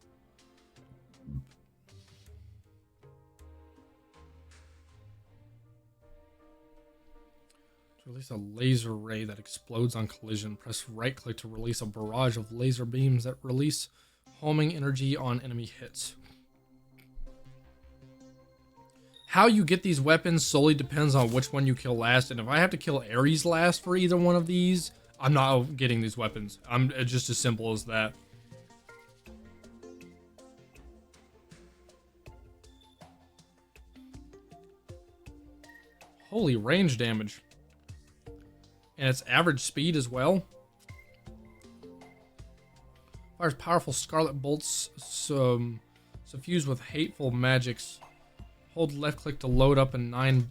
To release a laser ray that explodes on collision, press right click to release a barrage of laser beams that release homing energy on enemy hits. How you get these weapons solely depends on which one you kill last, and if I have to kill Ares last for either one of these, I'm not getting these weapons. It's just as simple as that. Holy range damage. And its average speed as well. Fires powerful scarlet bolts suffused with hateful magics. Hold left click to load up to 9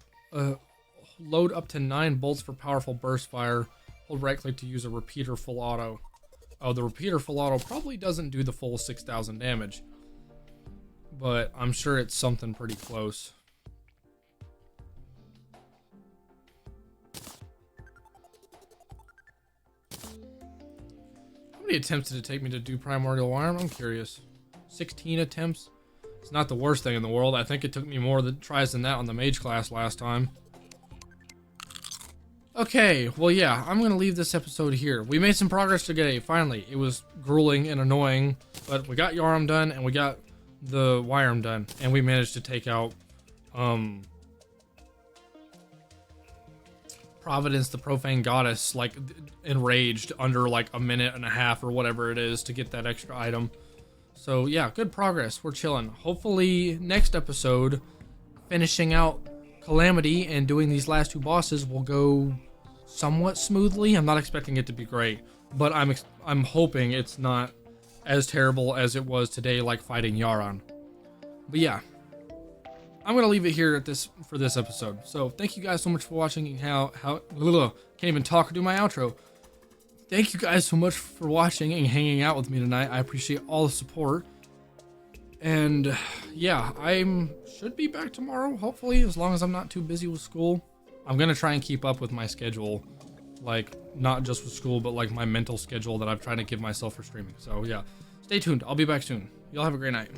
bolts for powerful burst fire. Hold right click to use a repeater full auto. Oh, the repeater full auto probably doesn't do the full 6,000 damage, but I'm sure it's something pretty close. How many attempts did it take me to do Primordial Wyrm? I'm curious. 16 attempts? It's not the worst thing in the world. I think it took me more tries than that on the mage class last time. Okay, well yeah, I'm gonna leave this episode here. We made some progress today, finally. It was grueling and annoying, but we got Yarm done and we got the Wyrm done, and we managed to take out Providence, the Profane Goddess, like enraged under like a minute and a half or whatever it is to get that extra item. So yeah, good progress. We're chilling. Hopefully next episode, finishing out Calamity and doing these last 2 bosses will go somewhat smoothly. I'm not expecting it to be great, but I'm hoping it's not as terrible as it was today, like fighting Yaron. But yeah, I'm gonna leave it here for this episode. So thank you guys so much for watching. And can't even talk or do my outro. Thank you guys so much for watching and hanging out with me tonight. I appreciate all the support. And yeah, should be back tomorrow, hopefully, as long as I'm not too busy with school. I'm gonna try and keep up with my schedule, like not just with school, but like my mental schedule that I'm trying to give myself for streaming. So yeah, stay tuned. I'll be back soon. Y'all have a great night.